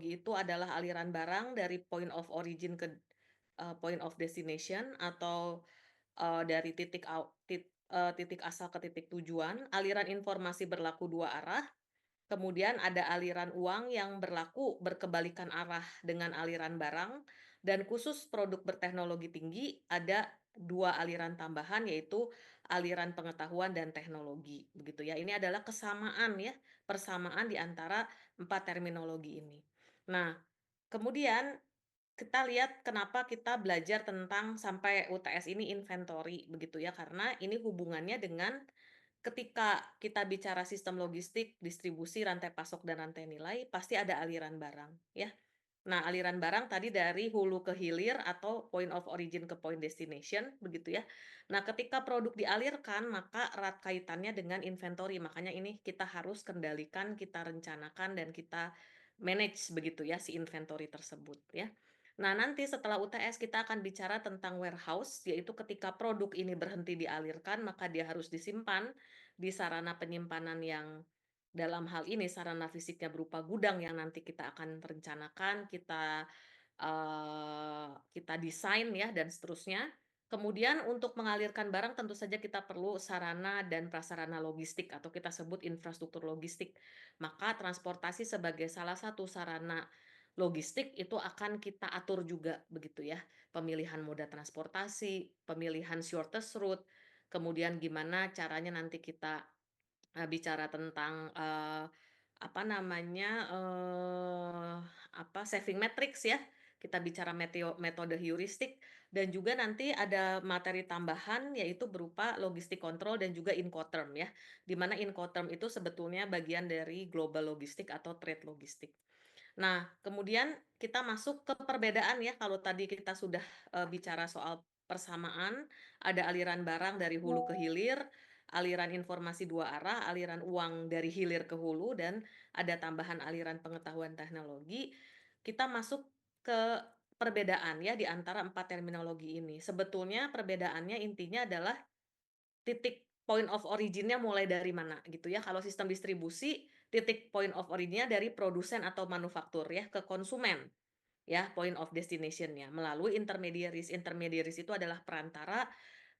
itu adalah aliran barang dari point of origin ke point of destination atau dari titik asal ke titik tujuan. Aliran informasi berlaku dua arah. Kemudian ada aliran uang yang berlaku berkebalikan arah dengan aliran barang, dan khusus produk berteknologi tinggi ada dua aliran tambahan, yaitu aliran pengetahuan dan teknologi. Begitu ya. Ini adalah kesamaan ya, persamaan di antara empat terminologi ini. Nah, kemudian kita lihat kenapa kita belajar tentang sampai UTS ini inventory begitu ya, karena ini hubungannya dengan ketika kita bicara sistem logistik, distribusi, rantai pasok, dan rantai nilai, pasti ada aliran barang, ya. Nah, aliran barang tadi dari hulu ke hilir atau point of origin ke point destination, begitu ya. Nah, ketika produk dialirkan, maka erat kaitannya dengan inventory. Makanya ini kita harus kendalikan, kita rencanakan, dan kita manage begitu ya si inventory tersebut ya. Nah, nanti setelah UTS kita akan bicara tentang warehouse, yaitu ketika produk ini berhenti dialirkan, maka dia harus disimpan di sarana penyimpanan yang dalam hal ini sarana fisiknya berupa gudang yang nanti kita akan rencanakan, kita desain ya dan seterusnya. Kemudian untuk mengalirkan barang tentu saja kita perlu sarana dan prasarana logistik atau kita sebut infrastruktur logistik. Maka transportasi sebagai salah satu sarana logistik itu akan kita atur juga begitu ya. Pemilihan moda transportasi, pemilihan shortest route, kemudian gimana caranya nanti kita bicara tentang, apa namanya, saving matrix ya, kita bicara metode heuristik, dan juga nanti ada materi tambahan yaitu berupa logistik kontrol dan juga Incoterm ya, di mana Incoterm itu sebetulnya bagian dari global logistik atau trade logistik. Nah, kemudian kita masuk ke perbedaan ya, kalau tadi kita sudah, bicara soal persamaan, ada aliran barang dari hulu ke hilir, aliran informasi dua arah, aliran uang dari hilir ke hulu, dan ada tambahan aliran pengetahuan teknologi. Kita masuk ke perbedaan ya, di antara 4 terminologi ini. Sebetulnya perbedaannya intinya adalah titik point of origin-nya mulai dari mana gitu ya. Kalau sistem distribusi, titik point of origin-nya dari produsen atau manufaktur ya ke konsumen ya, point of destination-nya melalui intermediaries. Intermediaries itu adalah perantara.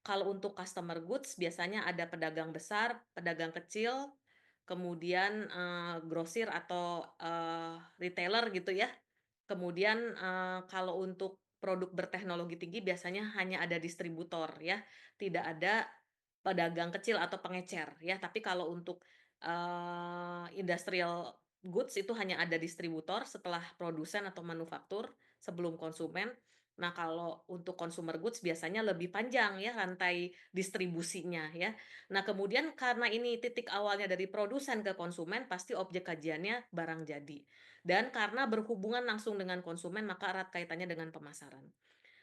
Kalau untuk customer goods biasanya ada pedagang besar, pedagang kecil, kemudian grosir atau retailer gitu ya. Kemudian kalau untuk produk berteknologi tinggi biasanya hanya ada distributor ya, tidak ada pedagang kecil atau pengecer ya. Tapi kalau untuk industrial goods itu hanya ada distributor setelah produsen atau manufaktur sebelum konsumen. Nah, kalau untuk consumer goods biasanya lebih panjang ya rantai distribusinya ya. Nah, kemudian karena ini titik awalnya dari produsen ke konsumen, pasti objek kajiannya barang jadi. Dan karena berhubungan langsung dengan konsumen, maka erat kaitannya dengan pemasaran.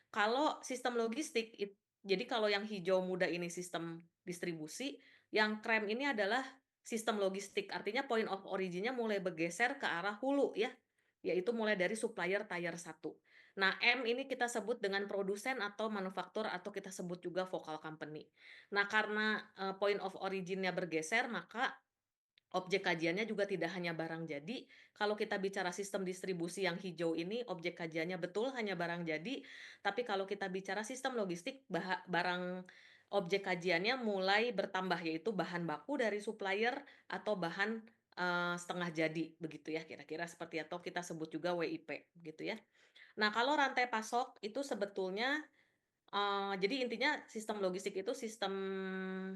Kalau sistem logistik, jadi kalau yang hijau muda ini sistem distribusi, yang krem ini adalah sistem logistik. Artinya point of origin-nya mulai bergeser ke arah hulu ya, yaitu mulai dari supplier tier 1. Nah, M ini kita sebut dengan produsen atau manufaktur atau kita sebut juga vocal company. Nah, karena point of origin-nya bergeser, maka objek kajiannya juga tidak hanya barang jadi. Kalau kita bicara sistem distribusi yang hijau ini, objek kajiannya betul hanya barang jadi, tapi kalau kita bicara sistem logistik, barang objek kajiannya mulai bertambah, yaitu bahan baku dari supplier atau bahan setengah jadi, begitu ya, kira-kira seperti atau kita sebut juga WIP, gitu ya. Nah, kalau rantai pasok itu sebetulnya jadi intinya sistem logistik itu sistem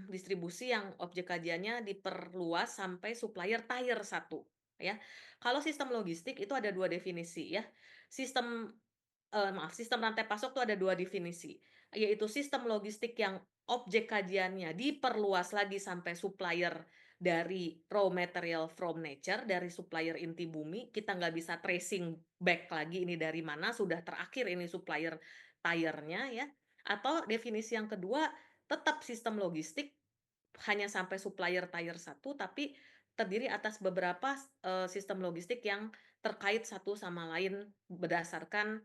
distribusi yang objek kajiannya diperluas sampai supplier tier 1 ya. Kalau sistem logistik itu ada 2 definisi ya. Sistem rantai pasok itu ada 2 definisi, yaitu sistem logistik yang objek kajiannya diperluas lagi sampai supplier dari raw material from nature, dari supplier inti bumi, kita nggak bisa tracing back lagi ini dari mana, sudah terakhir ini supplier tire-nya ya. Atau definisi yang kedua, tetap sistem logistik hanya sampai supplier tier 1, tapi terdiri atas beberapa sistem logistik yang terkait satu sama lain berdasarkan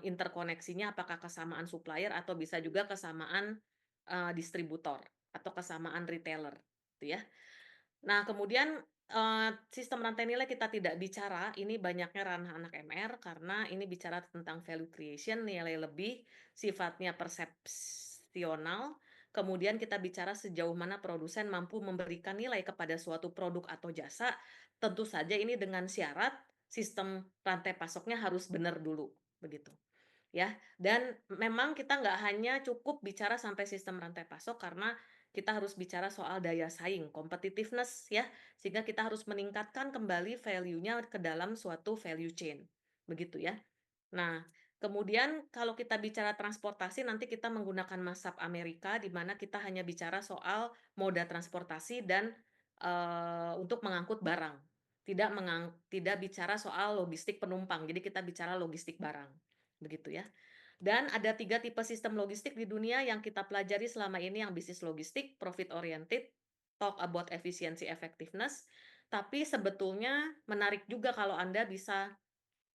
interkoneksinya, apakah kesamaan supplier atau bisa juga kesamaan distributor atau kesamaan retailer, gitu ya. Nah, kemudian Sistem rantai nilai kita tidak bicara, ini banyaknya ranah anak MR karena ini bicara tentang value creation, nilai lebih, sifatnya persepsional, kemudian kita bicara sejauh mana produsen mampu memberikan nilai kepada suatu produk atau jasa, tentu saja ini dengan syarat sistem rantai pasoknya harus benar dulu, begitu. Ya, dan memang kita nggak hanya cukup bicara sampai sistem rantai pasok karena kita harus bicara soal daya saing, competitiveness ya, sehingga kita harus meningkatkan kembali value-nya ke dalam suatu value chain, begitu ya. Nah, kemudian kalau kita bicara transportasi nanti kita menggunakan mazhab Amerika di mana kita hanya bicara soal moda transportasi dan, untuk mengangkut barang, tidak bicara soal logistik penumpang, jadi kita bicara logistik barang, begitu ya. Dan ada 3 tipe sistem logistik di dunia yang kita pelajari selama ini yang bisnis logistik, profit oriented, talk about efficiency effectiveness, tapi sebetulnya menarik juga kalau Anda bisa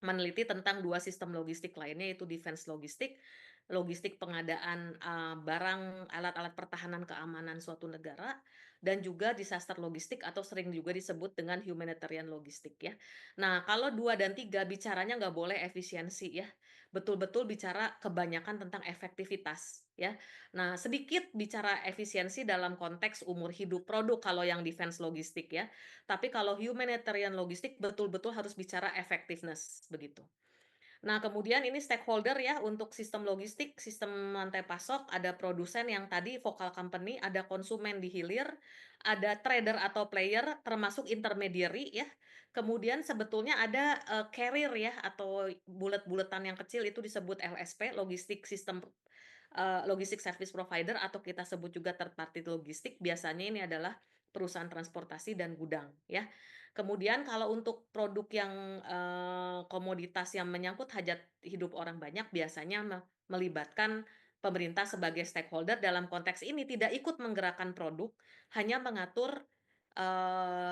meneliti tentang 2 sistem logistik lainnya yaitu defense logistik, logistik pengadaan, barang, alat-alat pertahanan keamanan suatu negara, dan juga disaster logistik atau sering juga disebut dengan humanitarian logistik ya. Nah, kalau 2 dan 3 bicaranya nggak boleh efisiensi ya, betul-betul bicara kebanyakan tentang efektivitas ya. Nah, sedikit bicara efisiensi dalam konteks umur hidup produk kalau yang defense logistik ya. Tapi kalau humanitarian logistik betul-betul harus bicara effectiveness, begitu. Nah, kemudian ini stakeholder ya untuk sistem logistik, sistem rantai pasok, ada produsen yang tadi vokal company, ada konsumen di hilir, ada trader atau player termasuk intermediary ya. Kemudian sebetulnya ada carrier ya atau bulet-buletan yang kecil itu disebut LSP, logistik service provider atau kita sebut juga third party logistik. Biasanya ini adalah perusahaan transportasi dan gudang ya. Kemudian kalau untuk produk yang, komoditas yang menyangkut hajat hidup orang banyak biasanya melibatkan pemerintah sebagai stakeholder dalam konteks ini tidak ikut menggerakkan produk, hanya mengatur,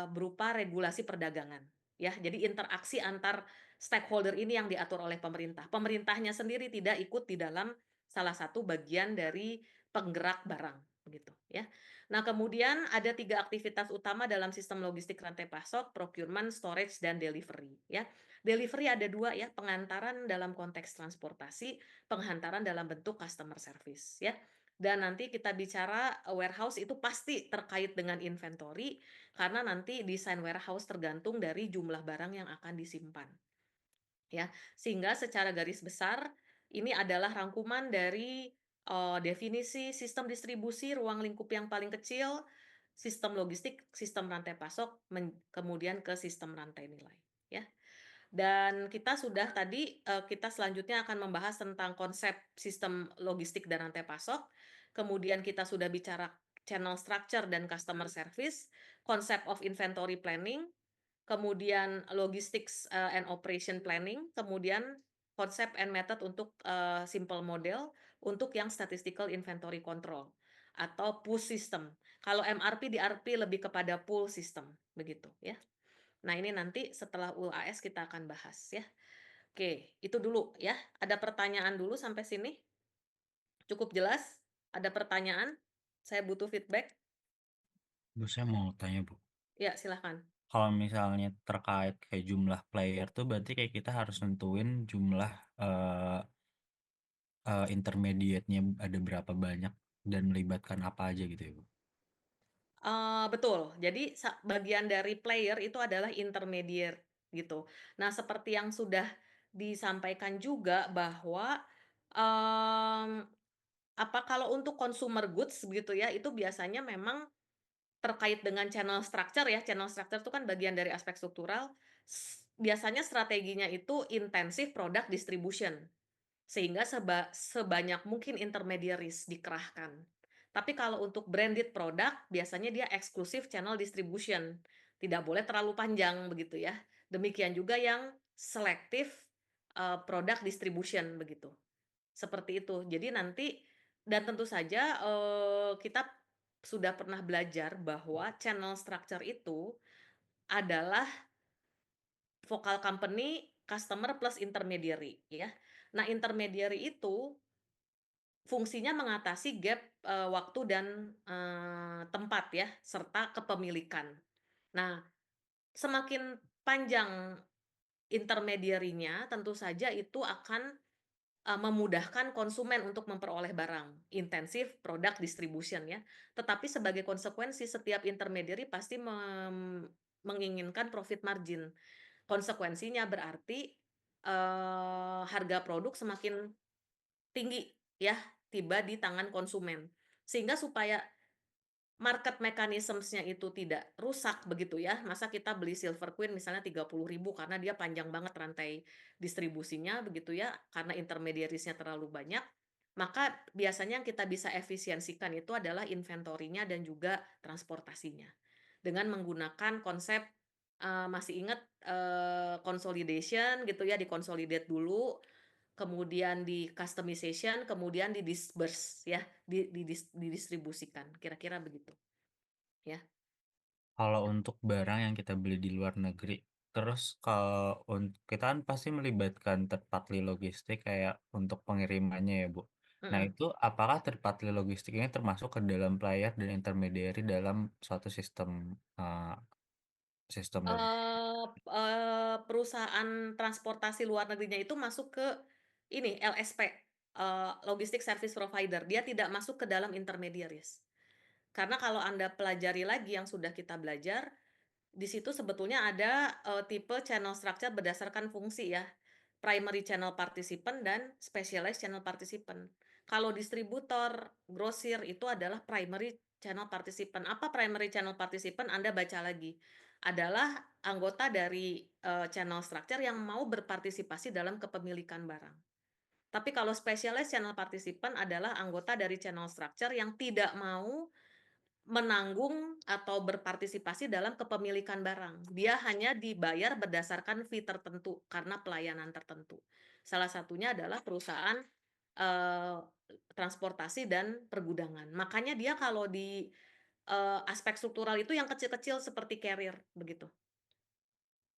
berupa regulasi perdagangan, ya. Jadi interaksi antar stakeholder ini yang diatur oleh pemerintah. Pemerintahnya sendiri tidak ikut di dalam salah satu bagian dari penggerak barang, begitu, ya. Nah, kemudian ada 3 aktivitas utama dalam sistem logistik rantai pasok, procurement, storage, dan delivery, ya. Delivery ada 2 ya, pengantaran dalam konteks transportasi, penghantaran dalam bentuk customer service, ya. Dan nanti kita bicara warehouse itu pasti terkait dengan inventory, karena nanti desain warehouse tergantung dari jumlah barang yang akan disimpan. Ya, sehingga secara garis besar ini adalah rangkuman dari, definisi sistem distribusi ruang lingkup yang paling kecil, sistem logistik, sistem rantai pasok, kemudian ke sistem rantai nilai, ya. Dan kita sudah tadi, kita selanjutnya akan membahas tentang konsep sistem logistik dan rantai pasok, kemudian kita sudah bicara channel structure dan customer service, konsep of inventory planning, kemudian logistics, and operation planning, kemudian konsep and method untuk, simple model, untuk yang statistical inventory control atau pull system. Kalau MRP, DRP lebih kepada pull system, begitu ya. Nah, ini nanti setelah UAS kita akan bahas ya. Oke, itu dulu ya. Ada pertanyaan dulu sampai sini? Cukup jelas? Ada pertanyaan? Saya butuh feedback. Bu, saya mau tanya, Bu. Ya, silahkan. Kalau misalnya terkait kayak jumlah player tuh berarti kayak kita harus nentuin jumlah, eee intermediate-nya ada berapa banyak dan melibatkan apa aja gitu ya, Bu? Betul. Jadi bagian dari player itu adalah intermediate gitu. Nah, seperti yang sudah disampaikan juga bahwa, mmm, kalau untuk consumer goods gitu ya, itu biasanya memang terkait dengan channel structure ya, channel structure itu kan bagian dari aspek struktural, biasanya strateginya itu intensif product distribution. Sehingga sebanyak mungkin intermediaries dikerahkan. Tapi kalau untuk branded product, biasanya dia eksklusif channel distribution. Tidak boleh terlalu panjang begitu ya. Demikian juga yang selective, product distribution begitu. Seperti itu. Jadi nanti dan tentu saja, kita sudah pernah belajar bahwa channel structure itu adalah vokal company, customer plus intermediary ya. Nah, intermediary itu fungsinya mengatasi gap, waktu dan, tempat ya, serta kepemilikan. Nah, Semakin panjang intermediary-nya, tentu saja itu akan, memudahkan konsumen untuk memperoleh barang. Intensif product distribution ya. Tetapi sebagai konsekuensi setiap intermediary pasti menginginkan profit margin. Konsekuensinya berarti, harga produk semakin tinggi ya, tiba di tangan konsumen. Sehingga supaya market mechanisms-nya itu tidak rusak begitu ya, masa kita beli Silver Queen misalnya 30.000 karena dia panjang banget rantai distribusinya begitu ya, karena intermediaries-nya terlalu banyak, maka biasanya yang kita bisa efisiensikan itu adalah inventory-nya dan juga transportasinya. Dengan menggunakan konsep, masih ingat, consolidation gitu ya, di-consolidate dulu, kemudian di-customization, kemudian di-disburse ya, didistribusikan, kira-kira begitu, ya. Kalau untuk barang yang kita beli di luar negeri, terus kalau kita kan pasti melibatkan third party logistik kayak untuk pengirimannya ya, Bu. Nah Mhm. itu apakah third party logistik ini termasuk ke dalam player dan intermediary dalam suatu sistem, eee, sistem logistik? Perusahaan transportasi luar negerinya itu masuk ke ini, LSP, Logistic Service Provider, dia tidak masuk ke dalam intermediaries. Karena kalau Anda pelajari lagi yang sudah kita belajar, di situ sebetulnya ada, tipe channel structure berdasarkan fungsi ya, primary channel participant dan specialized channel participant. Kalau distributor, grosir itu adalah primary channel participant. Apa primary channel participant? Anda baca lagi, adalah anggota dari, channel structure yang mau berpartisipasi dalam kepemilikan barang. Tapi kalau specialized channel participant adalah anggota dari channel structure yang tidak mau menanggung atau berpartisipasi dalam kepemilikan barang. Dia hanya dibayar berdasarkan fee tertentu karena pelayanan tertentu. Salah satunya adalah perusahaan, eee, transportasi dan pergudangan. Makanya dia kalau di, aspek struktural itu yang kecil-kecil seperti carrier, begitu.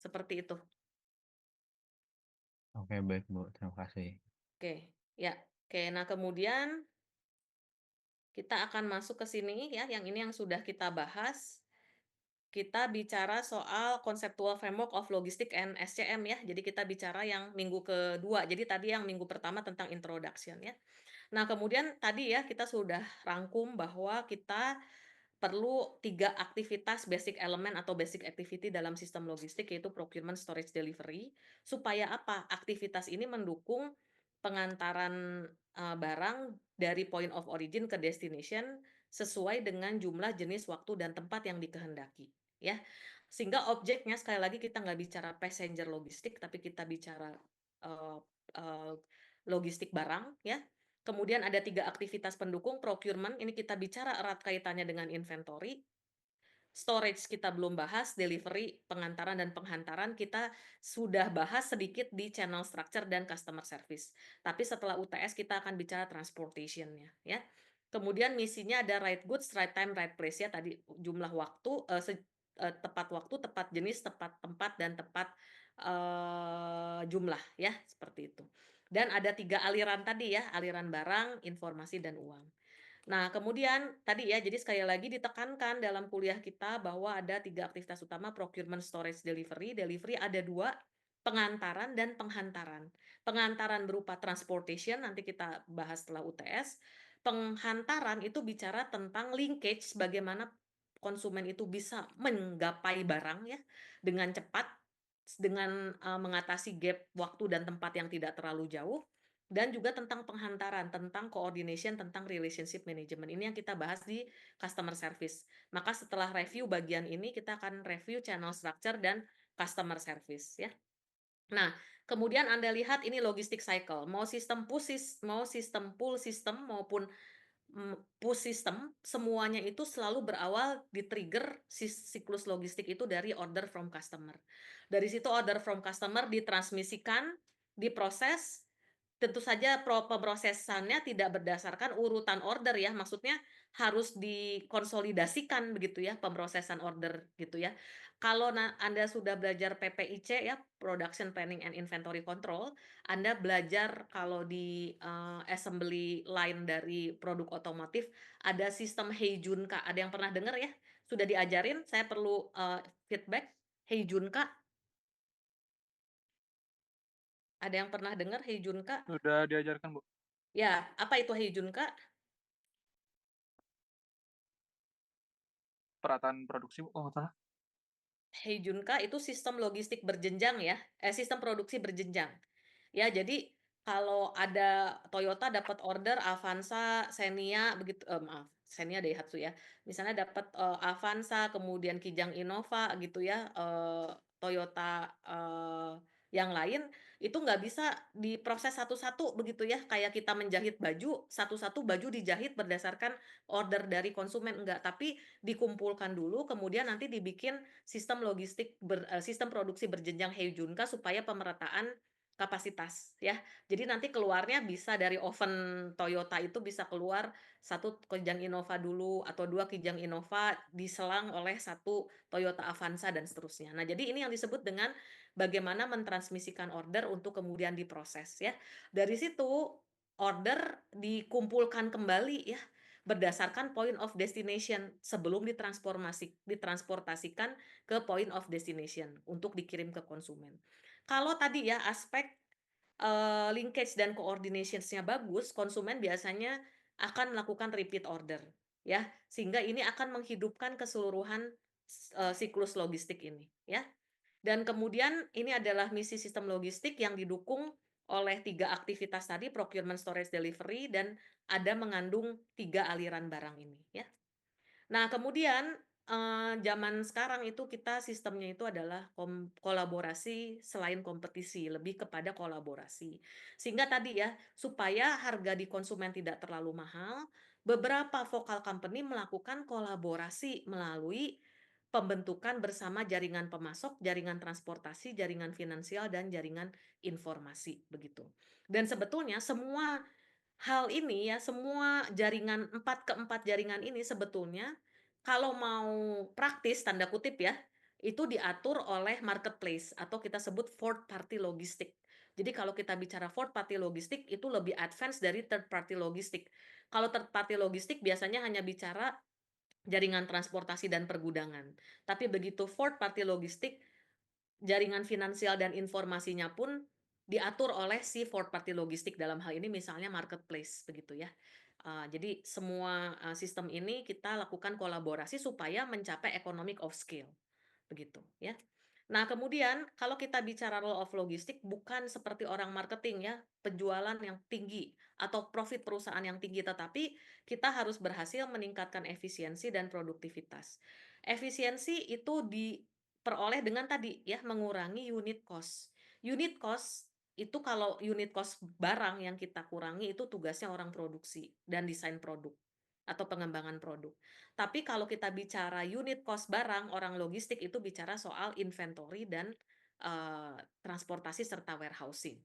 Seperti itu. Oke baik, Bu, terima kasih. Oke, ya. Oke, nah kemudian kita akan masuk ke sini ya, yang ini yang sudah kita bahas. Kita bicara soal conceptual framework of logistic and SCM ya. Jadi kita bicara yang minggu kedua. Jadi tadi yang minggu pertama tentang introduction ya. Nah, kemudian tadi ya kita sudah rangkum bahwa kita perlu 3 aktivitas basic element atau basic activity dalam sistem logistik, yaitu procurement, storage, delivery. Supaya apa? Aktivitas ini mendukung pengantaran, barang dari point of origin ke destination sesuai dengan jumlah, jenis, waktu, dan tempat yang dikehendaki, ya. Sehingga objeknya sekali lagi kita nggak bicara passenger logistik, tapi kita bicara, eee eee, logistik barang, ya. Kemudian ada 3 aktivitas pendukung, procurement ini kita bicara erat kaitannya dengan inventory, storage kita belum bahas, delivery, pengantaran dan penghantaran kita sudah bahas sedikit di channel structure dan customer service. Tapi setelah UTS kita akan bicara transportation-nya, ya. Kemudian misinya ada right goods, right time, right place ya tadi jumlah waktu, tepat waktu, tepat jenis, tepat tempat, dan tepat, jumlah ya, seperti itu. Dan ada 3 aliran tadi ya, aliran barang, informasi, dan uang. Nah, kemudian tadi ya, jadi sekali lagi ditekankan dalam kuliah kita bahwa ada 3 aktivitas utama, procurement, storage, delivery. Delivery ada 2, pengantaran dan penghantaran. Pengantaran berupa transportation, nanti kita bahas setelah UTS. Penghantaran itu bicara tentang linkage, bagaimana konsumen itu bisa menggapai barang ya, dengan cepat, dengan, mengatasi gap waktu dan tempat yang tidak terlalu jauh. Dan juga tentang penghantaran, tentang coordination, tentang relationship management. Ini yang kita bahas di customer service. Maka setelah review bagian ini, kita akan review channel structure dan customer service ya. Nah, kemudian Anda lihat ini logistic cycle, mau sistem pull system maupun push system, semuanya itu selalu berawal di-trigger siklus logistik itu dari order from customer. Dari situ order from customer ditransmisikan, diproses, tentu saja pemrosesannya tidak berdasarkan urutan order ya, maksudnya harus dikonsolidasikan begitu ya, pemrosesan order gitu ya. Kalau Anda sudah belajar PPIC ya, Production Planning and Inventory Control, Anda belajar kalau di, assembly line dari produk otomotif ada sistem Heijun, Kak, ada yang pernah dengar ya? Sudah diajarin? Saya perlu, feedback? Heijunka, ada yang pernah dengar Heijunka? Udah diajarkan, Bu. Ya, apa itu Heijunka? Perataan produksi, Bu, kalau nggak salah. Heijunka itu sistem logistik berjenjang ya, sistem produksi berjenjang. Ya, jadi kalau ada Toyota dapat order Avanza, Xenia begitu, maaf, Xenia Daihatsu ya. Misalnya dapat, Avanza, kemudian Kijang Innova gitu ya, Toyota, yang lain, itu nggak bisa diproses satu-satu begitu ya, kayak kita menjahit baju, satu-satu baju dijahit berdasarkan order dari konsumen, enggak. Tapi dikumpulkan dulu, kemudian nanti dibikin sistem produksi berjenjang Heijunka supaya pemerataan kapasitas ya. Jadi nanti keluarnya bisa dari oven Toyota itu bisa keluar satu Kijang Innova dulu atau 2 Kijang Innova diselang oleh satu Toyota Avanza dan seterusnya. Nah, jadi ini yang disebut dengan bagaimana mentransmisikan order untuk kemudian diproses ya. Dari situ order dikumpulkan kembali ya berdasarkan point of destination sebelum ditransportasikan ke point of destination untuk dikirim ke konsumen. Kalau tadi ya aspek, linkage dan coordination-nya bagus, konsumen biasanya akan melakukan repeat order, ya. Sehingga ini akan menghidupkan keseluruhan siklus logistik ini, ya. Dan kemudian ini adalah misi sistem logistik yang didukung oleh 3 aktivitas tadi, procurement, storage, delivery, dan ada mengandung 3 aliran barang ini, ya. Nah, kemudian, zaman sekarang itu kita sistemnya itu adalah kolaborasi selain kompetisi, lebih kepada kolaborasi. Sehingga tadi ya, supaya harga di konsumen tidak terlalu mahal, beberapa vokal company melakukan kolaborasi melalui pembentukan bersama jaringan pemasok, jaringan transportasi, jaringan finansial, dan jaringan informasi, begitu. Dan sebetulnya semua hal ini ya, semua jaringan 4 keempat jaringan ini sebetulnya kalau mau "praktis" tanda kutip ya, itu diatur oleh marketplace atau kita sebut fourth party logistik. Jadi kalau kita bicara fourth party logistik itu lebih advance dari third party logistik. Kalau third party logistik biasanya hanya bicara jaringan transportasi dan pergudangan. Tapi begitu fourth party logistik, jaringan finansial dan informasinya pun diatur oleh si fourth party logistik, dalam hal ini misalnya marketplace, begitu ya. Jadi semua, sistem ini kita lakukan kolaborasi supaya mencapai economic of scale, begitu ya. Nah, kemudian kalau kita bicara role of logistik bukan seperti orang marketing ya, penjualan yang tinggi atau profit perusahaan yang tinggi, tetapi kita harus berhasil meningkatkan efisiensi dan produktivitas. Efisiensi itu diperoleh dengan tadi ya, mengurangi unit cost. Unit cost itu kalau unit cost barang yang kita kurangi itu tugasnya orang produksi dan desain produk atau pengembangan produk. Tapi kalau kita bicara unit cost barang, orang logistik itu bicara soal inventory dan, transportasi serta warehousing,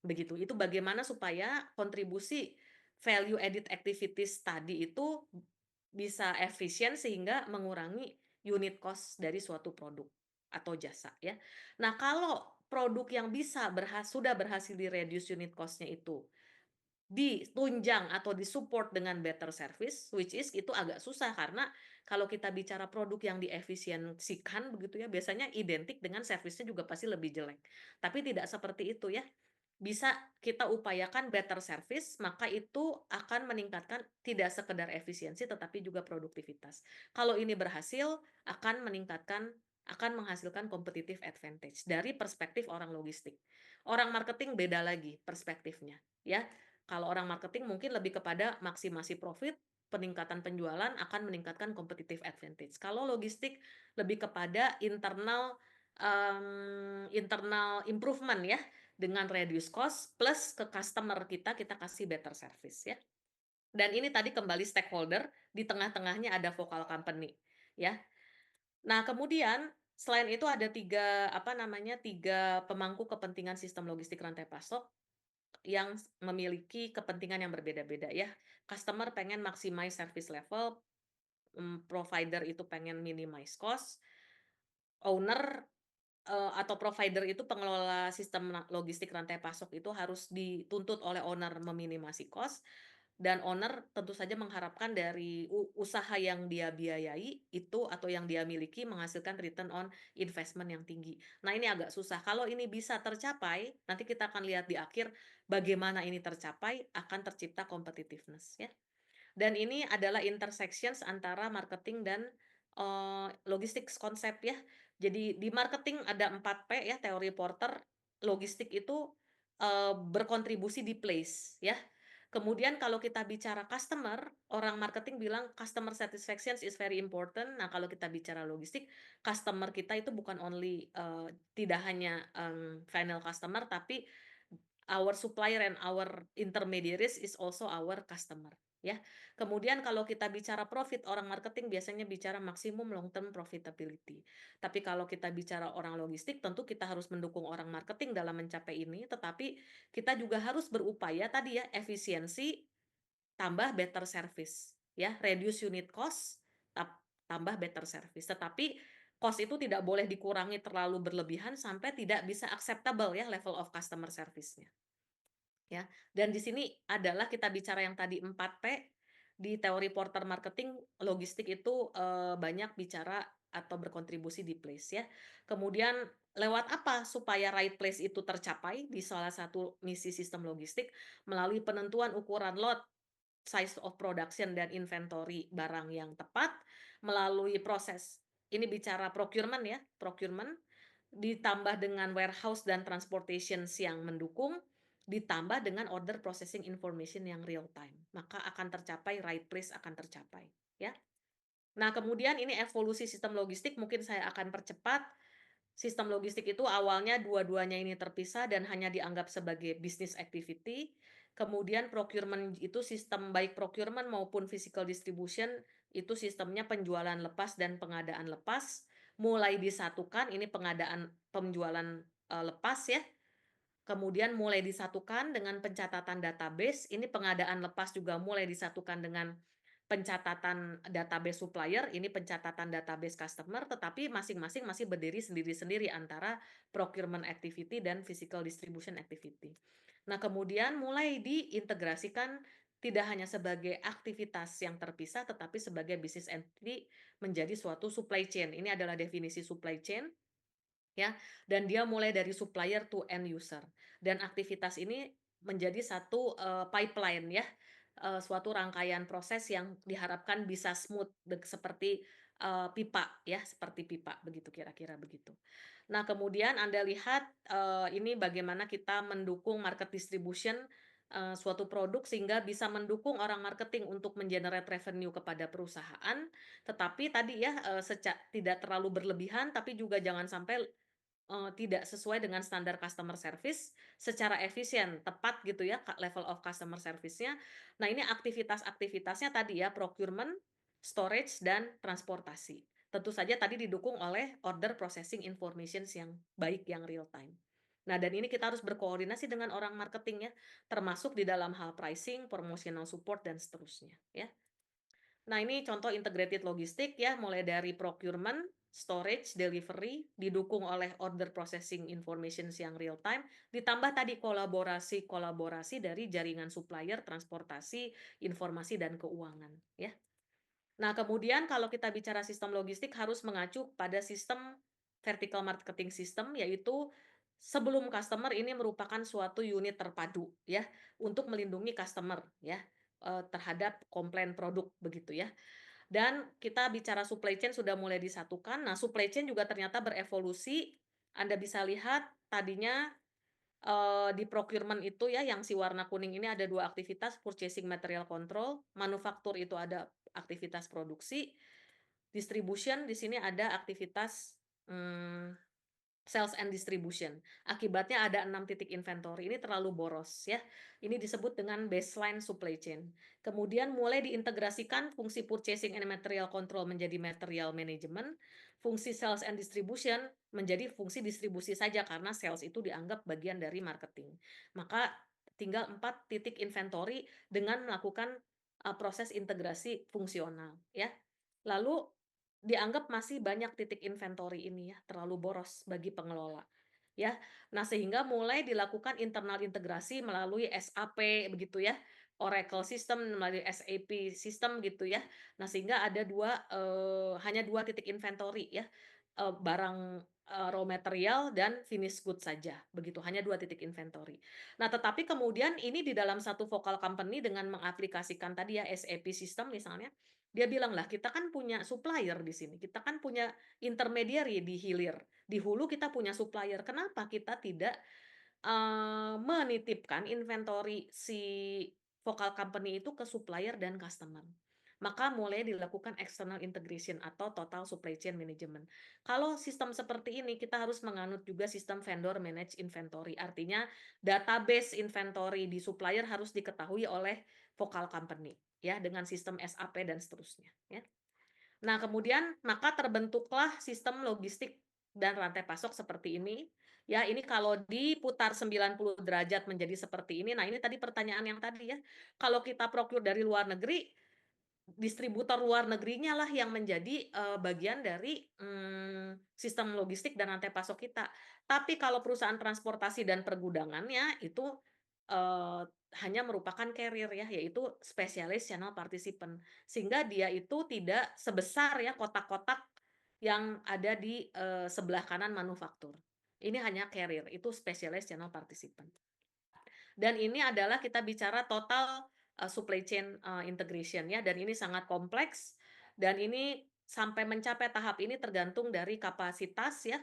begitu. Itu bagaimana supaya kontribusi value added activities tadi itu bisa efisien sehingga mengurangi unit cost dari suatu produk atau jasa ya. Nah, kalau produk yang bisa sudah berhasil di-reduce unit cost-nya itu ditunjang atau disupport dengan better service, which is itu agak susah karena kalau kita bicara produk yang diefisiensikan begitu ya, biasanya identik dengan servisnya juga pasti lebih jelek. Tapi tidak seperti itu ya. Bisa kita upayakan better service, maka itu akan meningkatkan tidak sekedar efisiensi tetapi juga produktivitas. Kalau ini berhasil, akan menghasilkan competitive advantage dari perspektif orang logistik. Orang marketing beda lagi perspektifnya, ya. Kalau orang marketing mungkin lebih kepada maksimasi profit, peningkatan penjualan akan meningkatkan competitive advantage. Kalau logistik lebih kepada internal improvement ya, dengan reduce cost plus ke customer kita, kita kasih better service ya. Dan ini tadi kembali stakeholder, di tengah-tengahnya ada vokal company ya. Nah, kemudian selain itu ada 3 apa namanya, 3 pemangku kepentingan sistem logistik rantai pasok yang memiliki kepentingan yang berbeda-beda ya. Customer pengen maximize service level, provider itu pengen minimize cost, owner atau provider itu pengelola sistem logistik rantai pasok itu harus dituntut oleh owner meminimasi cost, dan owner tentu saja mengharapkan dari usaha yang dia biayai itu atau yang dia miliki menghasilkan return on investment yang tinggi. Nah, ini agak susah. Kalau ini bisa tercapai, nanti kita akan lihat di akhir bagaimana ini tercapai, akan tercipta competitiveness ya. Dan ini adalah intersections antara marketing dan logistics konsep ya. Jadi di marketing ada 4P ya, teori Porter. Logistik itu berkontribusi di place ya. Kemudian kalau kita bicara customer, orang marketing bilang customer satisfaction is very important. Nah, kalau kita bicara logistik, customer kita itu bukan only tidak hanya final customer, tapi our supplier and our intermediaries is also our customer ya. Kemudian kalau kita bicara profit, orang marketing biasanya bicara maksimum long term profitability. Tapi kalau kita bicara orang logistik, tentu kita harus mendukung orang marketing dalam mencapai ini, tetapi kita juga harus berupaya tadi ya, efisiensi tambah better service ya, reduce unit cost tambah better service. Tetapi cost itu tidak boleh dikurangi terlalu berlebihan sampai tidak bisa acceptable ya level of customer service-nya. Ya, dan di sini adalah kita bicara yang tadi 4P, di teori Porter marketing, logistik itu, banyak bicara atau berkontribusi di place ya. Kemudian lewat apa supaya right place itu tercapai di salah satu misi sistem logistik, melalui penentuan ukuran lot, size of production dan inventory barang yang tepat, melalui proses ini bicara procurement ya, procurement, ditambah dengan warehouse dan transportations yang mendukung, ditambah dengan order processing information yang real time. Maka akan tercapai right place akan tercapai, ya. Nah, kemudian ini evolusi sistem logistik mungkin saya akan percepat. Sistem logistik itu awalnya dua-duanya ini terpisah dan hanya dianggap sebagai business activity. Kemudian procurement itu sistem baik procurement maupun physical distribution itu sistemnya penjualan lepas dan pengadaan lepas. Mulai disatukan ini pengadaan penjualan lepas ya. Kemudian mulai disatukan dengan pencatatan database. Ini pengadaan lepas juga mulai disatukan dengan pencatatan database supplier, ini pencatatan database customer, tetapi masing-masing masih berdiri sendiri-sendiri antara procurement activity dan physical distribution activity. Nah, kemudian mulai diintegrasikan tidak hanya sebagai aktivitas yang terpisah, tetapi sebagai business entity menjadi suatu supply chain. Ini adalah definisi supply chain ya, dan dia mulai dari supplier to end user. Dan aktivitas ini menjadi satu pipeline ya, suatu rangkaian proses yang diharapkan bisa smooth seperti pipa ya, seperti pipa begitu kira-kira begitu. Nah, kemudian Anda lihat ini bagaimana kita mendukung market distribution suatu produk sehingga bisa mendukung orang marketing untuk mengenerate revenue kepada perusahaan, tetapi tadi ya tidak terlalu berlebihan tapi juga jangan sampai tidak sesuai dengan standar customer service secara efisien, tepat gitu ya level of customer service-nya. Nah, ini aktivitas-aktivitasnya tadi ya procurement, storage, dan transportasi. Tentu saja tadi didukung oleh order processing information yang baik, yang real time. Nah, dan ini kita harus berkoordinasi dengan orang marketing ya, termasuk di dalam hal pricing, promotional support, dan seterusnya ya. Nah, ini contoh integrated logistik ya, mulai dari procurement, storage, delivery, didukung oleh order processing information yang real time, ditambah tadi kolaborasi dari jaringan supplier, transportasi, informasi, dan keuangan. Ya. Nah, kemudian kalau kita bicara sistem logistik harus mengacu pada sistem vertical marketing system, yaitu sebelum customer ini merupakan suatu unit terpadu ya untuk melindungi customer ya terhadap komplain produk begitu ya. Dan kita bicara supply chain sudah mulai disatukan. Nah, supply chain juga ternyata berevolusi. Anda bisa lihat tadinya di procurement itu ya yang si warna kuning ini ada dua aktivitas, purchasing material control, manufaktur itu ada aktivitas produksi, distribution di sini ada aktivitas sales and distribution. Akibatnya ada 6 titik inventory, ini terlalu boros ya. Ini disebut dengan baseline supply chain. Kemudian mulai diintegrasikan fungsi purchasing and material control menjadi material management, fungsi sales and distribution menjadi fungsi distribusi saja karena sales itu dianggap bagian dari marketing. Maka tinggal 4 titik inventory dengan melakukan proses integrasi fungsional ya. Lalu dianggap masih banyak titik inventory ini ya, terlalu boros bagi pengelola. ya. Nah, sehingga mulai dilakukan internal integrasi melalui SAP begitu ya, Oracle System, melalui SAP System gitu ya. Nah, sehingga ada hanya 2 titik inventory ya, barang, raw material dan finished goods saja, begitu, hanya 2 titik inventory. Nah, tetapi kemudian ini di dalam satu vokal company dengan mengaplikasikan tadi ya SAP System misalnya, dia bilang, "Lah, kita kan punya supplier di sini, kita kan punya intermediary di hilir. Di hulu kita punya supplier, kenapa kita tidak, menitipkan inventory si vokal company itu ke supplier dan customer?" Maka mulai dilakukan external integration atau total supply chain management. Kalau sistem seperti ini, kita harus menganut juga sistem vendor manage inventory. Artinya database inventory di supplier harus diketahui oleh vokal company, ya, dengan sistem SAP dan seterusnya, ya. Nah, kemudian maka terbentuklah sistem logistik dan rantai pasok seperti ini. Ya, ini kalau diputar 90 derajat menjadi seperti ini. Nah, ini tadi pertanyaan yang tadi ya. Kalau kita procure dari luar negeri, distributor luar negerinya lah yang menjadi, bagian dari, sistem logistik dan rantai pasok kita. Tapi kalau perusahaan transportasi dan pergudangannya itu, eee, hanya merupakan carrier ya, yaitu spesialis channel participant. Sehingga dia itu tidak sebesar ya kotak-kotak yang ada di, sebelah kanan manufaktur. Ini hanya carrier, itu spesialis channel participant. Dan ini adalah kita bicara total, supply chain, integration ya, dan ini sangat kompleks, dan ini sampai mencapai tahap ini tergantung dari kapasitas ya,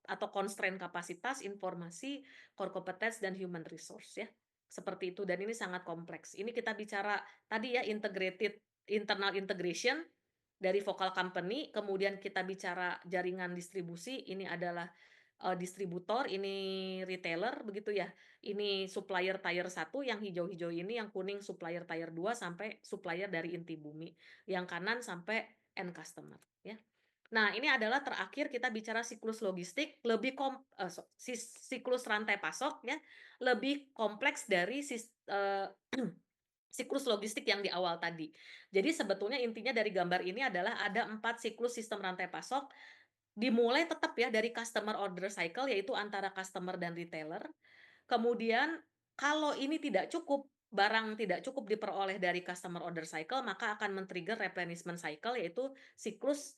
atau constraint kapasitas, informasi, core competence, dan human resource ya, seperti itu, dan ini sangat kompleks. Ini kita bicara tadi ya, integrated internal integration dari vokal company, kemudian kita bicara jaringan distribusi, ini adalah, distributor, ini retailer begitu ya. Ini supplier tier 1 yang hijau-hijau ini, yang kuning supplier tier 2 sampai supplier dari inti bumi, yang kanan sampai end customer ya. Nah, ini adalah terakhir kita bicara siklus logistik lebih siklus rantai pasok ya, lebih kompleks dari siklus logistik yang di awal tadi. Jadi sebetulnya intinya dari gambar ini adalah ada 4 siklus sistem rantai pasok, dimulai tetap ya dari customer order cycle, yaitu antara customer dan retailer. Kemudian kalau ini tidak cukup, barang tidak cukup diperoleh dari customer order cycle, maka akan men-trigger replenishment cycle, yaitu siklus,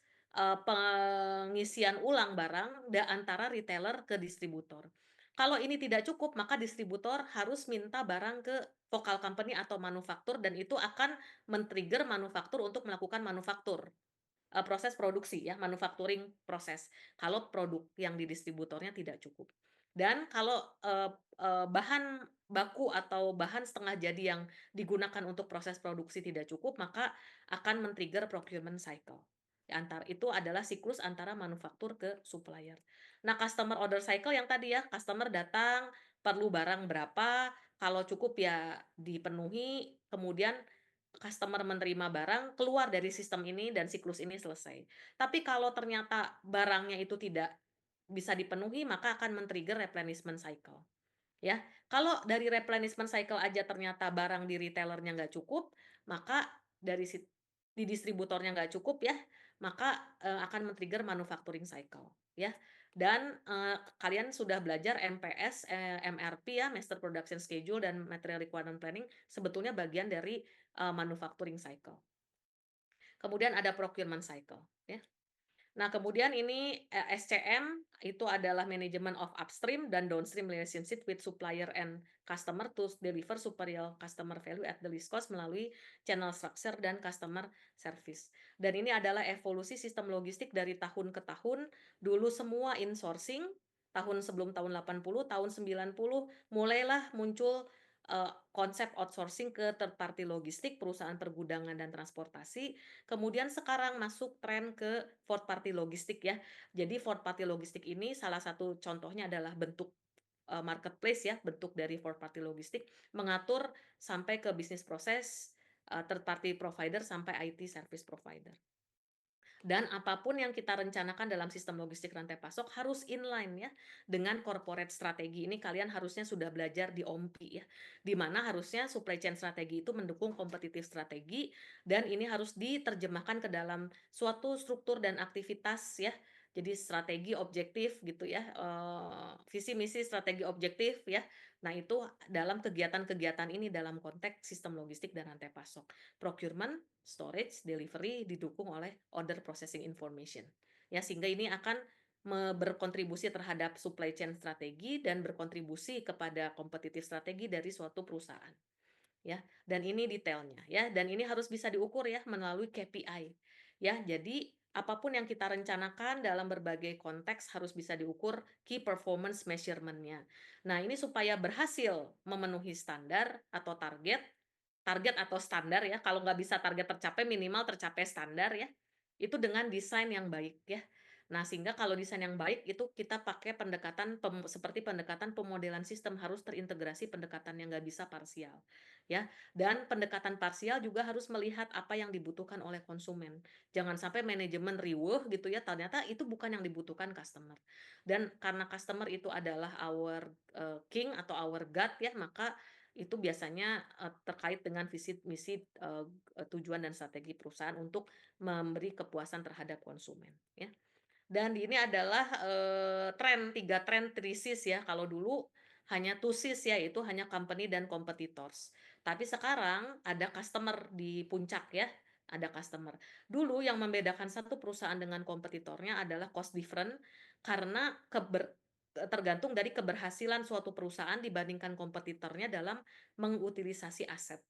pengisian ulang barang antara retailer ke distributor. Kalau ini tidak cukup, maka distributor harus minta barang ke vokal company atau manufaktur, dan itu akan men-trigger manufaktur untuk melakukan manufaktur. Proses produksi ya, manufacturing proses, kalau produk yang di distributornya tidak cukup. Dan kalau, bahan baku atau bahan setengah jadi yang digunakan untuk proses produksi tidak cukup, maka akan men-trigger procurement cycle. Itu adalah siklus antara manufaktur ke supplier. Nah, customer order cycle yang tadi ya, customer datang, perlu barang berapa, kalau cukup ya dipenuhi, kemudian customer menerima barang, keluar dari sistem ini dan siklus ini selesai. Tapi kalau ternyata barangnya itu tidak bisa dipenuhi, maka akan men-trigger replenishment cycle, ya. Kalau dari replenishment cycle aja ternyata barang di retailer-nya nggak cukup, maka dari di distributornya nggak cukup ya, maka, akan men-trigger manufacturing cycle, ya. Dan, kalian sudah belajar MPS, MRP ya, Master Production Schedule dan Material Requirement Planning, sebetulnya bagian dari, manufacturing cycle. Kemudian ada procurement cycle, ya. Nah, kemudian ini, SCM itu adalah Management of Upstream dan Downstream Relationship with Supplier and Customer to deliver superior customer value at the least cost melalui channel structure dan customer service. Dan ini adalah evolusi sistem logistik dari tahun ke tahun. Dulu semua insourcing, sebelum tahun 80, tahun 90 mulailah muncul, konsep outsourcing ke third party logistik, perusahaan pergudangan dan transportasi. Kemudian sekarang masuk tren ke fourth party logistik ya. Jadi fourth party logistik ini salah satu contohnya adalah bentuk, marketplace ya, bentuk dari fourth party logistik, mengatur sampai ke bisnis proses, third party provider sampai IT service provider. Dan apapun yang kita rencanakan dalam sistem logistik rantai pasok harus inline ya dengan corporate strategi. Ini kalian harusnya sudah belajar di OMPI ya, di mana harusnya supply chain strategi itu mendukung kompetitif strategi, dan ini harus diterjemahkan ke dalam suatu struktur dan aktivitas ya. Jadi strategi, objektif gitu ya, visi, misi, strategi, objektif ya. Nah itu dalam kegiatan-kegiatan ini dalam konteks sistem logistik dan rantai pasok. Procurement, storage, delivery didukung oleh order processing information. Ya, sehingga ini akan berkontribusi terhadap supply chain strategi dan berkontribusi kepada kompetitif strategi dari suatu perusahaan. Ya, dan ini detailnya ya, dan ini harus bisa diukur ya melalui KPI. Ya, jadi apapun yang kita rencanakan dalam berbagai konteks harus bisa diukur key performance measurement-nya. Nah, ini supaya berhasil memenuhi standar atau target, target atau standar ya, kalau nggak bisa target tercapai minimal tercapai standar ya, itu dengan desain yang baik ya. Nah, sehingga kalau desain yang baik itu kita pakai pendekatan seperti pendekatan pemodelan sistem, harus terintegrasi pendekatan yang nggak bisa parsial ya. Dan pendekatan parsial juga harus melihat apa yang dibutuhkan oleh konsumen. Jangan sampai manajemen riweuh gitu ya, ternyata itu bukan yang dibutuhkan customer. Dan karena customer itu adalah our king atau our god ya, maka itu biasanya terkait dengan visi misi, tujuan dan strategi perusahaan untuk memberi kepuasan terhadap konsumen ya. Dan ini adalah, tren, 3 tren trisis ya. Kalau dulu hanya tusis ya, itu hanya company dan competitors. Tapi sekarang ada customer di puncak ya, ada customer. Dulu yang membedakan satu perusahaan dengan kompetitornya adalah cost different, karena tergantung dari keberhasilan suatu perusahaan dibandingkan kompetitornya dalam mengutilisasi aset.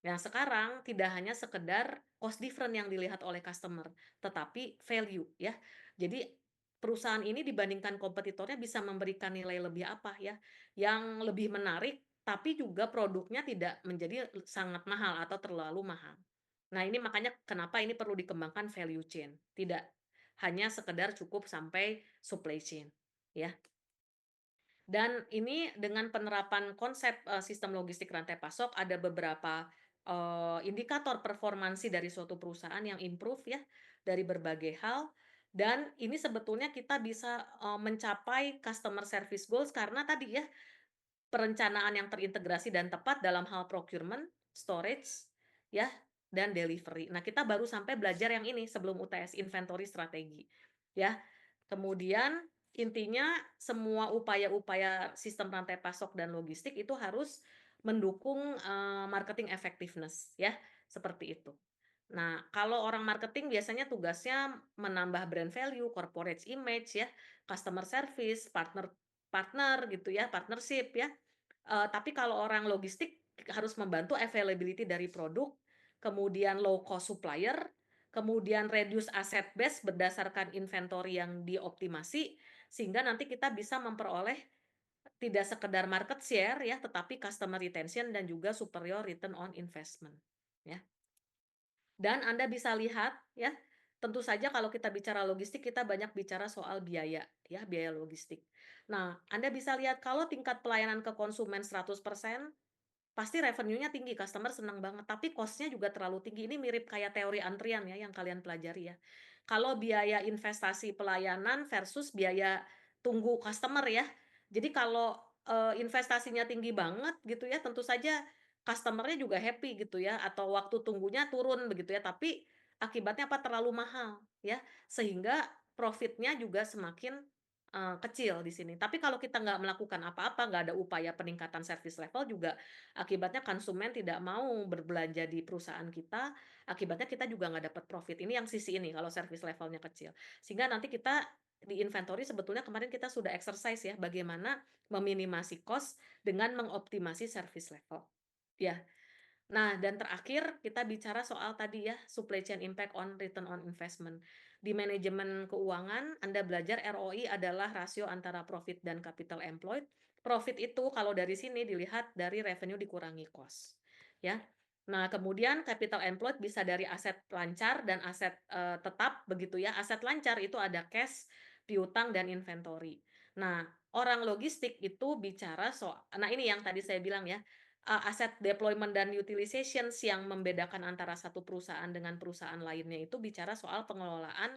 Nah, sekarang tidak hanya sekedar cost different yang dilihat oleh customer, tetapi value ya. Jadi perusahaan ini dibandingkan kompetitornya bisa memberikan nilai lebih apa ya, yang lebih menarik, tapi juga produknya tidak menjadi sangat mahal atau terlalu mahal. Nah, ini makanya kenapa ini perlu dikembangkan value chain, tidak hanya sekedar cukup sampai supply chain, ya. Dan ini dengan penerapan konsep, sistem logistik rantai pasok ada beberapa, indikator performansi dari suatu perusahaan yang improve ya, dari berbagai hal. Dan ini sebetulnya kita bisa, mencapai customer service goals karena tadi ya, perencanaan yang terintegrasi dan tepat dalam hal procurement, storage, ya, dan delivery. Nah, kita baru sampai belajar yang ini sebelum UTS inventory strategi, ya. Kemudian intinya semua upaya-upaya sistem rantai pasok dan logistik itu harus mendukung, marketing effectiveness, ya, seperti itu. Nah, kalau orang marketing biasanya tugasnya menambah brand value, corporate image ya, customer service, partner partner gitu ya, partnership ya. Tapi kalau orang logistik harus membantu availability dari produk, kemudian low cost supplier, kemudian reduce asset base berdasarkan inventory yang dioptimasi, sehingga nanti kita bisa memperoleh tidak sekedar market share ya, tetapi customer retention dan juga superior return on investment, ya. Dan Anda bisa lihat ya, tentu saja kalau kita bicara logistik kita banyak bicara soal biaya ya, biaya logistik. Nah, Anda bisa lihat kalau tingkat pelayanan ke konsumen 100%, pasti revenue-nya tinggi, customer senang banget, tapi cost-nya juga terlalu tinggi. Ini mirip kayak teori antrian ya yang kalian pelajari ya. Kalau biaya investasi pelayanan versus biaya tunggu customer ya. Jadi kalau, investasinya tinggi banget gitu ya, tentu saja customer-nya juga happy gitu ya, atau waktu tunggunya turun begitu ya, tapi akibatnya apa? Terlalu mahal ya, sehingga profit-nya juga semakin, kecil di sini. Tapi kalau kita nggak melakukan apa-apa, nggak ada upaya peningkatan service level juga akibatnya konsumen tidak mau berbelanja di perusahaan kita, akibatnya kita juga nggak dapat profit. Ini yang sisi ini kalau service levelnya kecil. Sehingga nanti kita di inventory sebetulnya kemarin kita sudah exercise ya, bagaimana meminimasi cost dengan mengoptimasi service level. Ya. Nah, dan terakhir kita bicara soal tadi ya, supply chain impact on return on investment. Di manajemen keuangan, Anda belajar ROI adalah rasio antara profit dan capital employed. Profit itu kalau dari sini dilihat dari revenue dikurangi cost. Ya. Nah, kemudian capital employed bisa dari aset lancar dan aset tetap begitu ya. Aset lancar itu ada cash, piutang dan inventory. Nah, orang logistik itu bicara soal, nah ini yang tadi saya bilang ya, aset deployment dan utilization yang membedakan antara satu perusahaan dengan perusahaan lainnya itu bicara soal pengelolaan,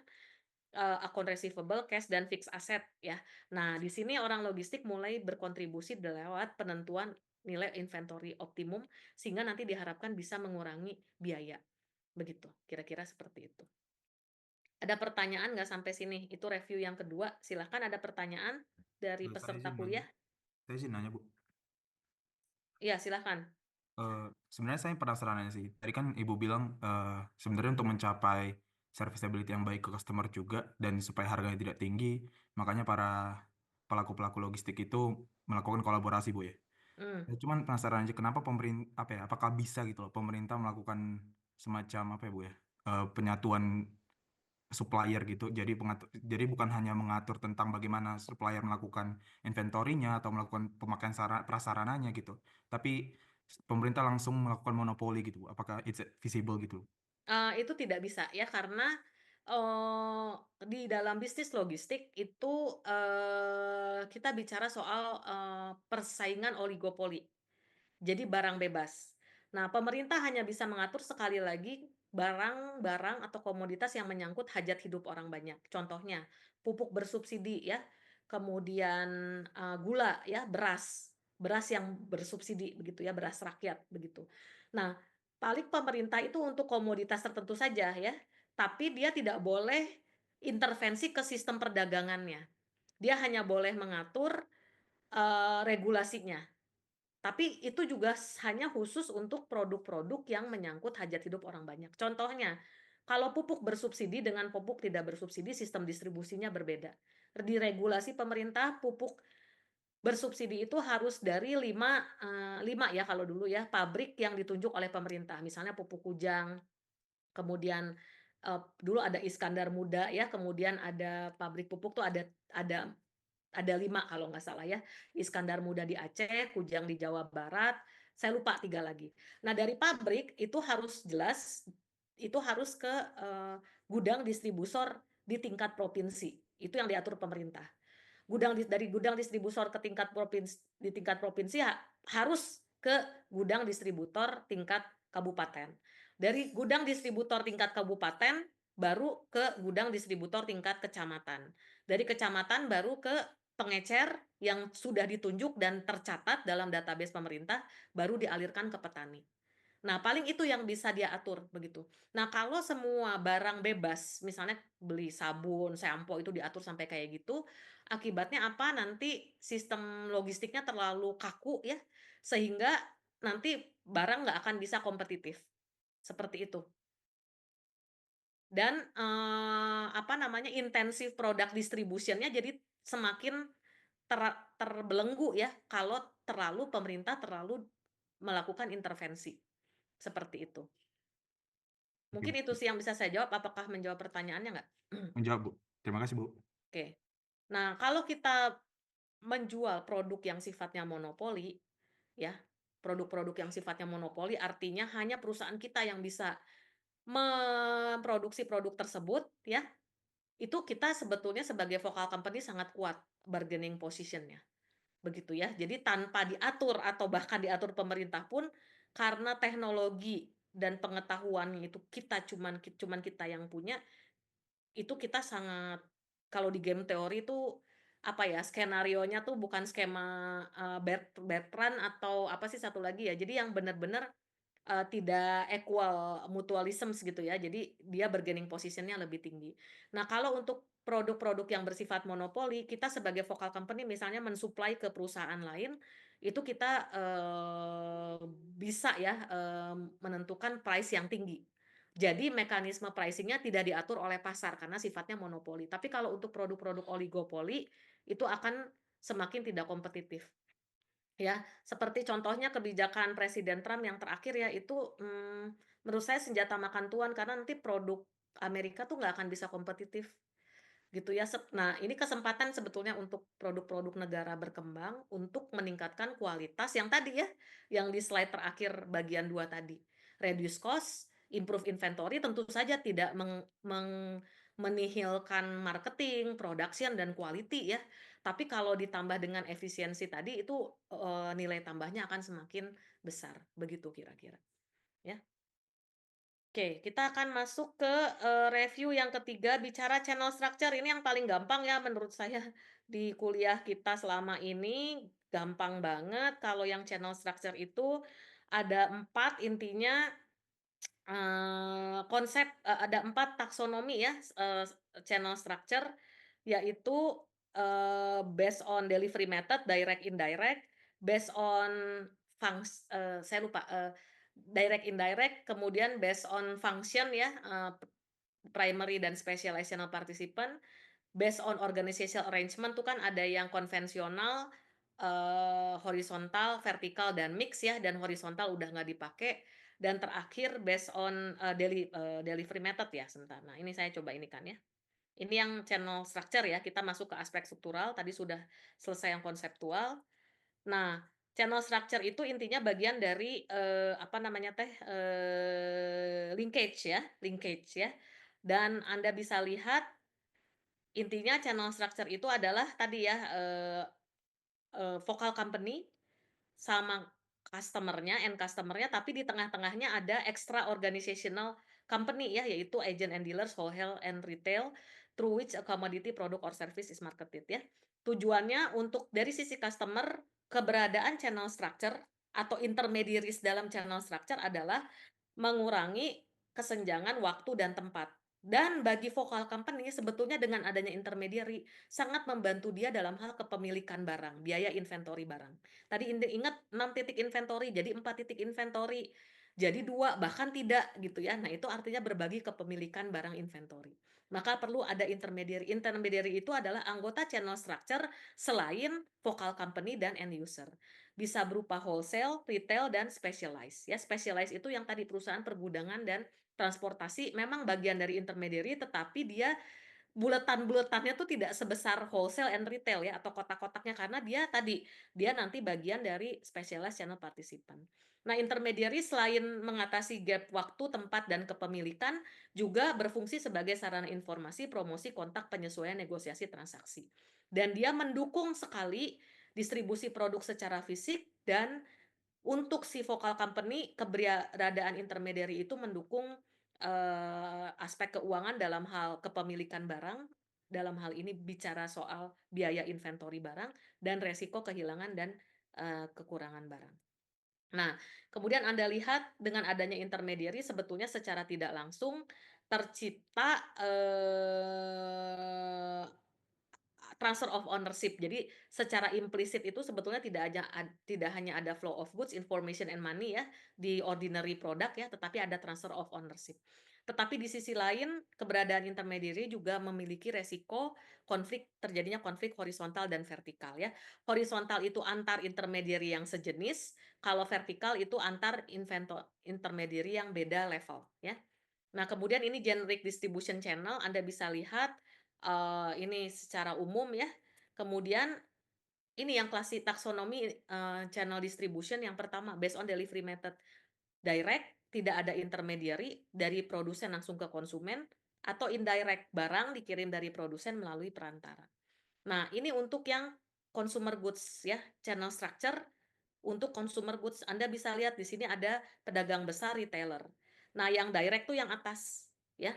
account receivable, cash, dan fixed asset ya. Nah, di sini orang logistik mulai berkontribusi lewat penentuan nilai inventory optimum, sehingga nanti diharapkan bisa mengurangi biaya. Begitu, kira-kira seperti itu. Ada pertanyaan nggak sampai sini? Itu review yang kedua. Silahkan ada pertanyaan dari Saya peserta izin nanya. kuliah? Saya izin nanya, Bu. Iya, silahkan. Sebenarnya saya penasaran aja sih. Tadi kan Ibu bilang sebenarnya untuk mencapai serviceability yang baik ke customer juga dan supaya harganya tidak tinggi, makanya para pelaku-pelaku logistik itu melakukan kolaborasi, Bu ya. Hmm. Saya cuman penasaran aja kenapa pemerintah apa ya? Apakah bisa gitu loh pemerintah melakukan semacam apa ya, Bu ya? Penyatuan supplier gitu. Jadi bukan hanya mengatur tentang bagaimana supplier melakukan inventorinya atau melakukan pemakaian prasarananya gitu. Tapi pemerintah langsung melakukan monopoli gitu. Apakah it's visible gitu? Itu tidak bisa ya karena, di dalam bisnis logistik itu, kita bicara soal, persaingan oligopoli. Jadi barang bebas. Nah, pemerintah hanya bisa mengatur sekali lagi barang-barang atau komoditas yang menyangkut hajat hidup orang banyak. Contohnya, pupuk bersubsidi ya, kemudian, gula ya, beras, beras yang bersubsidi begitu ya, beras rakyat begitu. Nah, paling pemerintah itu untuk komoditas tertentu saja ya, tapi dia tidak boleh intervensi ke sistem perdagangannya. Dia hanya boleh mengatur, regulasinya. Tapi itu juga hanya khusus untuk produk-produk yang menyangkut hajat hidup orang banyak. Contohnya, kalau pupuk bersubsidi dengan pupuk tidak bersubsidi, sistem distribusinya berbeda. Di regulasi pemerintah, pupuk bersubsidi itu harus dari 5 ya kalau dulu ya, pabrik yang ditunjuk oleh pemerintah. Misalnya pupuk Kujang, kemudian, dulu ada Iskandar Muda ya, kemudian ada pabrik pupuk tuh ada ada 5 kalau nggak salah ya, Iskandar Muda di Aceh, Kujang di Jawa Barat, saya lupa 3 lagi. Nah dari pabrik itu harus jelas, itu harus ke, gudang distributor di tingkat provinsi, itu yang diatur pemerintah. Dari gudang distributor ke tingkat provinsi harus ke gudang distributor tingkat kabupaten. Dari gudang distributor tingkat kabupaten baru ke gudang distributor tingkat kecamatan. Dari kecamatan baru ke pengecer yang sudah ditunjuk dan tercatat dalam database pemerintah baru dialirkan ke petani. Nah, paling itu yang bisa dia atur begitu. Nah, kalau semua barang bebas, misalnya beli sabun, sampo itu diatur sampai kayak gitu, akibatnya apa? Nanti sistem logistiknya terlalu kaku ya, sehingga nanti barang nggak akan bisa kompetitif. Seperti itu. Dan, apa namanya, intensif product distribution-nya jadi semakin ter terbelenggu ya, kalau pemerintah terlalu melakukan intervensi. Seperti itu. Oke, Mungkin itu sih yang bisa saya jawab, apakah menjawab pertanyaannya nggak? menjawab, Bu. Terima kasih, Bu. Oke. Nah, kalau kita menjual produk yang sifatnya monopoli, ya, produk-produk yang sifatnya monopoli artinya hanya perusahaan kita yang bisa memproduksi produk tersebut, ya, itu kita sebetulnya sebagai vokal company sangat kuat bargaining position-nya, begitu ya. Jadi tanpa diatur atau bahkan diatur pemerintah pun, karena teknologi dan pengetahuan itu cuman kita yang punya, itu kita sangat kalau di game teori itu, apa ya, skenarionya tuh bukan skema, Bertrand atau apa sih satu lagi ya, jadi yang benar-benar, tidak equal mutualism gitu ya, jadi dia bargaining position-nya lebih tinggi. Nah, kalau untuk produk-produk yang bersifat monopoli, kita sebagai vokal company misalnya mensuplai ke perusahaan lain, itu kita, bisa ya, menentukan price yang tinggi. Jadi mekanisme pricing-nya tidak diatur oleh pasar karena sifatnya monopoli. Tapi kalau untuk produk-produk oligopoli, itu akan semakin tidak kompetitif. Ya, seperti contohnya kebijakan Presiden Trump yang terakhir ya, itu, menurut saya senjata makan tuan karena nanti produk Amerika tuh nggak akan bisa kompetitif, gitu ya. Nah, ini kesempatan sebetulnya untuk produk-produk negara berkembang untuk meningkatkan kualitas yang tadi ya, yang di slide terakhir bagian 2 tadi. Reduce cost, improve inventory, tentu saja tidak menihilkan marketing, production, dan quality ya. Tapi kalau ditambah dengan efisiensi tadi itu, nilai tambahnya akan semakin besar, begitu kira-kira, ya. Oke, kita akan masuk ke, review yang ketiga, bicara channel structure. Ini yang paling gampang ya menurut saya di kuliah kita selama ini, gampang banget. Kalau yang channel structure itu ada 4 intinya, Konsep, ada 4 taksonomi ya, channel structure, yaitu, based on delivery method, direct, indirect, based on saya lupa, direct, indirect, kemudian based on function ya, primary dan specialized channel participant, based on organizational arrangement tuh kan ada yang konvensional, horizontal, vertikal, dan mix ya, dan horizontal udah nggak dipakai, dan terakhir based on, delivery method ya, sebentar. Nah, ini saya coba ini kan ya. Ini yang channel structure ya, kita masuk ke aspek struktural, tadi sudah selesai yang konseptual. Nah, channel structure itu intinya bagian dari, apa namanya teh, linkage ya. Dan Anda bisa lihat intinya channel structure itu adalah tadi ya, vokal company sama customer-nya, end customer-nya, tapi di tengah-tengahnya ada extra organizational company ya, yaitu agent and dealers, wholesale and retail, through which a commodity product or service is marketed ya. Tujuannya untuk dari sisi customer, keberadaan channel structure atau intermediaries dalam channel structure adalah mengurangi kesenjangan waktu dan tempat. Dan bagi vokal company sebetulnya dengan adanya intermediary sangat membantu dia dalam hal kepemilikan barang, biaya inventory barang. Tadi ingat 6 titik inventory jadi 4 titik inventory. Jadi 2 bahkan tidak gitu ya. Nah, itu artinya berbagi kepemilikan barang inventory. Maka perlu ada intermediary. Intermediary itu adalah anggota channel structure selain vokal company dan end user. Bisa berupa wholesale, retail, dan specialized. Ya, specialized itu yang tadi perusahaan pergudangan dan transportasi memang bagian dari intermediary, tetapi dia buletan-buletannya tuh tidak sebesar wholesale and retail ya, atau kotak-kotaknya, karena dia nanti bagian dari specialized channel participant. Nah, intermediary selain mengatasi gap waktu, tempat, dan kepemilikan, juga berfungsi sebagai sarana informasi, promosi, kontak, penyesuaian, negosiasi, transaksi. Dan dia mendukung sekali distribusi produk secara fisik, dan untuk si vokal company, keberadaan intermediary itu mendukung aspek keuangan dalam hal kepemilikan barang, dalam hal ini bicara soal biaya inventory barang, dan resiko kehilangan dan kekurangan barang. Nah, kemudian Anda lihat dengan adanya intermediary sebetulnya secara tidak langsung tercipta transfer of ownership. Jadi secara implisit itu sebetulnya tidak hanya ada flow of goods, information, and money ya di ordinary product ya, tetapi ada transfer of ownership. Tetapi di sisi lain, keberadaan intermediary juga memiliki resiko terjadinya konflik horizontal dan vertikal ya. Horizontal itu antar intermediary yang sejenis, kalau vertikal itu antar intermediary yang beda level ya. Nah, kemudian ini generic distribution channel, Anda bisa lihat ini secara umum ya. Kemudian ini yang taksonomi channel distribution yang pertama based on delivery method. Direct, tidak ada intermediary dari produsen langsung ke konsumen, atau indirect, barang dikirim dari produsen melalui perantara. Nah, ini untuk yang consumer goods ya, channel structure untuk consumer goods. Anda bisa lihat di sini ada pedagang besar, retailer. Nah, yang direct tuh yang atas ya.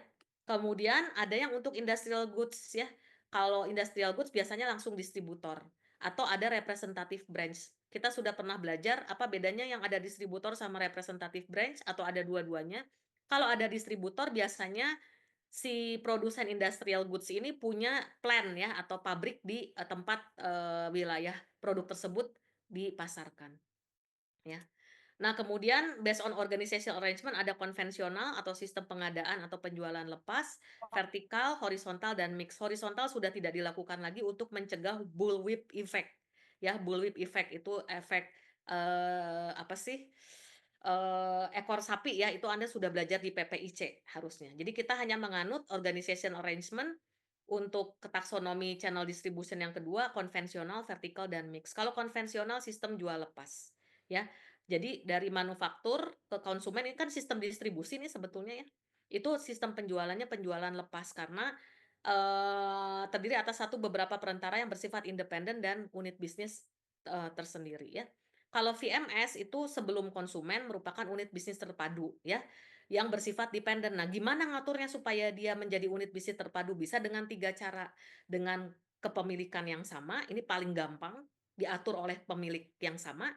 Kemudian ada yang untuk industrial goods ya. Kalau industrial goods biasanya langsung distributor atau ada representative branch. Kita sudah pernah belajar apa bedanya yang ada distributor sama representative branch, atau ada dua-duanya. Kalau ada distributor biasanya si produsen industrial goods ini punya plan ya, atau pabrik di tempat wilayah produk tersebut dipasarkan ya. Nah, kemudian based on organizational arrangement ada konvensional atau sistem pengadaan atau penjualan lepas, vertikal, horizontal, dan mix. Horizontal sudah tidak dilakukan lagi untuk mencegah bullwhip effect. Ya, bullwhip effect itu efek apa sih? Ekor sapi ya, itu Anda sudah belajar di PPIC harusnya. Jadi kita hanya menganut organization arrangement untuk taksonomi channel distribution yang kedua, konvensional, vertikal, dan mix. Kalau konvensional sistem jual lepas ya. Jadi dari manufaktur ke konsumen ini kan sistem distribusi nih sebetulnya ya. Itu sistem penjualannya penjualan lepas karena terdiri atas beberapa perantara yang bersifat independen dan unit bisnis tersendiri ya. Kalau VMS itu sebelum konsumen merupakan unit bisnis terpadu ya, yang bersifat dependen. Nah, gimana ngaturnya supaya dia menjadi unit bisnis terpadu? Bisa dengan 3 cara. Dengan kepemilikan yang sama, ini paling gampang diatur oleh pemilik yang sama.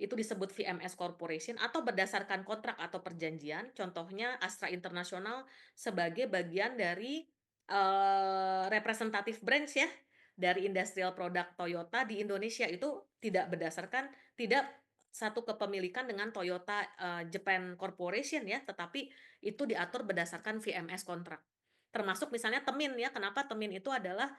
itu disebut VMS Corporation, atau berdasarkan kontrak atau perjanjian, contohnya Astra International sebagai bagian dari representatif branch ya, dari industrial product Toyota di Indonesia itu tidak satu kepemilikan dengan Toyota Japan Corporation ya, tetapi itu diatur berdasarkan VMS kontrak. Termasuk misalnya Temin ya, kenapa Temin itu adalah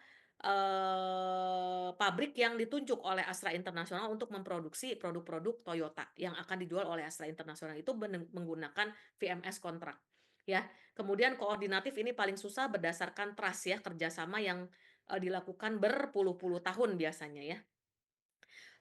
pabrik yang ditunjuk oleh Astra International untuk memproduksi produk-produk Toyota yang akan dijual oleh Astra International itu menggunakan VMS kontrak ya. Kemudian koordinatif ini paling susah berdasarkan trust ya, kerjasama yang dilakukan berpuluh-puluh tahun biasanya ya.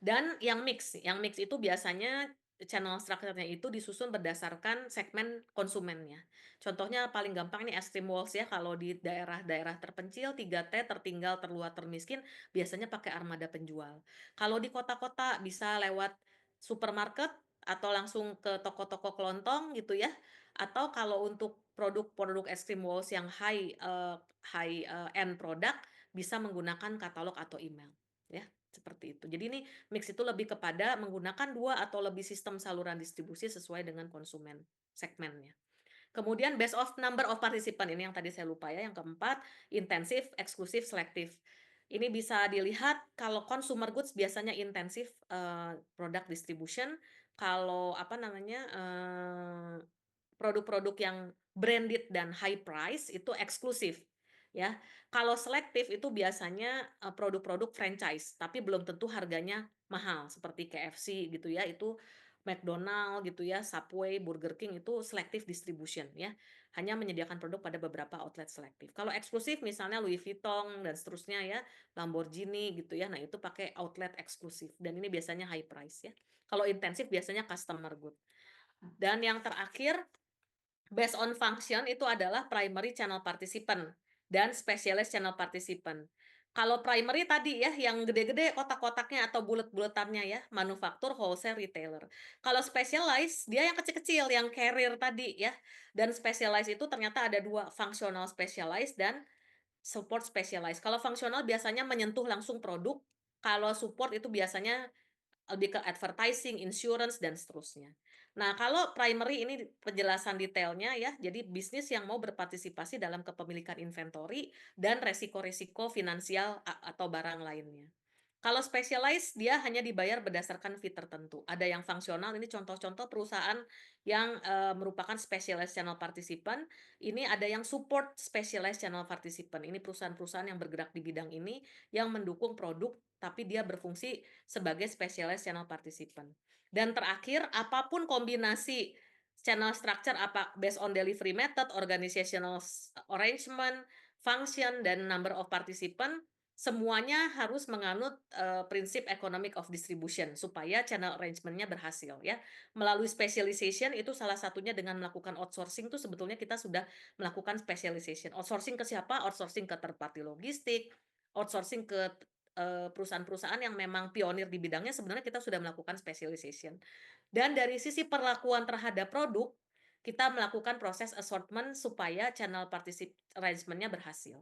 Dan yang mix itu biasanya channel structure-nya itu disusun berdasarkan segmen konsumennya. Contohnya paling gampang ini Extreme Walls ya, kalau di daerah-daerah terpencil, 3T, tertinggal, terluar, termiskin, biasanya pakai armada penjual. Kalau di kota-kota bisa lewat supermarket atau langsung ke toko-toko kelontong gitu ya. Atau kalau untuk produk-produk Extreme Walls yang high end product bisa menggunakan katalog atau email ya, seperti itu. Jadi ini mix itu lebih kepada menggunakan 2 atau lebih sistem saluran distribusi sesuai dengan konsumen segmennya. Kemudian based of number of participant, ini yang tadi saya lupa ya. Yang keempat, intensif, eksklusif, selektif. Ini bisa dilihat kalau consumer goods biasanya intensif product distribution, kalau produk-produk yang branded dan high price itu eksklusif ya. Kalau selektif itu biasanya produk-produk franchise, tapi belum tentu harganya mahal seperti KFC gitu ya, itu McDonald gitu ya, Subway, Burger King itu selective distribution ya. Hanya menyediakan produk pada beberapa outlet selektif. Kalau eksklusif misalnya Louis Vuitton dan seterusnya ya, Lamborghini gitu ya. Nah, itu pakai outlet eksklusif dan ini biasanya high price ya. Kalau intensif biasanya customer good. Dan yang terakhir based on function itu adalah primary channel participant dan specialist channel participant. Kalau primary tadi ya, yang gede-gede kotak-kotaknya atau bulet-buletannya ya, manufaktur, wholesale, retailer. Kalau specialized, dia yang kecil-kecil, yang carrier tadi ya. Dan specialized itu ternyata ada 2, functional specialized dan support specialized. Kalau fungsional biasanya menyentuh langsung produk, kalau support itu biasanya lebih ke advertising, insurance, dan seterusnya. Nah, kalau primary ini penjelasan detailnya ya, jadi bisnis yang mau berpartisipasi dalam kepemilikan inventory dan resiko-resiko finansial atau barang lainnya. Kalau specialized, dia hanya dibayar berdasarkan fee tertentu. Ada yang fungsional, ini contoh-contoh perusahaan yang merupakan specialized channel participant. Ini ada yang support specialized channel participant. Ini perusahaan-perusahaan yang bergerak di bidang ini, yang mendukung produk, tapi dia berfungsi sebagai specialized channel participant. Dan terakhir, apapun kombinasi channel structure based on delivery method, organizational arrangement, function, dan number of participant, semuanya harus menganut prinsip economic of distribution supaya channel arrangement-nya berhasil ya. Melalui specialization itu salah satunya dengan melakukan outsourcing tuh sebetulnya kita sudah melakukan specialization. Outsourcing ke siapa? Outsourcing ke third party logistik, outsourcing ke perusahaan-perusahaan yang memang pionir di bidangnya, sebenarnya kita sudah melakukan specialization. Dan dari sisi perlakuan terhadap produk, kita melakukan proses assortment supaya channel arrangement-nya berhasil.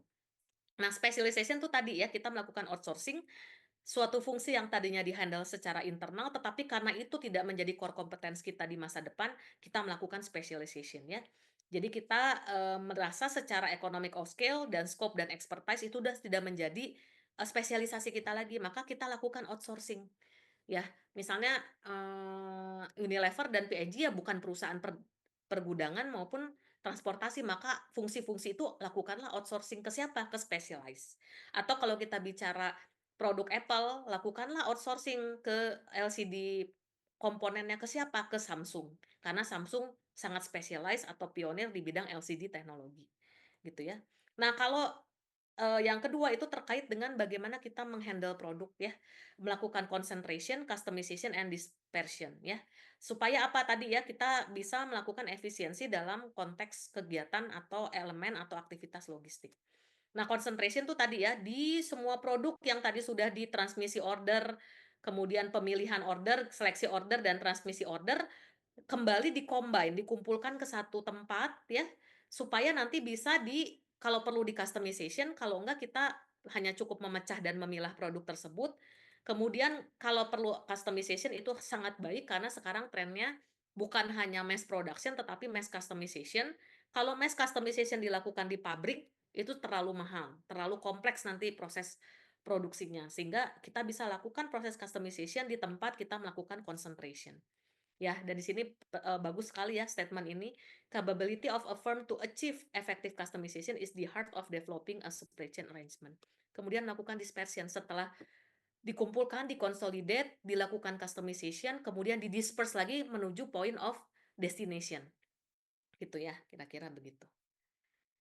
Nah, specialization tuh tadi ya, kita melakukan outsourcing, suatu fungsi yang tadinya di-handle secara internal, tetapi karena itu tidak menjadi core competence kita di masa depan, kita melakukan specialization ya. Jadi kita merasa secara economic of scale dan scope dan expertise itu sudah tidak menjadi spesialisasi kita lagi, maka kita lakukan outsourcing. Ya, misalnya Unilever dan P&G ya bukan perusahaan pergudangan maupun transportasi, maka fungsi-fungsi itu lakukanlah outsourcing ke siapa? Ke specialized. Atau kalau kita bicara produk Apple, lakukanlah outsourcing ke LCD komponennya ke siapa? Ke Samsung. Karena Samsung sangat specialized atau pionir di bidang LCD teknologi. Gitu ya. Nah, kalau yang kedua itu terkait dengan bagaimana kita menghandle produk ya, melakukan concentration, customization, and dispersion ya. Supaya apa tadi ya, kita bisa melakukan efisiensi dalam konteks kegiatan atau elemen atau aktivitas logistik. Nah, concentration tuh tadi ya, di semua produk yang tadi sudah ditransmisi order, kemudian pemilihan order, seleksi order, dan transmisi order, kembali dikumpulkan ke satu tempat ya, supaya nanti bisa kalau perlu di customization, kalau enggak kita hanya cukup memecah dan memilah produk tersebut, Kemudian kalau perlu customization itu sangat baik karena sekarang trennya bukan hanya mass production tetapi mass customization. Kalau mass customization dilakukan di pabrik itu terlalu mahal, terlalu kompleks nanti proses produksinya. Sehingga kita bisa lakukan proses customization di tempat kita melakukan concentration. Ya, dan di sini bagus sekali ya statement ini. Capability of a firm to achieve effective customization is the heart of developing a supply chain arrangement. Kemudian melakukan dispersion setelah dikumpulkan, dikonsolidate, dilakukan customization, kemudian didisperse lagi menuju point of destination. Gitu ya, kira-kira begitu.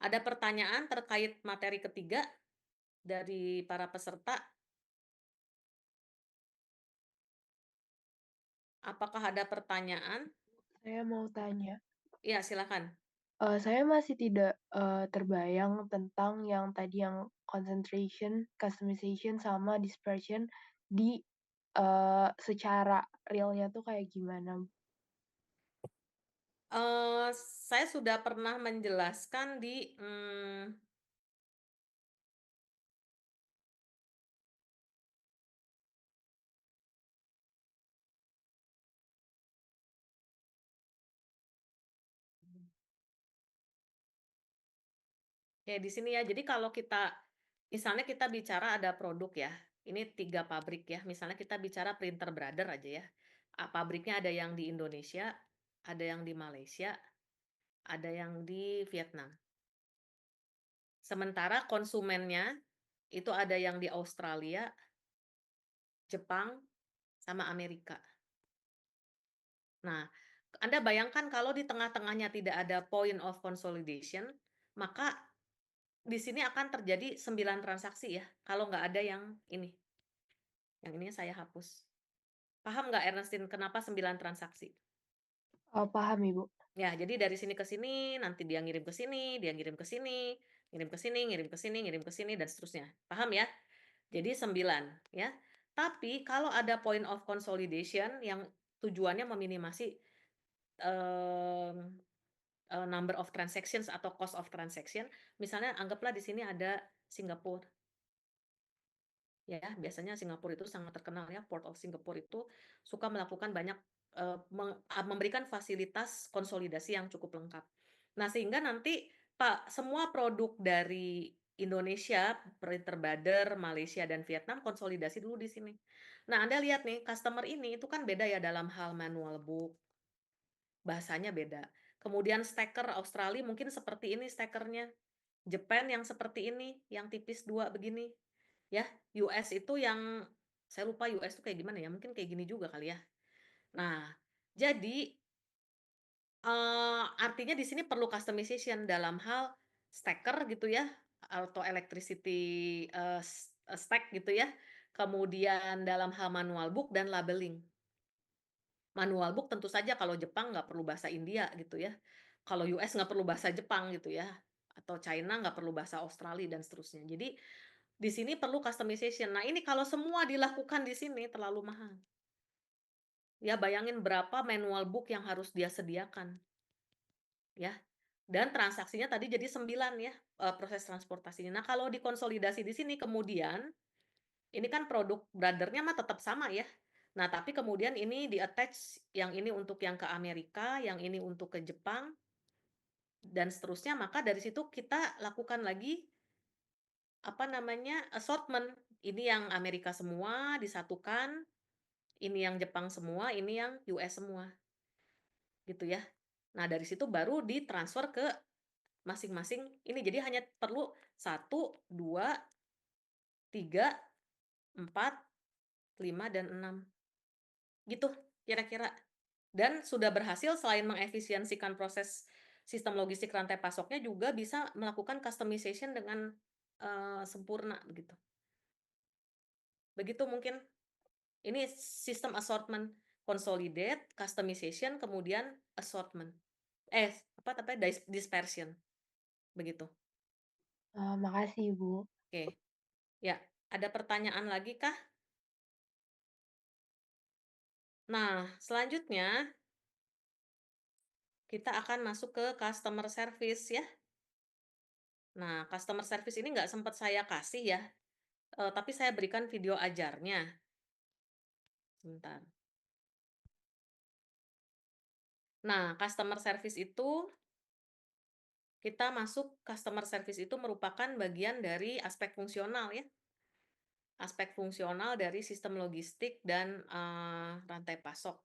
Ada pertanyaan terkait materi ketiga dari para peserta? Apakah ada pertanyaan? Saya mau tanya. Ya, silakan. Saya masih tidak, terbayang tentang yang tadi yang concentration, customization, sama dispersion di, secara realnya tuh kayak gimana? Saya sudah pernah menjelaskan di di sini ya. Jadi kalau kita misalnya kita bicara ada produk ya, ini 3 pabrik ya, misalnya kita bicara Printer Brother aja ya. Pabriknya ada yang di Indonesia, ada yang di Malaysia, ada yang di Vietnam. Sementara konsumennya itu ada yang di Australia, Jepang, sama Amerika. Nah, Anda bayangkan kalau di tengah-tengahnya tidak ada point of consolidation, maka di sini akan terjadi 9 transaksi ya, kalau nggak ada yang ini. Yang ini saya hapus. Paham nggak Ernestine kenapa 9 transaksi? Paham, Ibu. Ya, jadi dari sini ke sini, nanti dia ngirim ke sini, dia ngirim ke sini, ngirim ke sini, ngirim ke sini, ngirim ke sini, dan seterusnya. Paham ya? Jadi 9, ya. Tapi kalau ada point of consolidation yang tujuannya meminimasi number of transactions atau cost of transaction, misalnya anggaplah di sini ada Singapura. Ya, biasanya Singapura itu sangat terkenal ya, Port of Singapore itu suka melakukan banyak memberikan fasilitas konsolidasi yang cukup lengkap. Nah, sehingga nanti Pak, semua produk dari Indonesia, Printer Brother, Malaysia dan Vietnam konsolidasi dulu di sini. Nah, Anda lihat nih, customer ini itu kan beda ya dalam hal manual book, bahasanya beda. Kemudian steker Australia mungkin seperti ini stekernya. Japan yang seperti ini, yang tipis 2 begini. Ya, US itu yang saya lupa US itu kayak gimana ya, mungkin kayak gini juga kali ya. Nah, jadi, artinya di sini perlu customization dalam hal stacker gitu ya, atau electricity, stack gitu ya. Kemudian dalam hal manual book dan labeling. Manual book tentu saja kalau Jepang nggak perlu bahasa India gitu ya. Kalau US nggak perlu bahasa Jepang gitu ya, atau China nggak perlu bahasa Australia dan seterusnya. Jadi di sini perlu customization. Nah, ini kalau semua dilakukan di sini terlalu mahal. Ya, bayangin berapa manual book yang harus dia sediakan, ya. Dan transaksinya tadi jadi 9 ya, proses transportasinya. Nah, kalau dikonsolidasi di sini kemudian, ini kan produk brother-nya mah tetap sama ya. Nah, tapi kemudian ini di-attach, yang ini untuk yang ke Amerika, yang ini untuk ke Jepang, dan seterusnya, maka dari situ kita lakukan lagi apa namanya, assortment. Ini yang Amerika semua disatukan, ini yang Jepang semua, ini yang US semua, gitu ya. Nah, dari situ baru ditransfer ke masing-masing ini. Jadi hanya perlu 1, 2, 3, 4, 5, dan 6. Gitu kira-kira. Dan sudah berhasil selain mengefisiensikan proses sistem logistik rantai pasoknya juga bisa melakukan customization dengan sempurna begitu. Begitu mungkin. Ini sistem assortment, consolidate, customization, kemudian assortment. Apa namanya, dispersion, begitu. Makasih, Ibu. Oke. Ya, ada pertanyaan lagi kah? Nah, selanjutnya kita akan masuk ke customer service ya. Nah, customer service ini nggak sempat saya kasih ya, tapi saya berikan video ajarnya. Sebentar. Nah, customer service itu merupakan bagian dari aspek fungsional ya. Aspek fungsional dari sistem logistik dan rantai pasok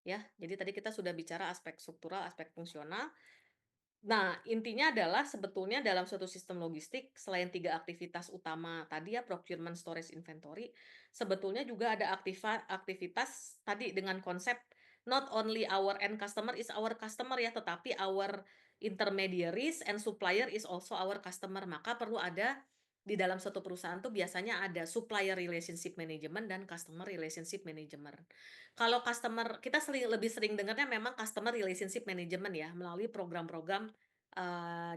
ya. Jadi tadi kita sudah bicara aspek struktural, aspek fungsional. Nah, intinya adalah sebetulnya dalam suatu sistem logistik, selain 3 aktivitas utama tadi ya, procurement, storage, inventory, sebetulnya juga ada aktivitas tadi dengan konsep not only our end customer is our customer ya, tetapi our intermediaries and supplier is also our customer. Maka perlu ada di dalam suatu perusahaan tuh biasanya ada supplier relationship management dan customer relationship management. Kalau customer, kita lebih sering dengarnya memang customer relationship management ya, melalui program-program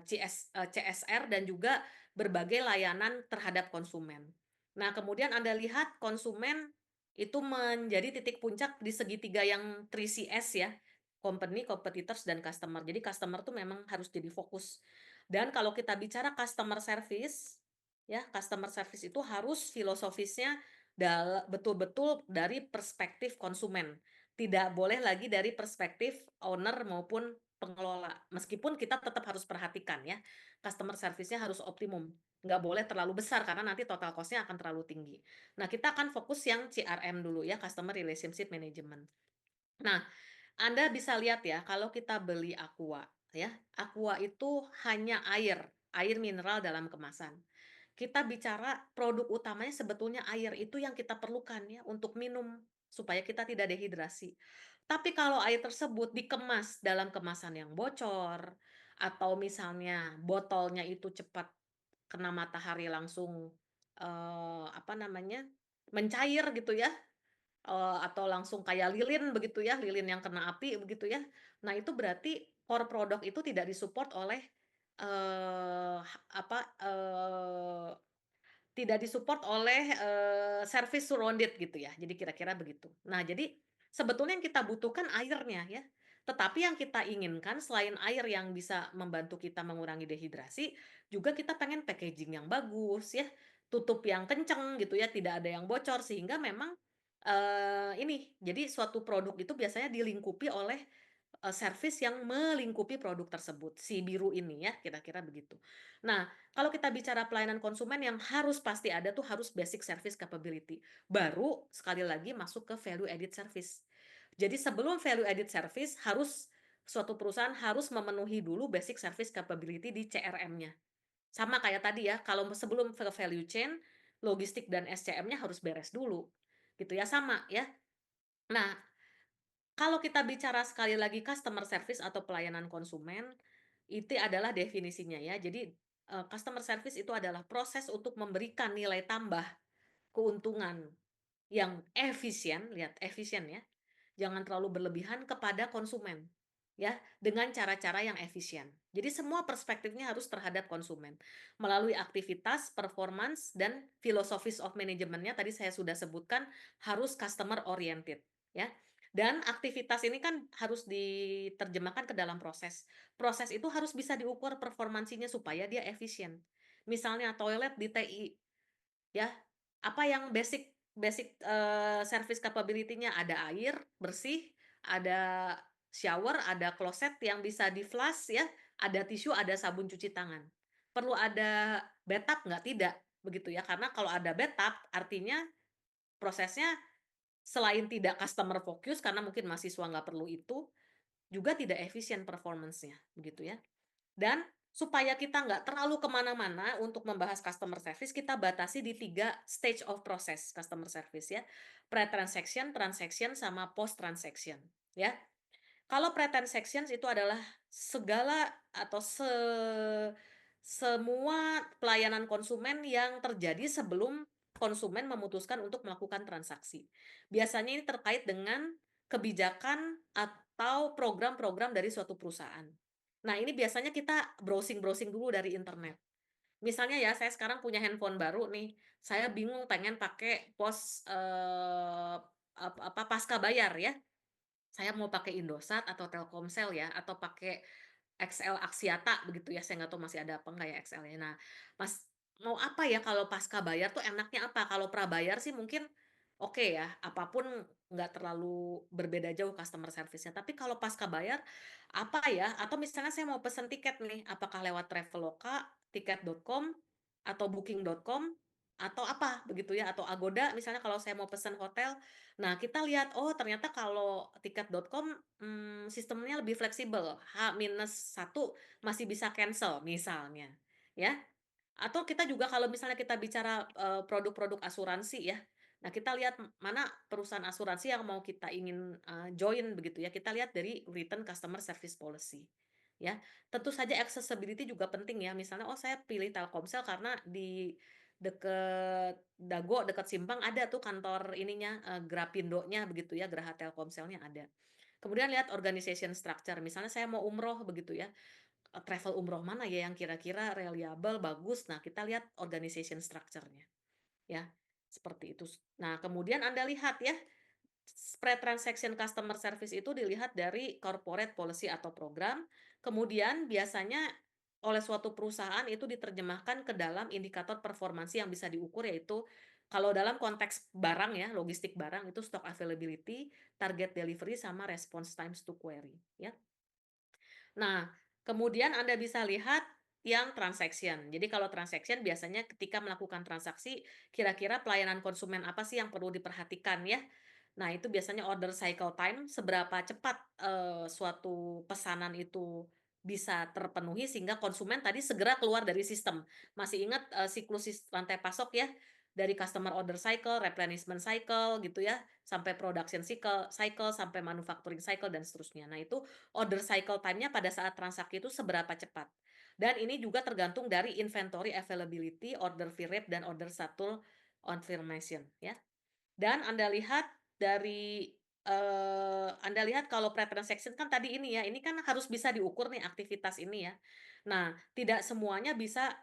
CSR dan juga berbagai layanan terhadap konsumen. Nah, kemudian Anda lihat konsumen itu menjadi titik puncak di segitiga yang 3CS ya, company, competitors, dan customer. Jadi customer tuh memang harus jadi fokus. Dan kalau kita bicara customer service, ya customer service itu harus filosofisnya betul-betul dari perspektif konsumen. Tidak boleh lagi dari perspektif owner maupun pengelola. Meskipun kita tetap harus perhatikan ya, customer service-nya harus optimum. Nggak boleh terlalu besar karena nanti total cost-nya akan terlalu tinggi. Nah, kita akan fokus yang CRM dulu ya, Customer Relationship Management. Nah, Anda bisa lihat ya, kalau kita beli Aqua ya, Aqua itu hanya air mineral dalam kemasan. Kita bicara produk utamanya sebetulnya air, itu yang kita perlukan ya untuk minum supaya kita tidak dehidrasi. Tapi kalau air tersebut dikemas dalam kemasan yang bocor atau misalnya botolnya itu cepat kena matahari langsung apa namanya? Mencair gitu ya, atau langsung kayak lilin begitu ya, lilin yang kena api begitu ya. Nah, itu berarti core product itu tidak disupport oleh apa, tidak disupport oleh, service surrounded gitu ya, jadi kira-kira begitu. Nah, jadi sebetulnya yang kita butuhkan airnya ya, tetapi yang kita inginkan selain air yang bisa membantu kita mengurangi dehidrasi, juga kita pengen packaging yang bagus ya, tutup yang kenceng gitu ya, tidak ada yang bocor sehingga memang, ini, jadi suatu produk itu biasanya dilingkupi oleh, servis yang melingkupi produk tersebut, si biru ini ya, kira-kira begitu. Nah, kalau kita bicara pelayanan konsumen yang harus pasti ada tuh harus basic service capability. Baru sekali lagi masuk ke value added service. Jadi sebelum value added service suatu perusahaan harus memenuhi dulu basic service capability di CRM-nya. Sama kayak tadi ya, kalau sebelum ke value chain, logistik dan SCM-nya harus beres dulu. Gitu ya, sama ya. Nah, kalau kita bicara sekali lagi customer service atau pelayanan konsumen, itu adalah definisinya ya. Jadi, customer service itu adalah proses untuk memberikan nilai tambah keuntungan yang efisien, lihat efisien ya, jangan terlalu berlebihan kepada konsumen, ya, dengan cara-cara yang efisien. Jadi semua perspektifnya harus terhadap konsumen, melalui aktivitas, performance, dan filosofis of manajemennya tadi saya sudah sebutkan harus customer oriented, ya. Dan aktivitas ini kan harus diterjemahkan ke dalam proses. Proses itu harus bisa diukur performansinya supaya dia efisien. Misalnya toilet di TI, ya, apa yang basic basic, service capability-nya, ada air bersih, ada shower, ada kloset yang bisa di-flush ya, ada tisu, ada sabun cuci tangan. Perlu ada bathtub nggak? Tidak, begitu ya. Karena kalau ada bathtub artinya prosesnya selain tidak customer focus karena mungkin mahasiswa nggak perlu itu, juga tidak efisien performance-nya, begitu ya. Dan supaya kita nggak terlalu kemana-mana untuk membahas customer service, kita batasi di 3 stage of process customer service ya. Pre-transaction, transaction, sama post-transaction ya. Kalau pre-transaction itu adalah segala atau semua pelayanan konsumen yang terjadi sebelum konsumen memutuskan untuk melakukan transaksi. Biasanya ini terkait dengan kebijakan atau program-program dari suatu perusahaan. Nah, ini biasanya kita browsing-browsing dulu dari internet. Misalnya ya, saya sekarang punya handphone baru nih, saya bingung pengen pakai pasca bayar ya. Saya mau pakai Indosat atau Telkomsel ya, atau pakai XL Axiata begitu ya, saya nggak tahu masih ada apa enggak ya XL-nya. Nah, mau apa ya kalau pasca bayar tuh enaknya apa? Kalau prabayar sih mungkin oke ya, apapun nggak terlalu berbeda jauh customer service-nya. Tapi kalau pasca bayar, apa ya? Atau misalnya saya mau pesen tiket nih, apakah lewat Traveloka, Tiket.com, atau Booking.com, atau apa begitu ya, atau Agoda misalnya kalau saya mau pesen hotel. Nah, kita lihat, oh ternyata kalau Tiket.com, sistemnya lebih fleksibel, H-1 masih bisa cancel misalnya, ya. Atau kita juga kalau misalnya kita bicara, produk-produk asuransi ya, nah kita lihat mana perusahaan asuransi yang mau kita ingin, join begitu ya, kita lihat dari written customer service policy, ya. Tentu saja accessibility juga penting ya, misalnya, oh saya pilih Telkomsel karena di deket Dago, deket Simpang ada tuh kantor ininya, Grapindonya begitu ya, Geraha Telkomselnya ada. Kemudian lihat organization structure, misalnya saya mau umroh begitu ya, travel umroh mana ya yang kira-kira reliable, bagus. Nah, kita lihat organization structure-nya, ya. Seperti itu. Nah, kemudian Anda lihat ya, pre-transaction customer service itu dilihat dari corporate policy atau program, kemudian biasanya oleh suatu perusahaan itu diterjemahkan ke dalam indikator performansi yang bisa diukur, yaitu kalau dalam konteks barang ya, logistik barang itu stock availability, target delivery, sama response times to query, ya. Nah, kemudian Anda bisa lihat yang transaction. Jadi kalau transaction biasanya ketika melakukan transaksi, kira-kira pelayanan konsumen apa sih yang perlu diperhatikan ya? Nah, itu biasanya order cycle time, seberapa cepat suatu pesanan itu bisa terpenuhi sehingga konsumen tadi segera keluar dari sistem. Masih ingat siklus rantai pasok ya? Dari customer order cycle, replenishment cycle gitu ya, sampai production cycle, sampai manufacturing cycle dan seterusnya. Nah, itu order cycle time-nya pada saat transaksi itu seberapa cepat. Dan ini juga tergantung dari inventory availability, order fill rate, dan order status confirmation ya. Dan Anda lihat dari Anda lihat kalau pre-transaction kan tadi ini ya, ini kan harus bisa diukur nih aktivitas ini ya. Nah, tidak semuanya bisa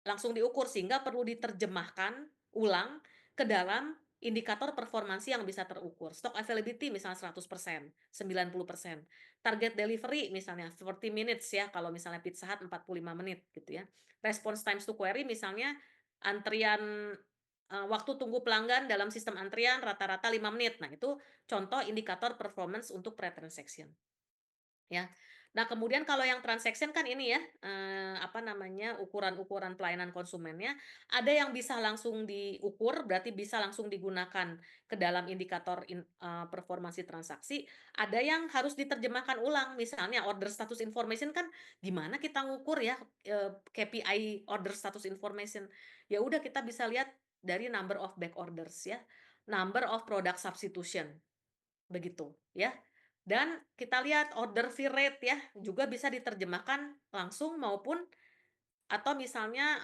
langsung diukur sehingga perlu diterjemahkan ulang ke dalam indikator performansi yang bisa terukur. Stock availability misalnya 100%, 90%. Target delivery misalnya 40 minutes ya, kalau misalnya Pizza Hut 45 menit gitu ya. Response times to query misalnya antrian waktu tunggu pelanggan dalam sistem antrian rata-rata 5 menit. Nah, itu contoh indikator performance untuk pre-transaction. Ya. Nah, kemudian kalau yang transaction kan ini ya, apa namanya, ukuran-ukuran pelayanan konsumennya, ada yang bisa langsung diukur, berarti bisa langsung digunakan ke dalam indikator performansi transaksi, ada yang harus diterjemahkan ulang. Misalnya order status information kan gimana kita ngukur ya, KPI order status information. Ya udah kita bisa lihat dari number of back orders ya, number of product substitution, begitu ya. Dan kita lihat order fill rate ya, juga bisa diterjemahkan langsung maupun atau misalnya,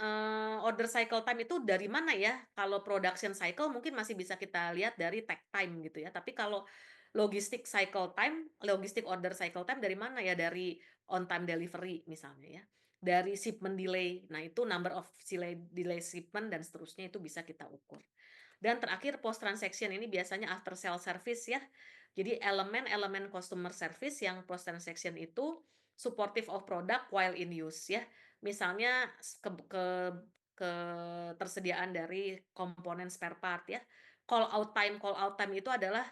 order cycle time itu dari mana ya? Kalau production cycle mungkin masih bisa kita lihat dari tag time gitu ya. Tapi kalau logistik cycle time, logistik order cycle time dari mana ya? Dari on time delivery misalnya ya, dari shipment delay. Nah, itu number of delay shipment dan seterusnya itu bisa kita ukur. Dan terakhir post transaction ini biasanya after sale service ya. Jadi elemen-elemen customer service yang post transaction itu supportive of product while in use ya. Misalnya ketersediaan dari komponen spare part ya. Call out time itu adalah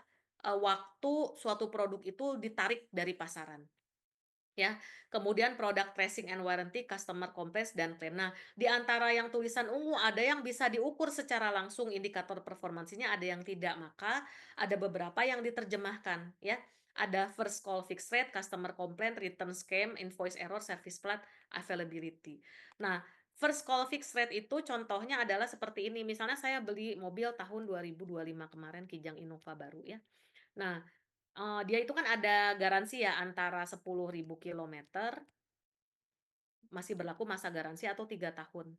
waktu suatu produk itu ditarik dari pasaran. Ya, kemudian product tracing and warranty, customer complaints, dan klaim. Nah, di antara yang tulisan ungu ada yang bisa diukur secara langsung indikator performansinya, ada yang tidak. Maka ada beberapa yang diterjemahkan ya. Ada first call fix rate, customer complaint, return scam, invoice error, service flat, availability. Nah, first call fix rate itu contohnya adalah seperti ini. Misalnya saya beli mobil tahun 2025 kemarin, Kijang Innova baru ya. Nah, dia itu kan ada garansi ya antara 10.000 kilometer, masih berlaku masa garansi atau 3 tahun.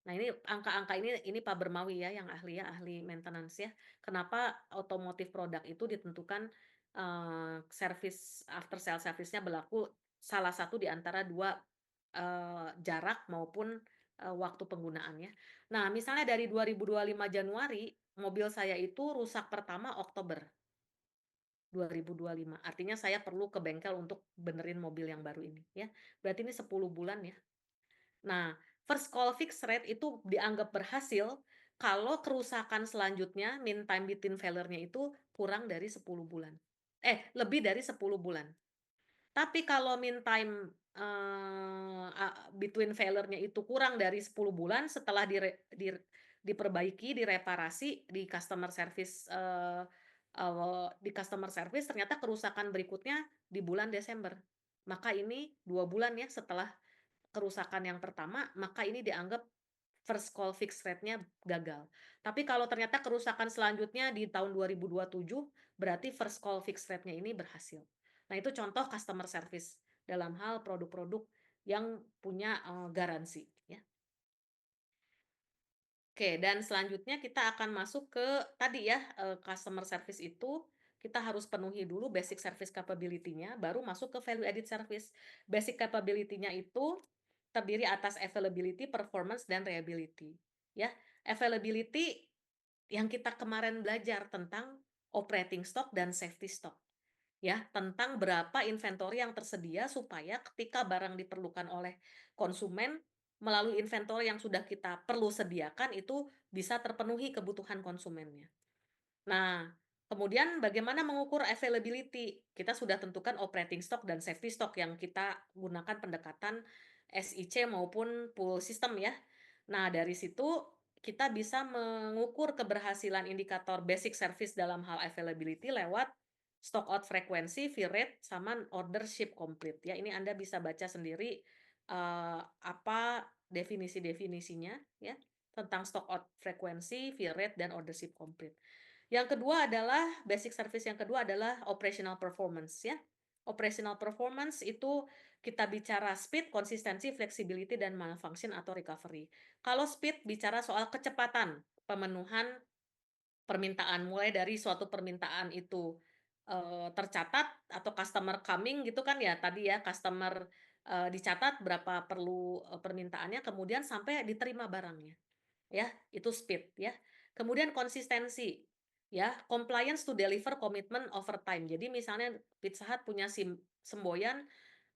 Nah, ini angka-angka ini Pak Bermawi ya yang ahli ya, ahli maintenance ya. Kenapa otomotif produk itu ditentukan, service after sale service-nya berlaku salah satu di antara 2, jarak maupun, waktu penggunaannya. Nah, misalnya dari 2025 Januari, mobil saya itu rusak pertama Oktober 2025. Artinya saya perlu ke bengkel untuk benerin mobil yang baru ini ya. Berarti ini 10 bulan ya. Nah, first call fix rate itu dianggap berhasil kalau kerusakan selanjutnya mean time between failure-nya itu kurang dari 10 bulan. Lebih dari 10 bulan. Tapi kalau mean time, between failure-nya itu kurang dari 10 bulan setelah diperbaiki, direparasi di customer service ternyata kerusakan berikutnya di bulan Desember. Maka ini 2 bulan ya setelah kerusakan yang pertama, maka ini dianggap first call fix rate-nya gagal. Tapi kalau ternyata kerusakan selanjutnya di tahun 2027, berarti first call fix rate-nya ini berhasil. Nah, itu contoh customer service dalam hal produk-produk yang punya garansi ya. Oke, dan selanjutnya kita akan masuk ke tadi ya, customer service itu kita harus penuhi dulu basic service capability-nya, baru masuk ke value added service. Basic capability-nya itu terdiri atas availability, performance, dan reliability. Ya, availability yang kita kemarin belajar tentang operating stock dan safety stock. Ya, tentang berapa inventory yang tersedia supaya ketika barang diperlukan oleh konsumen melalui inventory yang sudah kita perlu sediakan itu bisa terpenuhi kebutuhan konsumennya. Nah, kemudian bagaimana mengukur availability? Kita sudah tentukan operating stock dan safety stock yang kita gunakan pendekatan SIC maupun pool system ya. Nah, dari situ kita bisa mengukur keberhasilan indikator basic service dalam hal availability lewat stock out frequency, fill rate, sama order ship complete. Ya, ini Anda bisa baca sendiri apa definisi-definisinya ya tentang stock out frequency, fill rate, dan order ship complete. Yang kedua adalah basic service yang kedua adalah operational performance ya. Operational performance itu kita bicara speed, konsistensi, flexibility, dan malfunction atau recovery. Kalau speed bicara soal kecepatan pemenuhan permintaan, mulai dari suatu permintaan itu tercatat atau customer coming gitu kan ya tadi ya, customer dicatat berapa perlu permintaannya, kemudian sampai diterima barangnya. Ya, itu speed ya. Kemudian konsistensi, ya, compliance to deliver commitment over time. Jadi misalnya Pizza Hut punya semboyan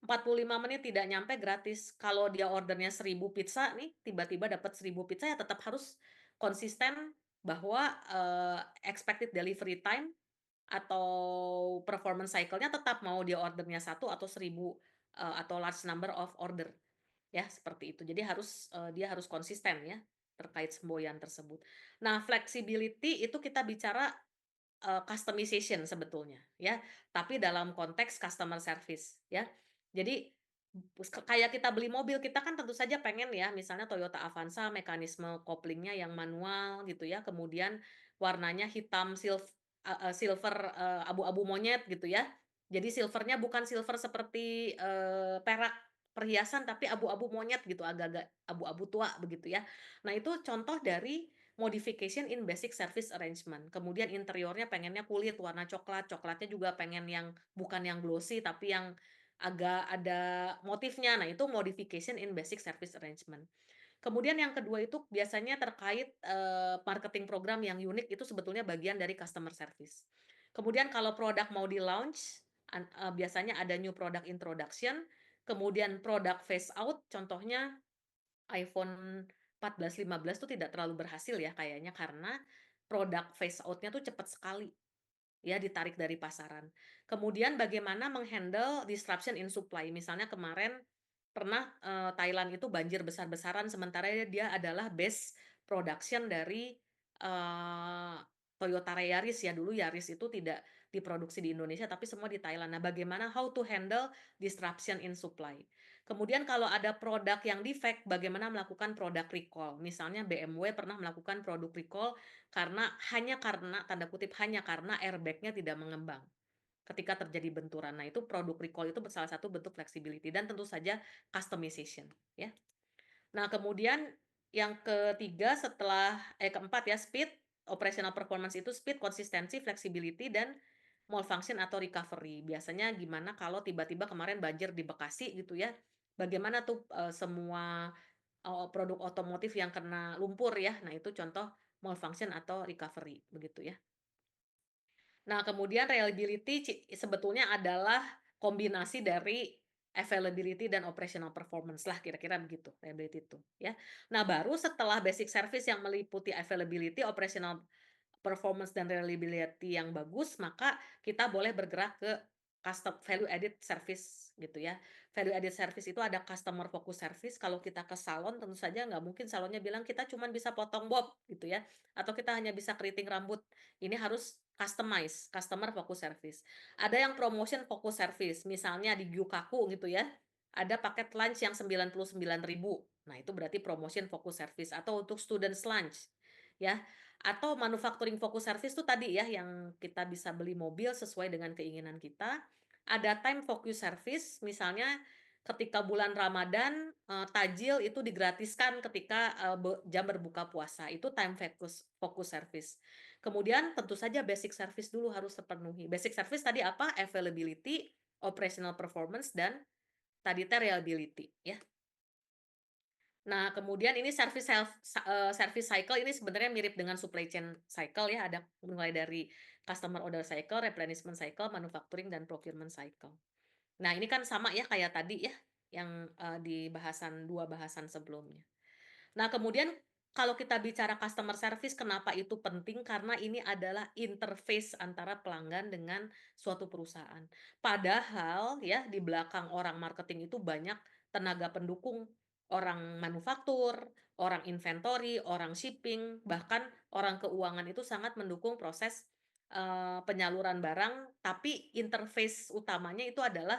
45 menit tidak nyampe gratis. Kalau dia ordernya 1000 pizza nih, tiba-tiba dapat 1000 pizza ya tetap harus konsisten bahwa expected delivery time atau performance cycle-nya tetap mau dia ordernya 1 atau 1000 atau large number of order. Ya, seperti itu. Jadi dia harus konsisten ya, terkait semboyan tersebut. Nah, flexibility itu kita bicara, customization sebetulnya ya, tapi dalam konteks customer service ya. Jadi, kayak kita beli mobil, kita kan tentu saja pengen ya, misalnya Toyota Avanza mekanisme koplingnya yang manual gitu ya, kemudian warnanya hitam silver, abu-abu monyet gitu ya. Jadi silvernya bukan silver seperti, perak perhiasan tapi abu-abu monyet gitu, agak-agak abu-abu tua begitu ya. Nah, itu contoh dari modification in basic service arrangement. Kemudian interiornya pengennya kulit warna coklat, coklatnya juga pengen yang bukan yang glossy tapi yang agak ada motifnya. Nah, itu modification in basic service arrangement. Kemudian yang kedua itu biasanya terkait marketing program yang unik, itu sebetulnya bagian dari customer service. Kemudian kalau produk mau di-launch, biasanya ada new product introduction, kemudian produk phase out, contohnya iPhone 14, 15 tuh tidak terlalu berhasil ya kayaknya karena produk phase out-nya tuh cepat sekali ya ditarik dari pasaran. Kemudian bagaimana menghandle disruption in supply. Misalnya kemarin pernah Thailand itu banjir besar-besaran sementara dia adalah base production dari Toyota Yaris ya, dulu Yaris itu tidak diproduksi di Indonesia tapi semua di Thailand. Nah, bagaimana how to handle disruption in supply. Kemudian kalau ada produk yang defect, bagaimana melakukan produk recall. Misalnya BMW pernah melakukan produk recall hanya karena tanda kutip hanya karena airbag-nya tidak mengembang ketika terjadi benturan. Nah, itu produk recall itu salah satu bentuk flexibility dan tentu saja customization ya. Nah, kemudian yang ketiga keempat ya speed, operational performance itu speed, konsistensi, flexibility, dan malfunction atau recovery. Biasanya gimana kalau tiba-tiba kemarin banjir di Bekasi gitu ya. Bagaimana tuh semua produk otomotif yang kena lumpur ya. Nah, itu contoh malfunction atau recovery begitu ya. Nah, kemudian reliability sebetulnya adalah kombinasi dari availability dan operational performance lah, kira-kira begitu, reliability itu, ya. Nah, baru setelah basic service yang meliputi availability, operational performance dan reliability yang bagus, maka kita boleh bergerak ke custom value added service gitu ya. Value added service itu ada customer focus service. Kalau kita ke salon tentu saja nggak mungkin salonnya bilang kita cuma bisa potong bob gitu ya, atau kita hanya bisa keriting rambut. Ini harus customize, customer focus service. Ada yang promotion focus service, misalnya di Yukaku gitu ya, ada paket lunch yang 99.000. Nah, itu berarti promotion focus service, atau untuk students lunch ya. Atau manufacturing focus service itu tadi ya, yang kita bisa beli mobil sesuai dengan keinginan kita. Ada time focus service, misalnya ketika bulan Ramadan, tajil itu digratiskan ketika jam berbuka puasa. Itu time focus service. Kemudian tentu saja basic service dulu harus terpenuhi. Basic service tadi apa? Availability, operational performance, dan tadi reliability ya. Nah, kemudian ini service cycle ini sebenarnya mirip dengan supply chain cycle ya, ada mulai dari customer order cycle, replenishment cycle, manufacturing, dan procurement cycle. Nah, ini kan sama ya kayak tadi ya, yang di dua bahasan sebelumnya. Nah, kemudian kalau kita bicara customer service, kenapa itu penting? Karena ini adalah interface antara pelanggan dengan suatu perusahaan. Padahal ya, di belakang orang marketing itu banyak tenaga pendukung, orang manufaktur, orang inventory, orang shipping, bahkan orang keuangan itu sangat mendukung proses penyaluran barang, tapi interface utamanya itu adalah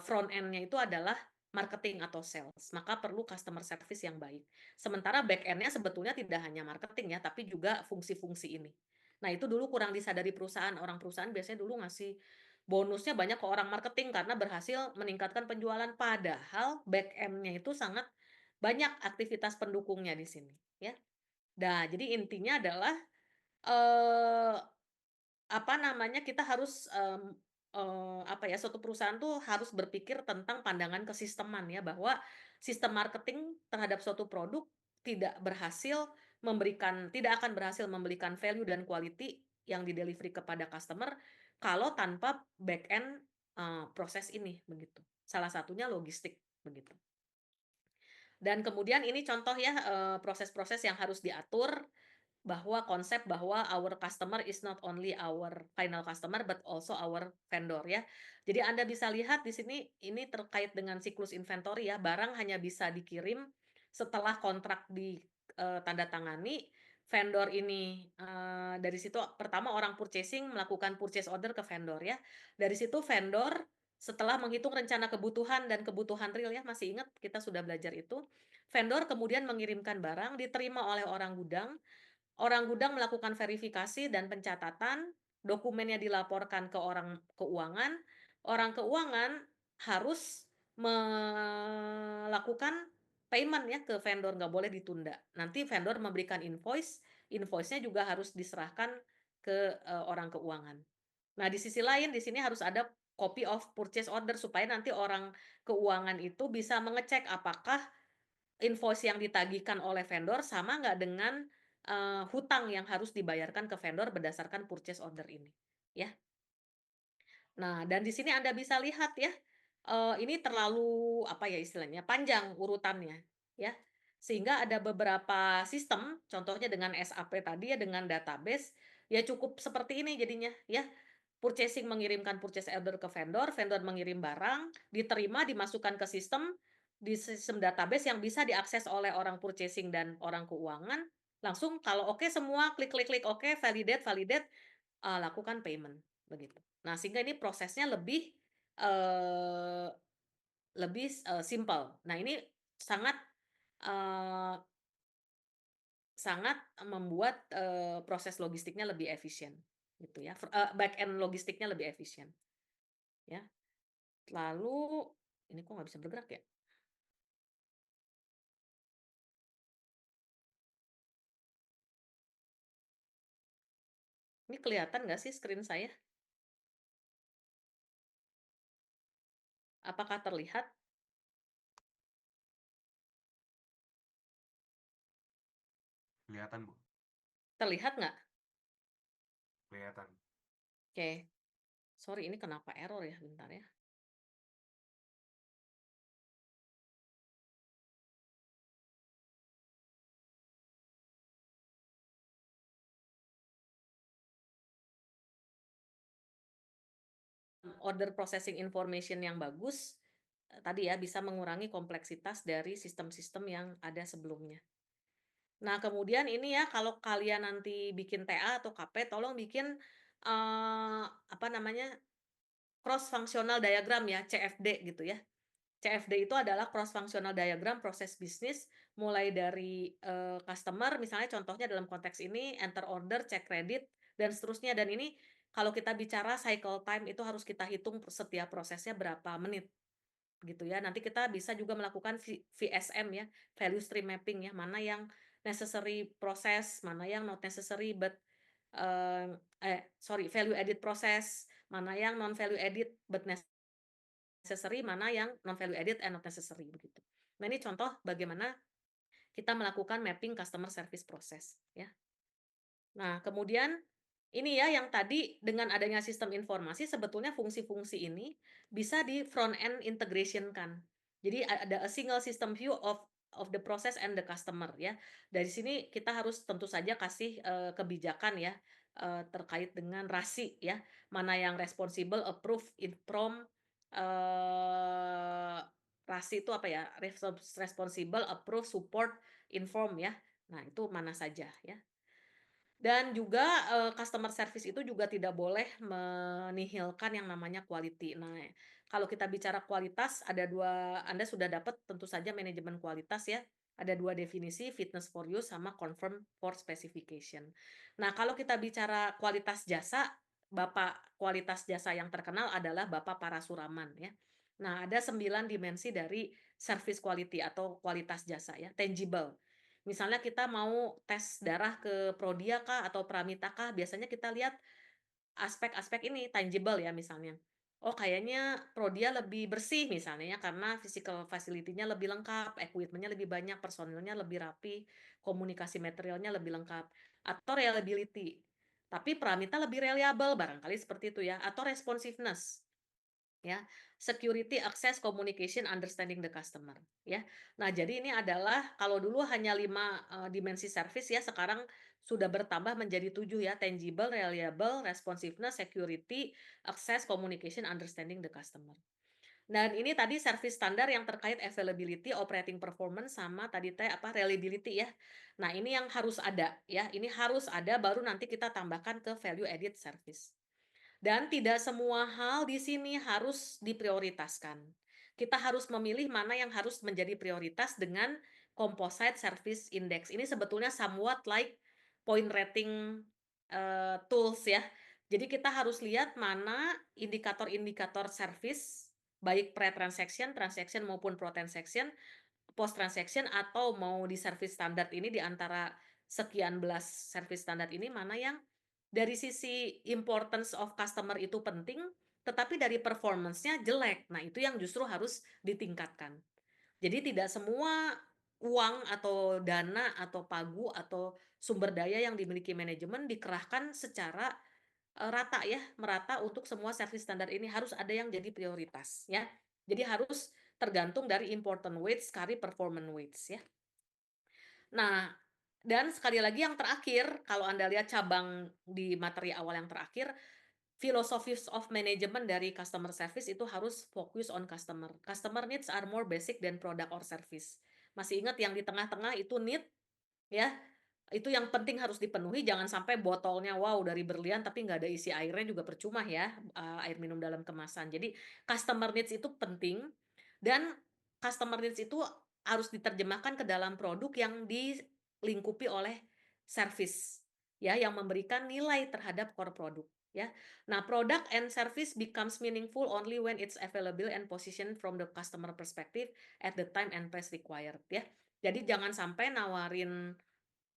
front end-nya itu adalah marketing atau sales. Maka perlu customer service yang baik. Sementara back end-nya sebetulnya tidak hanya marketing ya, tapi juga fungsi-fungsi ini. Nah, itu dulu kurang disadari perusahaan. Orang perusahaan biasanya dulu ngasih bonusnya banyak ke orang marketing karena berhasil meningkatkan penjualan. Padahal back end-nya itu sangat banyak aktivitas pendukungnya di sini. Ya. Nah, jadi intinya adalah eh, apa namanya, kita harus, apa ya, suatu perusahaan tuh harus berpikir tentang pandangan kesisteman ya, bahwa sistem marketing terhadap suatu produk tidak akan berhasil memberikan value dan quality yang di-delivery kepada customer kalau tanpa back end, proses ini, begitu. Salah satunya logistik, begitu. Dan kemudian ini contoh ya, proses-proses yang harus diatur, bahwa konsep bahwa our customer is not only our final customer but also our vendor ya. Jadi Anda bisa lihat di sini ini terkait dengan siklus inventory ya. Barang hanya bisa dikirim setelah kontrak tanda tangani. Vendor ini dari situ pertama orang purchasing melakukan purchase order ke vendor ya. Dari situ vendor setelah menghitung rencana kebutuhan dan kebutuhan real ya, masih ingat kita sudah belajar itu. Vendor kemudian mengirimkan barang, diterima oleh orang gudang. Orang gudang melakukan verifikasi dan pencatatan, dokumennya dilaporkan ke orang keuangan harus melakukan payment ya ke vendor, nggak boleh ditunda. Nanti vendor memberikan invoice-nya juga harus diserahkan ke orang keuangan. Nah, di sisi lain di sini harus ada copy of purchase order supaya nanti orang keuangan itu bisa mengecek apakah invoice yang ditagihkan oleh vendor sama nggak dengan hutang yang harus dibayarkan ke vendor berdasarkan purchase order ini, ya. Nah, dan di sini Anda bisa lihat ya, ini terlalu apa ya istilahnya, panjang urutannya, ya. Sehingga ada beberapa sistem, contohnya dengan SAP tadi ya, dengan database, ya cukup seperti ini jadinya, ya. Purchasing mengirimkan purchase order ke vendor, vendor mengirim barang, diterima, dimasukkan ke sistem, di sistem database yang bisa diakses oleh orang purchasing dan orang keuangan, langsung kalau oke semua, klik oke, validate, lakukan payment, begitu. Nah, sehingga ini prosesnya eee, simpel. Nah, ini sangat, eee, sangat membuat, proses logistiknya lebih efisien, gitu ya, back end logistiknya lebih efisien, ya. Lalu, ini kok nggak bisa bergerak ya? Ini kelihatan nggak sih screen saya? Apakah terlihat? Kelihatan, Bu. Terlihat nggak? Kelihatan. Oke. Sorry, ini kenapa error ya? Bentar ya. order processing information yang bagus, tadi ya bisa mengurangi kompleksitas dari sistem-sistem yang ada sebelumnya. Nah, kemudian ini ya, kalau kalian nanti bikin TA atau KP, tolong bikin, apa namanya, cross functional diagram ya, CFD gitu ya. CFD itu adalah cross functional diagram proses bisnis, mulai dari, customer, misalnya contohnya dalam konteks ini enter order, cek kredit, dan seterusnya. Dan ini kalau kita bicara cycle time itu harus kita hitung setiap prosesnya berapa menit, gitu ya. Nanti kita bisa juga melakukan VSM ya, value stream mapping ya, mana yang necessary proses, mana yang not necessary but value added proses, mana yang non value added but necessary, mana yang non value added and not necessary begitu. Nah, ini contoh bagaimana kita melakukan mapping customer service process ya. Nah, kemudian ini ya yang tadi dengan adanya sistem informasi sebetulnya fungsi-fungsi ini bisa di front end integration kan. Jadi ada a single system view of the process and the customer ya. Dari sini kita harus tentu saja kasih kebijakan ya terkait dengan RASI ya. Mana yang responsible, approve, inform, RASI itu apa ya? Responsible, approve, support, inform ya. Nah, itu mana saja ya. Dan juga, customer service itu juga tidak boleh menihilkan yang namanya quality. Nah, kalau kita bicara kualitas ada Anda sudah dapat tentu saja manajemen kualitas ya, ada 2 definisi, fitness for use sama confirm for specification. Nah, kalau kita bicara kualitas jasa, bapak kualitas jasa yang terkenal adalah Bapak Parasuraman ya. Nah, ada 9 dimensi dari service quality atau kualitas jasa ya, tangible. Misalnya kita mau tes darah ke Prodia kah atau Pramita kah, biasanya kita lihat aspek-aspek ini tangible ya misalnya. Oh, kayaknya Prodia lebih bersih misalnya ya karena physical facility-nya lebih lengkap, equipment-nya lebih banyak, personilnya lebih rapi, komunikasi materialnya lebih lengkap, atau reliability. Tapi Pramita lebih reliable barangkali seperti itu ya, atau responsiveness ya, security, access, communication, understanding the customer ya. Nah, jadi ini adalah kalau dulu hanya 5 dimensi service ya, sekarang sudah bertambah menjadi 7 ya, tangible, reliable, responsiveness, security, access, communication, understanding the customer. Dan ini tadi service standar yang terkait availability, operating performance sama tadi reliability ya. Nah, ini yang harus ada ya. Ini harus ada baru nanti kita tambahkan ke value added service. Dan tidak semua hal di sini harus diprioritaskan. Kita harus memilih mana yang harus menjadi prioritas dengan Composite Service Index. Ini sebetulnya somewhat like point rating tools ya. Jadi kita harus lihat mana indikator-indikator service baik pre-transaction, transaction maupun post-transaction, atau mau di service standar ini di antara sekian belas service standar ini mana yang dari sisi importance of customer itu penting, tetapi dari performance-nya jelek. Nah, itu yang justru harus ditingkatkan. Jadi tidak semua uang atau dana atau pagu atau sumber daya yang dimiliki manajemen dikerahkan secara rata ya, merata untuk semua service standar ini harus ada yang jadi prioritas ya. Jadi harus tergantung dari important weights, carry performance weights ya. Nah, dan sekali lagi yang terakhir, kalau Anda lihat cabang di materi awal yang terakhir, philosophies of management dari customer service itu harus fokus on customer. Customer needs are more basic than product or service. Masih ingat yang di tengah-tengah itu need ya, itu yang penting harus dipenuhi, jangan sampai botolnya wow dari berlian tapi nggak ada isi airnya juga percuma ya, air minum dalam kemasan. Jadi customer needs itu penting dan customer needs itu harus diterjemahkan ke dalam produk yang dilingkupi oleh service ya, yang memberikan nilai terhadap core produk ya. Nah, product and service becomes meaningful only when it's available and positioned from the customer perspective at the time and place required ya. Jadi jangan sampai nawarin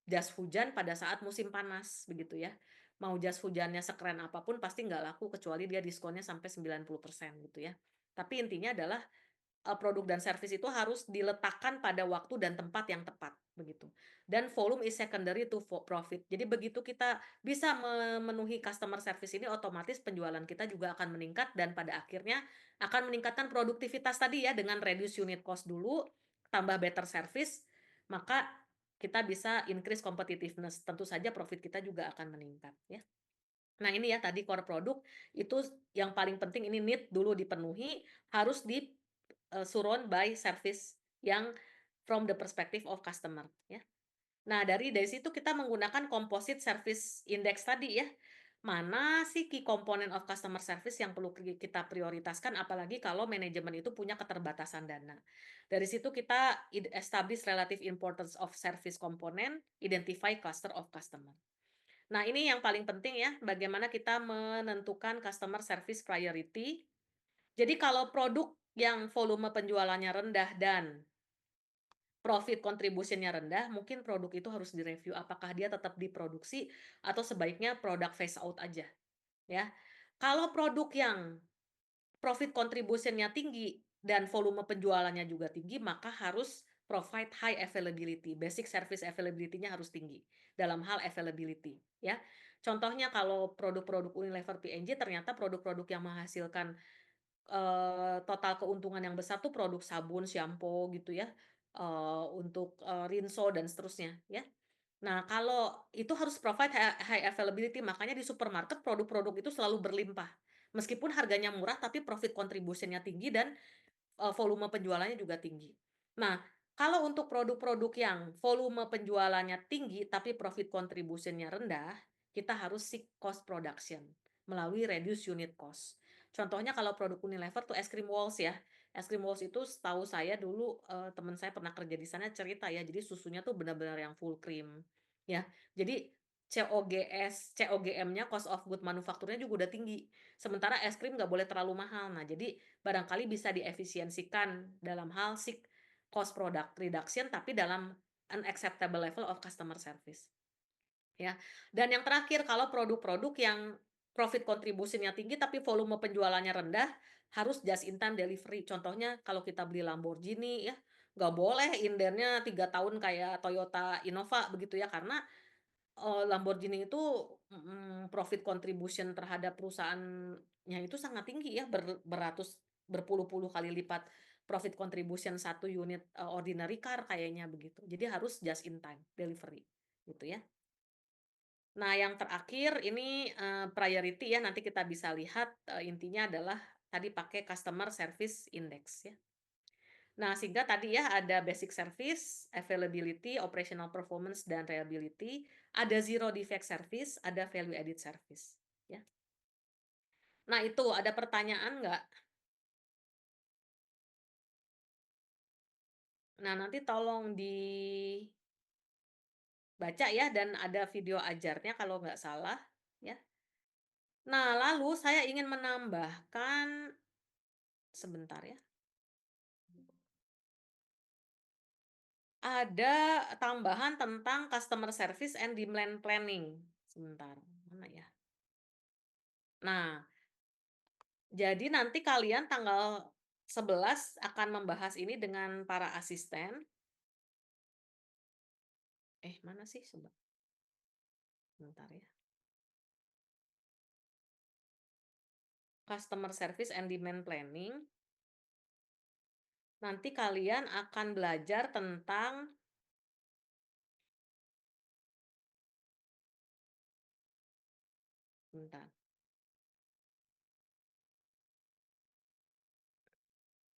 jas hujan pada saat musim panas begitu ya. Mau jas hujannya sekeren apapun pasti nggak laku kecuali dia diskonnya sampai 90% gitu ya. Tapi intinya adalah produk dan service itu harus diletakkan pada waktu dan tempat yang tepat begitu. Dan volume is secondary to profit. Jadi begitu kita bisa memenuhi customer service ini otomatis penjualan kita juga akan meningkat dan pada akhirnya akan meningkatkan produktivitas tadi ya dengan reduce unit cost dulu, tambah better service, maka kita bisa increase competitiveness. Tentu saja profit kita juga akan meningkat ya. Nah, ini ya tadi core produk itu yang paling penting ini need dulu dipenuhi, harus surround by service yang from the perspective of customer ya. Nah, dari situ kita menggunakan composite service index tadi ya. Mana sih key component of customer service yang perlu kita prioritaskan apalagi kalau manajemen itu punya keterbatasan dana. Dari situ kita establish relative importance of service component, identify cluster of customer. Nah, ini yang paling penting ya, bagaimana kita menentukan customer service priority. Jadi kalau produk yang volume penjualannya rendah dan profit contribution-nya rendah, mungkin produk itu harus direview apakah dia tetap diproduksi atau sebaiknya produk phase out aja, ya. Kalau produk yang profit contribution-nya tinggi dan volume penjualannya juga tinggi, maka harus provide high availability. Basic service availability-nya harus tinggi dalam hal availability, ya. Contohnya kalau produk-produk Unilever P&G ternyata produk-produk yang menghasilkan total keuntungan yang besar tuh produk sabun, shampoo gitu ya, untuk, rinso dan seterusnya ya. Nah, kalau itu harus provide high availability, makanya di supermarket produk-produk itu selalu berlimpah. Meskipun harganya murah tapi profit contribution-nya tinggi dan volume penjualannya juga tinggi. Nah, kalau untuk produk-produk yang volume penjualannya tinggi tapi profit contribution-nya rendah, kita harus seek cost production melalui reduce unit cost. Contohnya kalau produk Unilever tuh es krim Walls ya. Es krim Walls itu setahu saya dulu teman saya pernah kerja di sana cerita ya. Jadi susunya tuh benar-benar yang full cream ya. Jadi COGM-nya cost of good manufacture-nya juga udah tinggi. Sementara es krim nggak boleh terlalu mahal. Nah, jadi barangkali bisa diefisiensikan dalam hal cost product reduction tapi dalam an acceptable level of customer service. Ya. Dan yang terakhir kalau produk-produk yang profit contribution-nya tinggi tapi volume penjualannya rendah harus just in time delivery. Contohnya kalau kita beli Lamborghini ya, nggak boleh indennya 3 tahun kayak Toyota Innova begitu ya karena Lamborghini itu profit contribution terhadap perusahaannya itu sangat tinggi ya, berpuluh-puluh kali lipat profit contribution satu unit ordinary car kayaknya begitu. Jadi harus just in time delivery gitu ya. Nah, yang terakhir ini priority ya, nanti kita bisa lihat intinya adalah tadi pakai customer service index ya. Nah, sehingga tadi ya ada basic service, availability, operational performance, dan reliability, ada zero defect service, ada value added service. Ya. Nah, itu ada pertanyaan nggak? Nah, nanti tolong dibaca ya, dan ada video ajarnya kalau nggak salah. Ya. Nah, lalu saya ingin menambahkan, sebentar ya. Ada tambahan tentang customer service and demand planning. Sebentar, mana ya? Nah, jadi nanti kalian tanggal 11 akan membahas ini dengan para asisten. Mana sih? Sebentar ya. Customer service and demand planning. Nanti kalian akan belajar tentang bentar.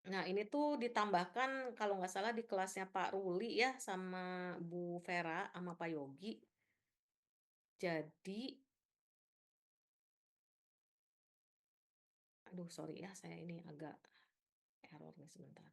Nah, ini tuh ditambahkan kalau nggak salah di kelasnya Pak Ruli ya sama Bu Vera sama Pak Yogi. Jadi, aduh sorry ya, saya ini agak error nih sebentar.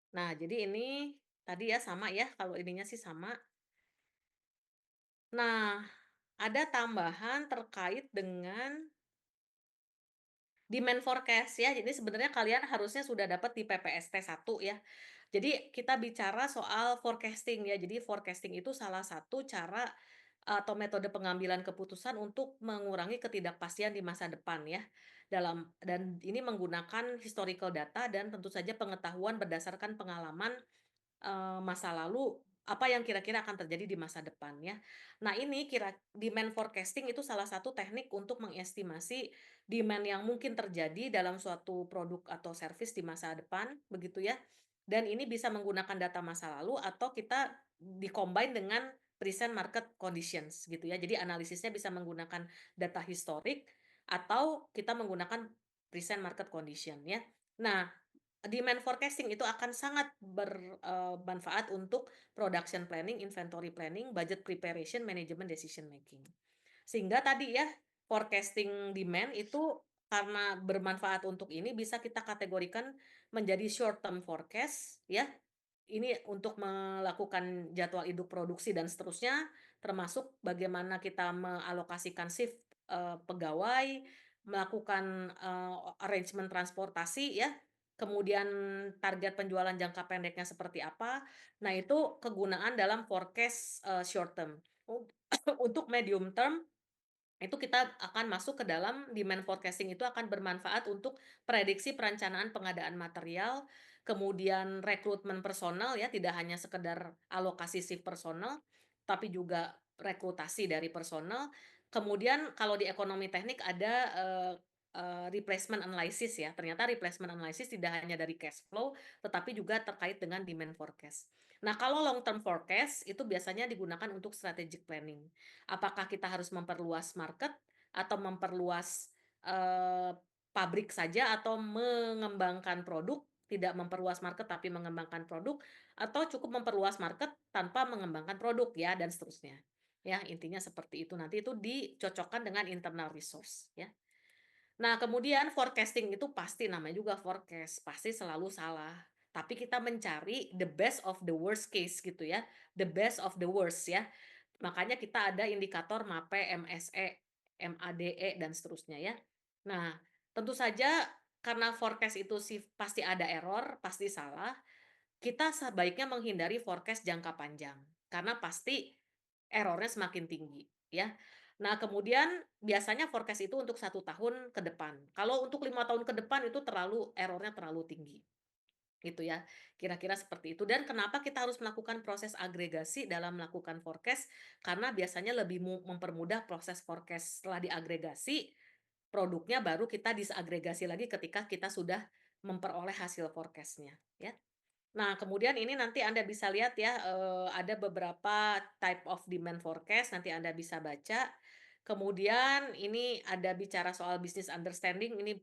Nah, jadi ini tadi ya sama ya, kalau ininya sih sama. Nah, ada tambahan terkait dengan demand forecast ya. Jadi sebenarnya kalian harusnya sudah dapat di PPST 1 ya. Jadi kita bicara soal forecasting ya. Jadi forecasting itu salah satu cara atau metode pengambilan keputusan untuk mengurangi ketidakpastian di masa depan ya. dan ini menggunakan historical data dan tentu saja pengetahuan berdasarkan pengalaman masa lalu, apa yang kira-kira akan terjadi di masa depan ya. Nah ini demand forecasting itu salah satu teknik untuk mengestimasi demand yang mungkin terjadi dalam suatu produk atau service di masa depan, begitu ya. Dan ini bisa menggunakan data masa lalu atau kita di-combine dengan present market conditions gitu ya. Jadi analisisnya bisa menggunakan data historik atau kita menggunakan present market condition ya. Nah, demand forecasting itu akan sangat bermanfaat untuk production planning, inventory planning, budget preparation, management decision making. Sehingga tadi ya, forecasting demand itu karena bermanfaat untuk ini bisa kita kategorikan menjadi short term forecast ya. Ini untuk melakukan jadwal induk produksi dan seterusnya, termasuk bagaimana kita mengalokasikan shift pegawai, melakukan arrangement transportasi ya, kemudian target penjualan jangka pendeknya seperti apa. Nah, itu kegunaan dalam forecast short term. Untuk medium term itu kita akan masuk ke dalam demand forecasting itu akan bermanfaat untuk prediksi perencanaan pengadaan material, kemudian rekrutmen personal ya, tidak hanya sekedar alokasi shift personal, tapi juga rekrutasi dari personal. Kemudian kalau di ekonomi teknik ada replacement analysis ya. Ternyata replacement analysis tidak hanya dari cash flow, tetapi juga terkait dengan demand forecast. Nah, kalau long term forecast itu biasanya digunakan untuk strategic planning. Apakah kita harus memperluas market atau memperluas pabrik saja atau mengembangkan produk, tidak memperluas market tapi mengembangkan produk, atau cukup memperluas market tanpa mengembangkan produk ya dan seterusnya. Ya, intinya seperti itu. Nanti itu dicocokkan dengan internal resource ya. Nah, kemudian forecasting itu pasti namanya juga forecast, pasti selalu salah. Tapi kita mencari the best of the worst case gitu ya. The best of the worst ya. Makanya kita ada indikator MAPE, MSE, MADE dan seterusnya ya. Nah, tentu saja karena forecast itu sih pasti ada error, pasti salah, kita sebaiknya menghindari forecast jangka panjang karena pasti errornya semakin tinggi ya. Nah, kemudian biasanya forecast itu untuk 1 tahun ke depan. Kalau untuk 5 tahun ke depan itu errornya terlalu tinggi gitu ya, kira-kira seperti itu. Dan kenapa kita harus melakukan proses agregasi dalam melakukan forecast, karena biasanya lebih mempermudah proses forecast. Setelah diagregasi produknya, baru kita disagregasi lagi ketika kita sudah memperoleh hasil forecast-nya ya. Nah, kemudian ini nanti Anda bisa lihat ya, ada beberapa type of demand forecast, nanti Anda bisa baca. Kemudian ini ada bicara soal business understanding, ini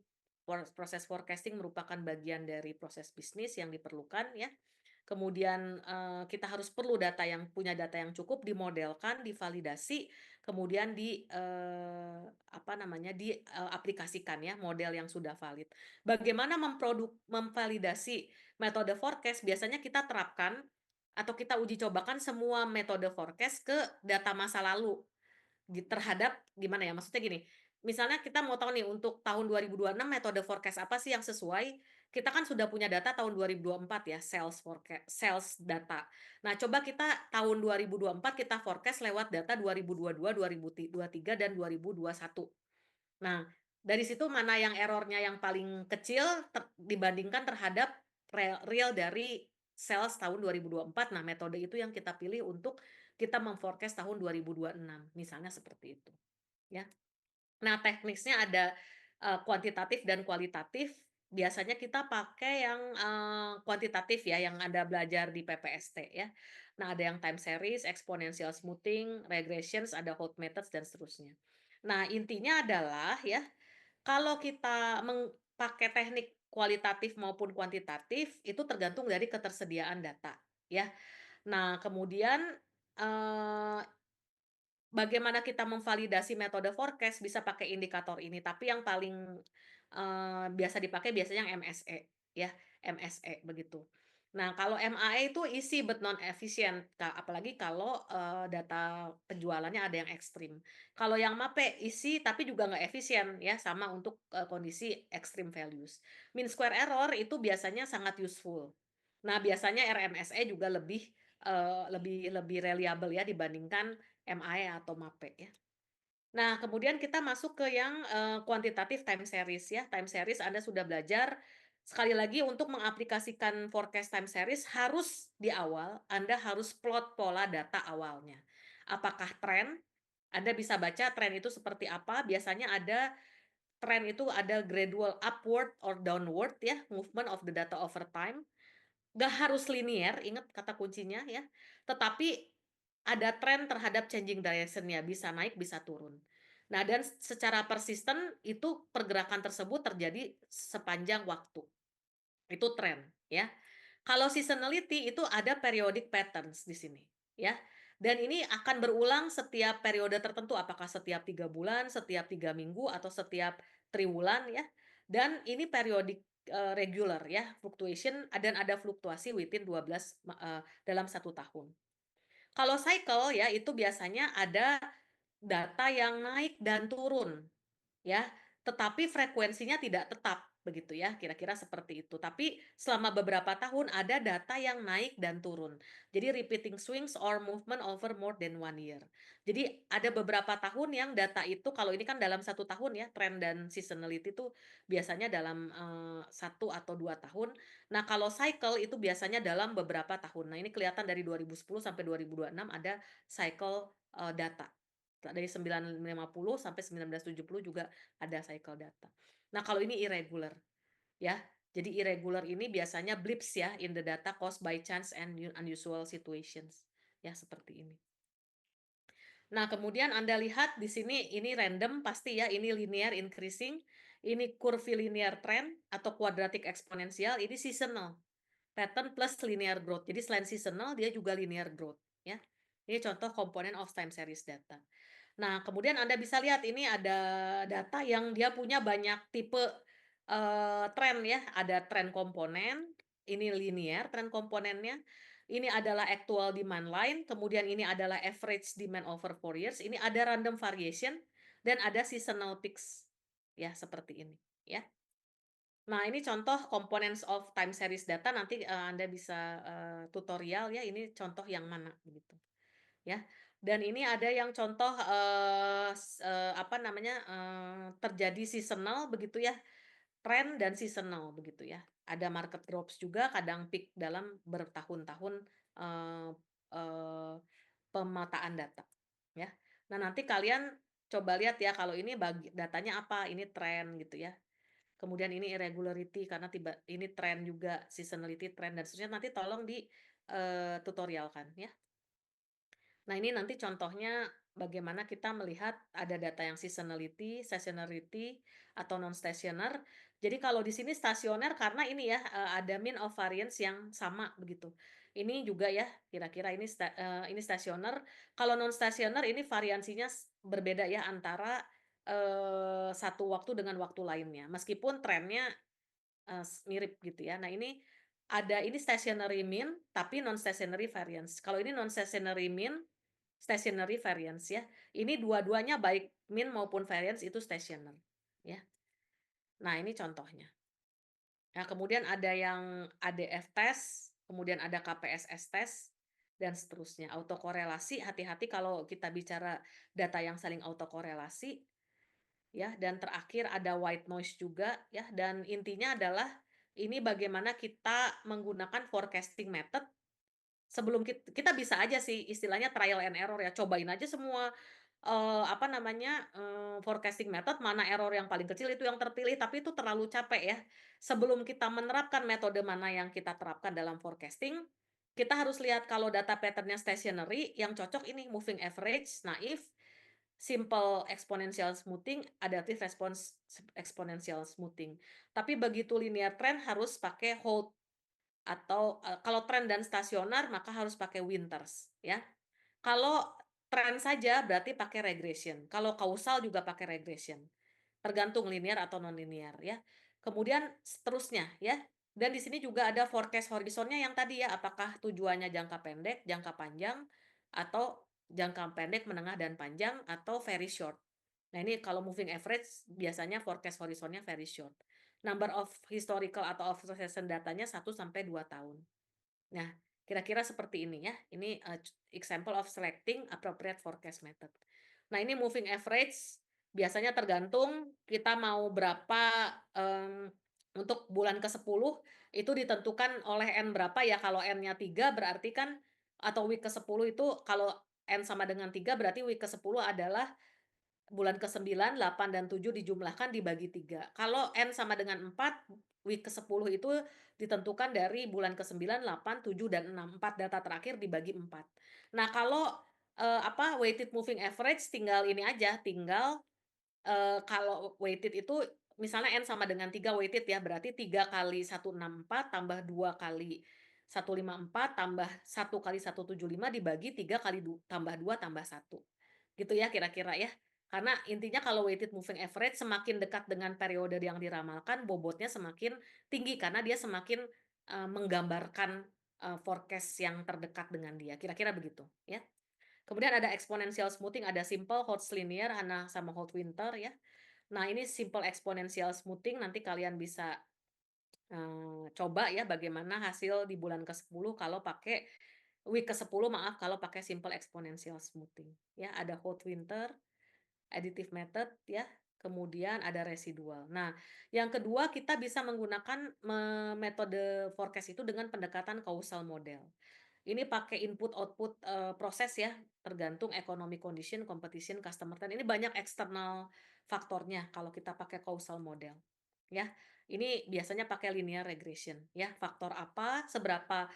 proses forecasting merupakan bagian dari proses bisnis yang diperlukan ya. Kemudian kita harus perlu punya data yang cukup, dimodelkan, divalidasi, kemudian diaplikasikan ya model yang sudah valid. Bagaimana memvalidasi metode forecast? Biasanya kita terapkan atau kita uji cobakan semua metode forecast ke data masa lalu terhadap gimana ya? Maksudnya gini, misalnya kita mau tahu nih untuk tahun 2026 metode forecast apa sih yang sesuai, kita kan sudah punya data tahun 2024 ya, sales data. Nah, coba kita tahun 2024 kita forecast lewat data 2022, 2023 dan 2021. Nah, dari situ mana yang errornya yang paling kecil dibandingkan terhadap real dari sales tahun 2024. Nah, metode itu yang kita pilih untuk kita memforecast tahun 2026, misalnya seperti itu, ya. Nah, teknisnya ada kuantitatif dan kualitatif. Biasanya kita pakai yang kuantitatif ya, yang Anda belajar di PPST ya. Nah, ada yang time series, exponential smoothing, regressions, ada Holt methods dan seterusnya. Nah, intinya adalah ya, kalau kita pakai teknik kualitatif maupun kuantitatif, itu tergantung dari ketersediaan data ya. Nah, kemudian bagaimana kita memvalidasi metode forecast bisa pakai indikator ini, tapi yang paling biasa dipakai biasanya yang MSE ya, MSE begitu. Nah, kalau MAE itu easy but non efficient, apalagi kalau data penjualannya ada yang ekstrim. Kalau yang MAPE easy tapi juga nggak efisien ya, sama untuk kondisi extreme values. Mean square error itu biasanya sangat useful. Nah, biasanya RMSE juga lebih lebih reliable ya dibandingkan MAE atau MAPE ya. Nah, kemudian kita masuk ke yang kuantitatif time series ya. Time series Anda sudah belajar. Sekali lagi untuk mengaplikasikan forecast time series harus di awal Anda harus plot pola data awalnya. Apakah tren? Anda bisa baca tren itu seperti apa. Biasanya ada tren itu ada gradual upward or downward ya, movement of the data over time. Nggak harus linear, ingat kata kuncinya ya. Tetapi ada tren terhadap changing direction-nya, bisa naik, bisa turun. Nah, dan secara persisten itu pergerakan tersebut terjadi sepanjang waktu. Itu tren, ya. Kalau seasonality itu ada periodic patterns di sini, ya. Dan ini akan berulang setiap periode tertentu, apakah setiap 3 bulan, setiap 3 minggu, atau setiap triwulan, ya. Dan ini periodic regular, ya, fluctuation, dan ada fluktuasi within 12 dalam 1 tahun. Kalau cycle, ya, itu biasanya ada data yang naik dan turun, ya, tetapi frekuensinya tidak tetap begitu ya, kira-kira seperti itu. Tapi selama beberapa tahun ada data yang naik dan turun. Jadi repeating swings or movement over more than 1 year. Jadi ada beberapa tahun yang data itu kalau ini kan dalam 1 tahun ya, trend dan seasonality itu biasanya dalam 1 atau 2 tahun. Nah kalau cycle itu biasanya dalam beberapa tahun. Nah ini kelihatan dari 2010 sampai 2026 ada cycle data dari 950 sampai 1970 juga ada cycle data. Nah, kalau ini irregular ya. Jadi irregular ini biasanya blips ya in the data caused by chance and unusual situations. Ya, seperti ini. Nah, kemudian Anda lihat di sini ini random pasti ya, ini linear increasing, ini curvilinear trend atau quadratic exponential, ini seasonal. Pattern plus linear growth. Jadi selain seasonal dia juga linear growth ya. Ini contoh komponen of time series data. Nah, kemudian Anda bisa lihat ini ada data yang dia punya banyak tipe tren ya. Ada tren komponen, ini linear tren komponennya. Ini adalah actual demand line, kemudian ini adalah average demand over 4 years. Ini ada random variation dan ada seasonal peaks. Ya, seperti ini ya. Nah, ini contoh components of time series data nanti Anda bisa tutorial ya. Ini contoh yang mana begitu. Ya. Dan ini ada yang contoh apa namanya terjadi seasonal begitu ya, trend dan seasonal begitu ya. Ada market drops juga, kadang peak dalam bertahun-tahun eh, eh, pemetaan data ya. Nah nanti kalian coba lihat ya kalau ini bagi datanya apa, ini trend gitu ya. Kemudian ini irregularity karena ini trend juga, seasonality trend dan seterusnya nanti tolong di tutorialkan ya. Nah, ini nanti contohnya bagaimana kita melihat ada data yang seasonality, seasonality, atau non-stationer. Jadi kalau di sini stasioner karena ini ya, ada mean of variance yang sama begitu. Ini juga ya, kira-kira ini stasioner. Kalau non-stationer ini variansinya berbeda ya antara satu waktu dengan waktu lainnya. Meskipun trennya mirip gitu ya. Nah, ini stationary mean tapi non-stationary variance. Kalau ini non-stationary mean, stationary variance ya. Ini dua-duanya baik mean maupun variance itu stationer ya. Nah, ini contohnya. Nah, kemudian ada yang ADF test, kemudian ada KPSS test dan seterusnya. Autokorelasi, hati-hati kalau kita bicara data yang saling autokorelasi ya, dan terakhir ada white noise juga ya, dan intinya adalah ini bagaimana kita menggunakan forecasting method. Sebelum kita bisa aja sih istilahnya trial and error ya, cobain aja semua apa namanya forecasting method, mana error yang paling kecil itu yang terpilih, tapi itu terlalu capek ya. Sebelum kita menerapkan metode mana yang kita terapkan dalam forecasting, kita harus lihat kalau data patternnya stationary, yang cocok ini moving average, naif, simple exponential smoothing, adaptive response exponential smoothing. Tapi begitu linear trend harus pakai hold atau kalau tren dan stasioner maka harus pakai winters ya. Kalau tren saja berarti pakai regression. Kalau kausal juga pakai regression. Tergantung linear atau non linear ya. Kemudian seterusnya ya. Dan di sini juga ada forecast horizonnya yang tadi ya, apakah tujuannya jangka pendek, jangka panjang, atau jangka pendek, menengah dan panjang, atau very short. Nah, ini kalau moving average biasanya forecast horizonnya very short. Number of historical atau of recent datanya 1 sampai 2 tahun. Nah, kira-kira seperti ini ya. Ini example of selecting appropriate forecast method. Nah, ini moving average biasanya tergantung kita mau berapa, untuk bulan ke-10 itu ditentukan oleh N berapa ya, kalau N-nya 3 berarti kan atau week ke-10 itu kalau N sama dengan 3 berarti week ke-10 adalah bulan ke-9, 8, dan 7 dijumlahkan dibagi 3. Kalau N sama dengan 4, week ke-10 itu ditentukan dari bulan ke-9, 8, 7, dan 6. 4 data terakhir dibagi 4. Nah, kalau weighted moving average tinggal ini aja, tinggal kalau weighted itu misalnya N sama dengan 3 weighted ya, berarti 3 kali 164 tambah 2 kali 154 tambah 1 kali 175 dibagi 3 kali tambah 2 tambah 1. Gitu ya kira-kira ya. Karena intinya kalau weighted moving average semakin dekat dengan periode yang diramalkan, bobotnya semakin tinggi karena dia semakin menggambarkan forecast yang terdekat dengan dia. Kira-kira begitu ya. Kemudian ada exponential smoothing, ada simple, Holtz linear, sama Holtz winter ya. Nah, ini simple exponential smoothing nanti kalian bisa coba ya bagaimana hasil di bulan ke-10 kalau pakai week ke-10 maaf kalau pakai simple exponential smoothing ya. Ada Holtz winter, additive method ya, kemudian ada residual. Nah, yang kedua kita bisa menggunakan metode forecast itu dengan pendekatan causal model. Ini pakai input output proses ya, tergantung economic condition, competition, customer trend. Ini banyak eksternal faktornya kalau kita pakai causal model. Ya, ini biasanya pakai linear regression ya. Faktor apa, seberapa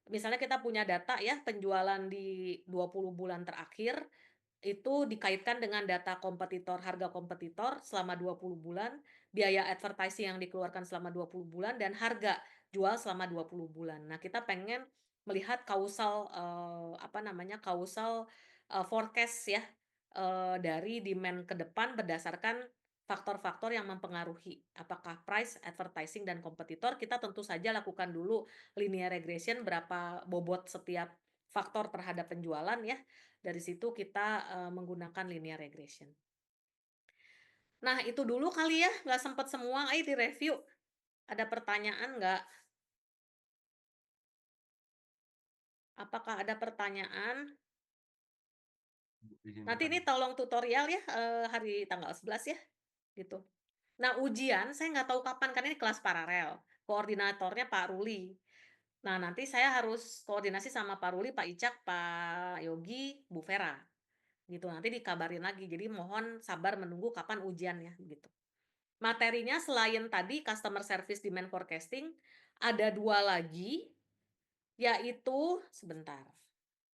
misalnya kita punya data ya penjualan di 20 bulan terakhir itu dikaitkan dengan data kompetitor, harga kompetitor selama 20 bulan, biaya advertising yang dikeluarkan selama 20 bulan, dan harga jual selama 20 bulan. Nah, kita pengen melihat kausal forecast ya dari demand ke depan berdasarkan faktor-faktor yang mempengaruhi apakah price, advertising, dan kompetitor. Kita tentu saja lakukan dulu linear regression berapa bobot setiap faktor terhadap penjualan ya. Dari situ kita menggunakan linear regression. Nah, itu dulu kali ya, nggak sempat semua. Ayo direview. Ada pertanyaan nggak? Apakah ada pertanyaan? Nanti ini tolong tutorial ya hari tanggal 11 ya, gitu. Nah, ujian saya nggak tahu kapan, kan ini kelas paralel. Koordinatornya Pak Ruli. Nah, nanti saya harus koordinasi sama Pak Ruli, Pak Icak, Pak Yogi, Bu Vera. Gitu, nanti dikabarin lagi. Jadi mohon sabar menunggu kapan ujiannya, gitu. Materinya selain tadi customer service demand forecasting, ada 2 lagi, yaitu sebentar.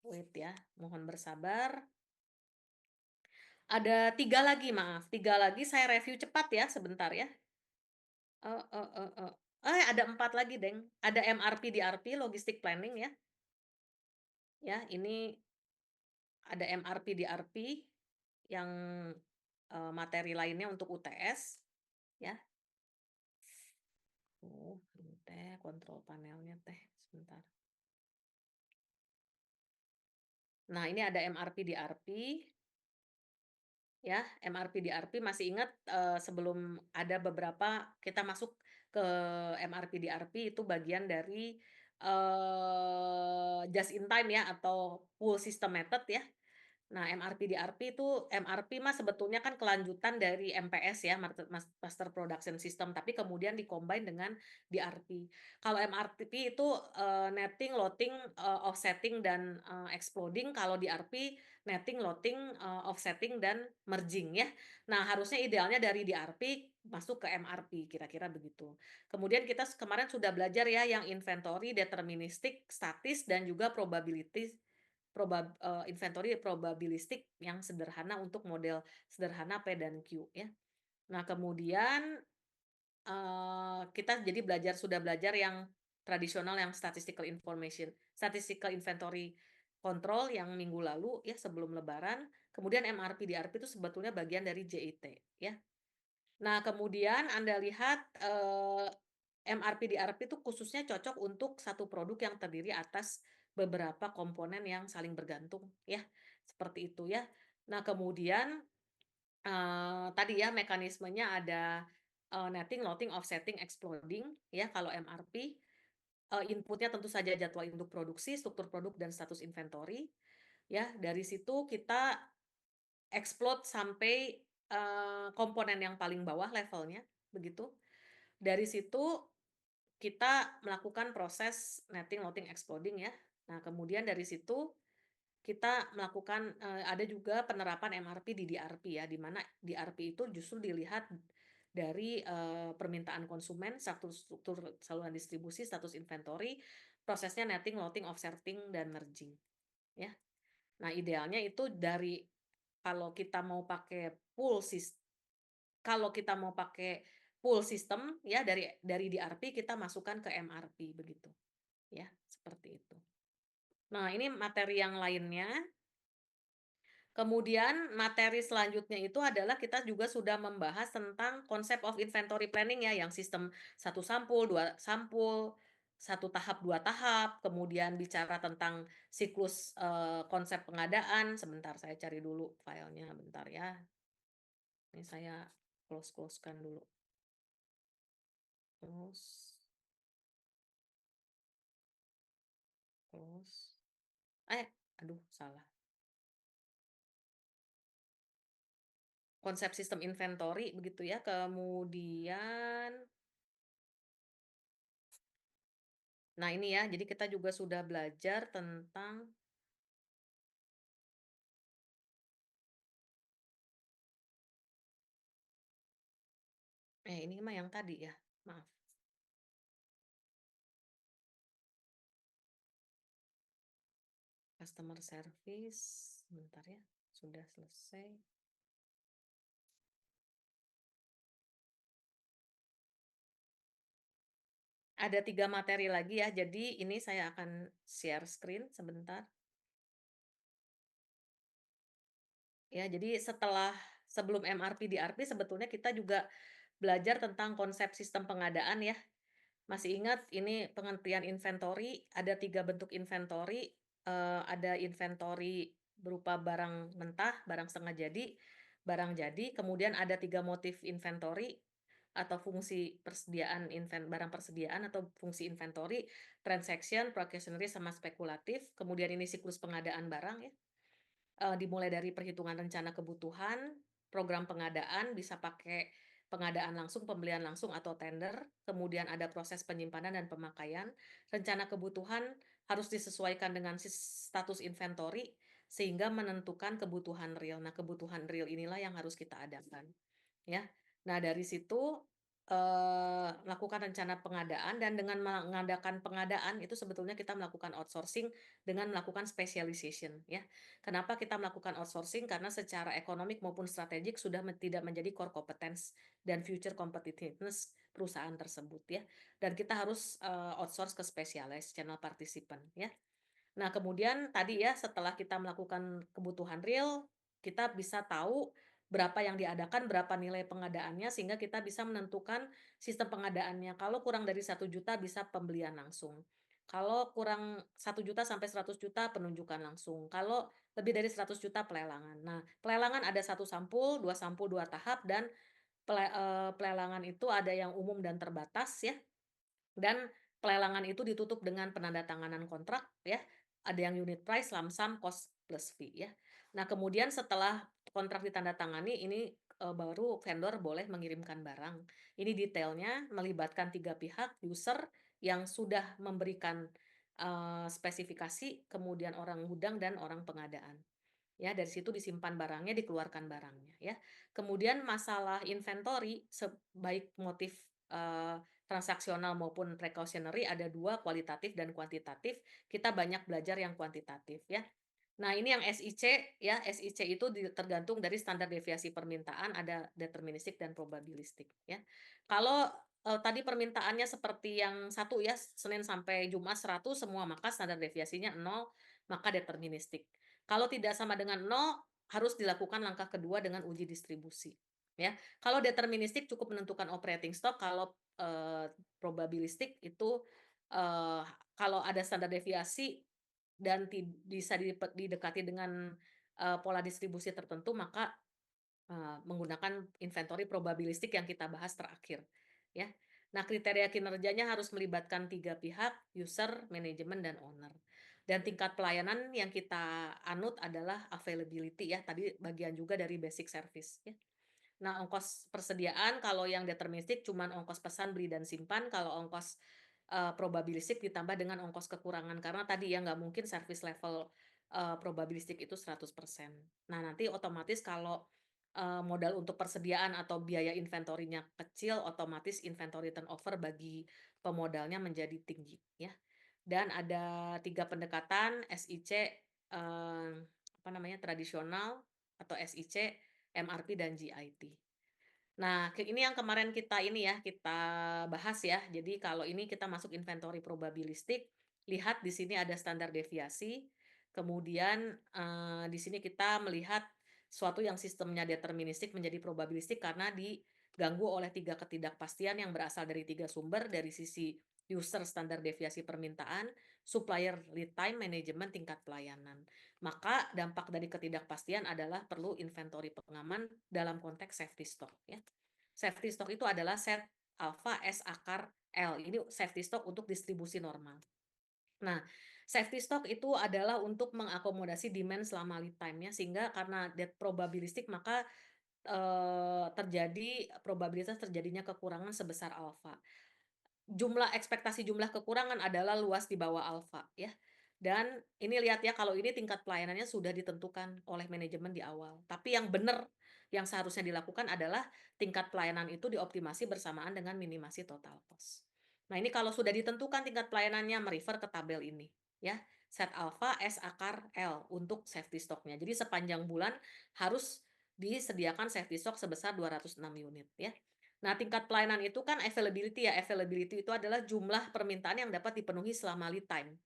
Wait ya, mohon bersabar. Ada 3 lagi, maaf. 3 lagi saya review cepat ya, sebentar ya. Ada 4 lagi, Deng. Ada MRP, DRP, logistic planning ya. Ya, ini ada MRP, DRP yang materi lainnya untuk UTS ya. Ini teh kontrol panelnya teh, sebentar. Nah, ini ada MRP, DRP. Ya, MRP, DRP masih ingat sebelum ada beberapa kita masuk ke MRP, DRP itu bagian dari just in time ya atau full system method ya. Nah, MRP, DRP itu MRP mah sebetulnya kan kelanjutan dari MPS ya, Master Production System, tapi kemudian di-combine dengan DRP. Kalau MRP itu netting, loading, offsetting, dan exploding. Kalau DRP netting, loading, offsetting, dan merging ya. Nah, harusnya idealnya dari DRP masuk ke MRP, kira-kira begitu. Kemudian kita kemarin sudah belajar ya yang inventory, deterministic, statis, dan juga probability inventory probabilistik yang sederhana untuk model sederhana P dan Q ya. Nah, kemudian kita jadi sudah belajar yang tradisional yang statistical inventory control yang minggu lalu ya sebelum lebaran. Kemudian MRP, DRP itu sebetulnya bagian dari JIT ya. Nah, kemudian Anda lihat MRP, DRP itu khususnya cocok untuk satu produk yang terdiri atas beberapa komponen yang saling bergantung ya, seperti itu ya. Nah, kemudian tadi ya mekanismenya ada netting, loading, offsetting, exploding ya kalau MRP. Inputnya tentu saja jadwal induk produksi, struktur produk, dan status inventory. Ya, dari situ kita explode sampai komponen yang paling bawah levelnya, begitu. Dari situ kita melakukan proses netting, loading, exploding ya. Nah, kemudian dari situ kita melakukan ada juga penerapan MRP di DRP ya, di mana DRP itu justru dilihat dari permintaan konsumen, struktur saluran distribusi, status inventory, prosesnya netting, loading, offsetting, dan merging ya. Nah, idealnya itu dari kalau kita mau pakai full system ya dari DRP kita masukkan ke MRP begitu ya, seperti itu. Nah, ini materi yang lainnya. Kemudian materi selanjutnya itu adalah kita juga sudah membahas tentang konsep of inventory planning ya, yang sistem 1 sampul, 2 sampul, 1 tahap, 2 tahap, kemudian bicara tentang siklus konsep pengadaan. Sebentar saya cari dulu filenya, bentar ya. Ini saya close-kan dulu. Close. Aduh, salah. Konsep sistem inventory begitu ya. Kemudian nah ini ya, jadi kita juga sudah belajar tentang ini mah yang tadi ya, maaf. Customer service, bentar ya, sudah selesai. Ada 3 materi lagi ya, jadi ini saya akan share screen sebentar. Ya, jadi sebelum MRP, DRP sebetulnya kita juga belajar tentang konsep sistem pengadaan ya. Masih ingat ini pengertian inventory, ada 3 bentuk inventory, ada inventory berupa barang mentah, barang setengah jadi, barang jadi, kemudian ada 3 motif inventory atau fungsi barang persediaan atau fungsi inventory, transaction, precautionary, sama spekulatif. Kemudian ini siklus pengadaan barang ya. Dimulai dari perhitungan rencana kebutuhan, program pengadaan, bisa pakai pengadaan langsung, pembelian langsung, atau tender. Kemudian ada proses penyimpanan dan pemakaian. Rencana kebutuhan harus disesuaikan dengan status inventory sehingga menentukan kebutuhan real. Nah, kebutuhan real inilah yang harus kita adakan. Ya. Nah, dari situ melakukan rencana pengadaan, dan dengan mengadakan pengadaan itu sebetulnya kita melakukan outsourcing dengan melakukan specialization ya. Kenapa kita melakukan outsourcing? Karena secara ekonomik maupun strategik sudah tidak menjadi core competence dan future competitiveness perusahaan tersebut ya. Dan kita harus outsource ke specialized channel participant ya. Nah, kemudian tadi ya, setelah kita melakukan kebutuhan real, kita bisa tahu berapa yang diadakan, berapa nilai pengadaannya, sehingga kita bisa menentukan sistem pengadaannya. Kalau kurang dari 1 juta bisa pembelian langsung. Kalau kurang 1 juta sampai 100 juta penunjukan langsung. Kalau lebih dari 100 juta pelelangan. Nah, pelelangan ada 1 sampul, 2 sampul, 2 tahap, dan pelelangan itu ada yang umum dan terbatas ya. Dan pelelangan itu ditutup dengan penandatanganan kontrak ya. Ada yang unit price, lump sum, cost plus fee ya. Nah, kemudian setelah kontrak ditandatangani, ini baru vendor boleh mengirimkan barang. Ini detailnya melibatkan 3 pihak, user yang sudah memberikan spesifikasi, kemudian orang gudang dan orang pengadaan. Ya, dari situ disimpan barangnya, dikeluarkan barangnya ya. Kemudian masalah inventory, baik motif transaksional maupun precautionary, ada 2, kualitatif dan kuantitatif. Kita banyak belajar yang kuantitatif ya. Nah, ini yang SIC ya. SIC itu tergantung dari standar deviasi permintaan, ada deterministik dan probabilistik ya. Kalau tadi permintaannya seperti yang satu ya, Senin sampai Jumat 100 semua, maka standar deviasinya 0, maka deterministik. Kalau tidak sama dengan 0, harus dilakukan langkah kedua dengan uji distribusi ya. Kalau deterministik cukup menentukan operating stock, kalau probabilistik itu kalau ada standar deviasi dan bisa didekati dengan pola distribusi tertentu, maka menggunakan inventory probabilistik yang kita bahas terakhir ya. Nah, kriteria kinerjanya harus melibatkan 3 pihak, user, manajemen, dan owner. Dan tingkat pelayanan yang kita anut adalah availability ya, tadi bagian juga dari basic service ya. Nah, ongkos persediaan kalau yang deterministik cuman ongkos pesan, beli, dan simpan, kalau ongkos probabilistik ditambah dengan ongkos kekurangan, karena tadi ya nggak mungkin service level probabilistik itu 100%. Nah, nanti otomatis kalau modal untuk persediaan atau biaya inventorinya kecil, otomatis inventory turnover bagi pemodalnya menjadi tinggi ya. Dan ada 3 pendekatan SIC, apa namanya, tradisional atau SIC, MRP, dan GIT. Nah, ini yang kemarin kita kita bahas ya. Jadi kalau ini kita masuk inventory probabilistik, lihat di sini ada standar deviasi. Kemudian di sini kita melihat suatu yang sistemnya deterministik menjadi probabilistik karena diganggu oleh 3 ketidakpastian yang berasal dari 3 sumber, dari sisi user standar deviasi permintaan, supplier lead time, manajemen tingkat pelayanan. Maka dampak dari ketidakpastian adalah perlu inventory pengaman dalam konteks safety stock ya. Safety stock itu adalah set alpha S akar L. Ini safety stock untuk distribusi normal. Nah, safety stock itu adalah untuk mengakomodasi demand selama lead time-nya, sehingga karena that probabilistik maka probabilitas terjadinya kekurangan sebesar alfa. Ekspektasi jumlah kekurangan adalah luas di bawah alfa ya. Dan ini lihat ya, kalau ini tingkat pelayanannya sudah ditentukan oleh manajemen di awal. Tapi yang benar yang seharusnya dilakukan adalah tingkat pelayanan itu dioptimasi bersamaan dengan minimasi total cost. Nah, ini kalau sudah ditentukan tingkat pelayanannya, merefer ke tabel ini ya. Set alpha S akar L untuk safety stocknya. Jadi sepanjang bulan harus disediakan safety stock sebesar 206 unit ya. Nah, tingkat pelayanan itu kan availability ya. Availability itu adalah jumlah permintaan yang dapat dipenuhi selama lead time.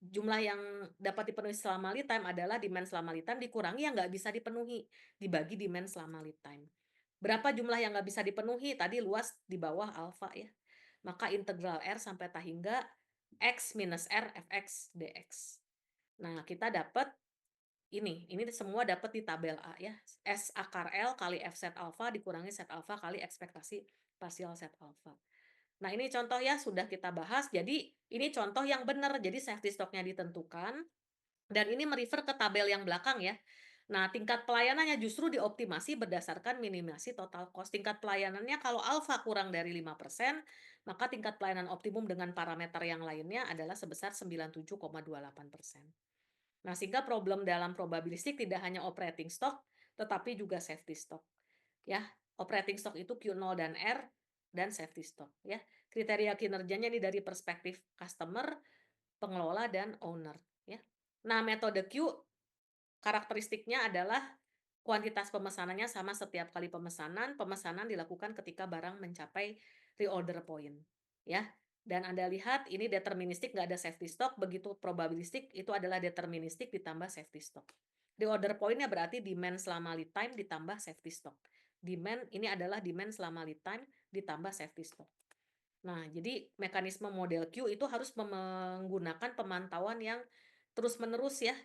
Jumlah yang dapat dipenuhi selama lead time adalah demand selama lead time dikurangi yang nggak bisa dipenuhi, dibagi demand selama lead time. Berapa jumlah yang nggak bisa dipenuhi? Tadi luas di bawah alfa ya. Maka integral R sampai hingga X minus R Fx dx. Nah, kita dapat ini semua dapat di tabel A ya. S akar L kali F set alpha dikurangi set alpha kali ekspektasi parsial set alpha. Nah, ini contoh ya sudah kita bahas. Jadi, ini contoh yang benar. Jadi, safety stock-nya ditentukan. Dan ini merefer ke tabel yang belakang ya. Nah, tingkat pelayanannya justru dioptimasi berdasarkan minimasi total cost. Tingkat pelayanannya kalau alfa kurang dari 5%, maka tingkat pelayanan optimum dengan parameter yang lainnya adalah sebesar 97,28%. Nah, sehingga problem dalam probabilistik tidak hanya operating stock, tetapi juga safety stock. Ya, operating stock itu Q0 dan R, dan safety stock. Ya, kriteria kinerjanya ini dari perspektif customer, pengelola, dan owner. Ya. Nah, metode Q karakteristiknya adalah kuantitas pemesanannya sama setiap kali pemesanan. Pemesanan dilakukan ketika barang mencapai reorder point. Ya, dan Anda lihat ini deterministik, nggak ada safety stock, begitu probabilistik itu adalah deterministik ditambah safety stock. Reorder point-nya berarti demand selama lead time ditambah safety stock. Demand ini adalah demand selama lead time ditambah safety stock. Nah, jadi mekanisme model Q itu harus menggunakan pemantauan yang terus-menerus ya.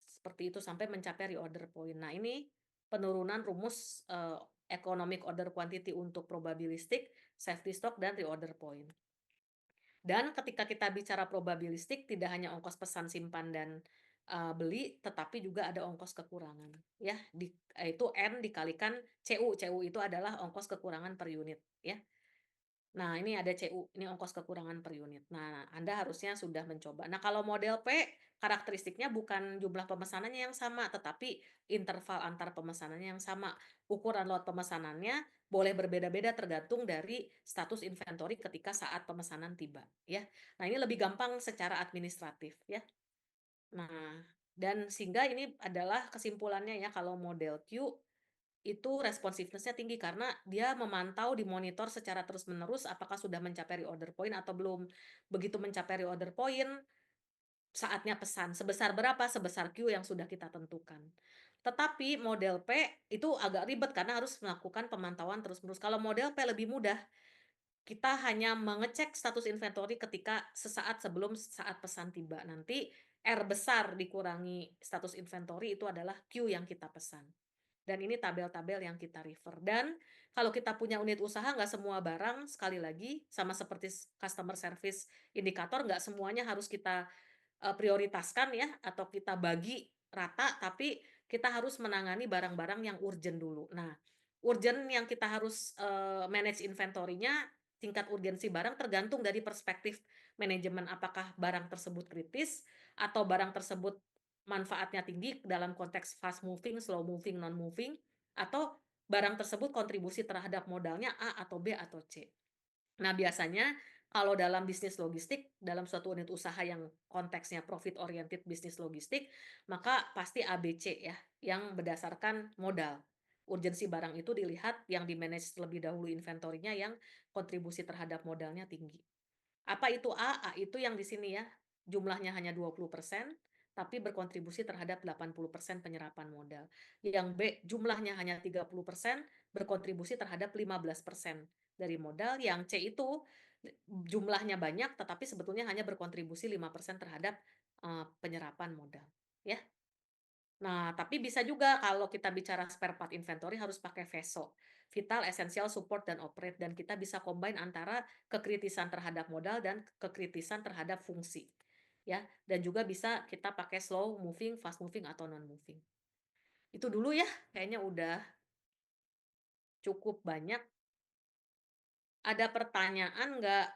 Seperti itu sampai mencapai reorder point. Nah, ini penurunan rumus economic order quantity untuk probabilistik, safety stock, dan reorder point. Dan ketika kita bicara probabilistik, tidak hanya ongkos pesan, simpan, dan beli, tetapi juga ada ongkos kekurangan. Ya, itu N dikalikan CU. CU itu adalah ongkos kekurangan per unit. Ya. Nah, ini ada CU, ini ongkos kekurangan per unit. Nah, Anda harusnya sudah mencoba. Nah, kalau model P, karakteristiknya bukan jumlah pemesanannya yang sama, tetapi interval antar pemesanannya yang sama. Ukuran lot pemesanannya boleh berbeda-beda tergantung dari status inventory ketika saat pemesanan tiba. Ya. Nah, ini lebih gampang secara administratif. Ya. Nah, dan sehingga ini adalah kesimpulannya ya, kalau model Q, itu responsiveness-nya tinggi karena dia memantau, dimonitor secara terus-menerus apakah sudah mencapai reorder point atau belum. Begitu mencapai reorder point, saatnya pesan. Sebesar berapa? Sebesar Q yang sudah kita tentukan. Tetapi model P itu agak ribet karena harus melakukan pemantauan terus-menerus. Kalau model P lebih mudah, kita hanya mengecek status inventory ketika sesaat sebelum saat pesan tiba. Nanti R besar dikurangi status inventory itu adalah Q yang kita pesan. Dan ini tabel-tabel yang kita refer. Dan kalau kita punya unit usaha, nggak semua barang, sekali lagi, sama seperti customer service indikator, nggak semuanya harus kita prioritaskan ya, atau kita bagi rata, tapi kita harus menangani barang-barang yang urgent dulu. Nah, urgent yang kita harus, manage inventory-nya, tingkat urgensi barang tergantung dari perspektif manajemen, apakah barang tersebut kritis atau barang tersebut manfaatnya tinggi dalam konteks fast moving, slow moving, non moving, atau barang tersebut kontribusi terhadap modalnya A atau B atau C. Nah, biasanya kalau dalam bisnis logistik, dalam suatu unit usaha yang konteksnya profit oriented bisnis logistik, maka pasti ABC ya, yang berdasarkan modal. Urgensi barang itu dilihat yang di-manage terlebih dahulu inventory-nya yang kontribusi terhadap modalnya tinggi. Apa itu A? A itu yang di sini ya, jumlahnya hanya 20%, tapi berkontribusi terhadap 80% penyerapan modal. Yang B, jumlahnya hanya 30%, berkontribusi terhadap 15% dari modal. Yang C itu jumlahnya banyak, tetapi sebetulnya hanya berkontribusi 5% terhadap penyerapan modal. Ya. Nah, tapi bisa juga kalau kita bicara spare part inventory harus pakai VESO, Vital, Essential, Support, dan Operate. Dan kita bisa combine antara kekritisan terhadap modal dan kekritisan terhadap fungsi. Ya, dan juga bisa kita pakai slow moving, fast moving, atau non moving. Itu dulu ya, kayaknya udah cukup banyak. Ada pertanyaan nggak?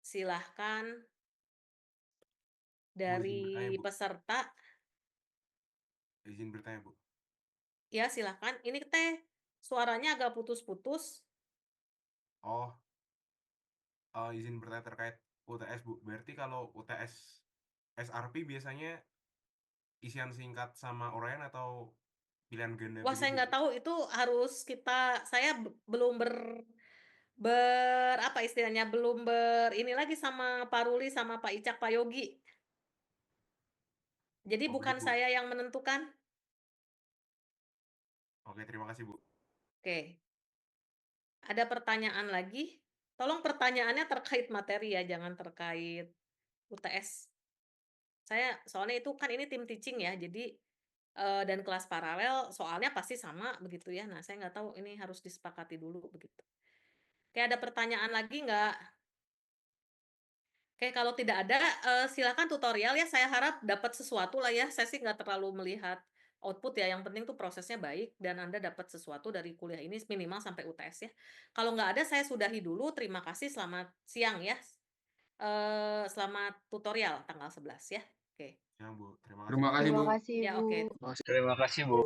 Silahkan Bu, izin bertanya, dari Bu. peserta. Izin bertanya, Bu. Ya, silahkan. Ini teh suaranya agak putus-putus. Oh, izin bertanya terkait UTS, Bu. Berarti kalau UTS SRP biasanya isian singkat sama uraian atau pilihan ganda Wah, saya begitu, nggak Bu? tahu itu harus saya belum apa istilahnya, belum ini lagi sama Pak Ruli, sama Pak Icak, Pak Yogi. Jadi Oh, bukan baik, Bu. saya yang menentukan. Oke, terima kasih, Bu. Oke. Ada pertanyaan lagi? Tolong pertanyaannya terkait materi ya, jangan terkait UTS. Soalnya itu kan ini tim teaching ya, jadi dan kelas paralel soalnya pasti sama begitu ya. Nah, saya nggak tahu ini harus disepakati dulu begitu. Oke, ada pertanyaan lagi nggak? Oke, kalau tidak ada, silakan tutorial ya, saya harap dapat sesuatu lah ya. Saya sih nggak terlalu melihat output ya, yang penting tuh prosesnya baik dan Anda dapat sesuatu dari kuliah ini minimal sampai UTS ya. Kalau nggak ada, saya sudahi dulu. Terima kasih, selamat siang ya. Selamat tutorial tanggal 11 ya. Oke. Siang, Bu. Terima kasih, Terima Bu. kasih, Terima Bu. kasih, Ya, Bu. oke. Terima kasih, Bu.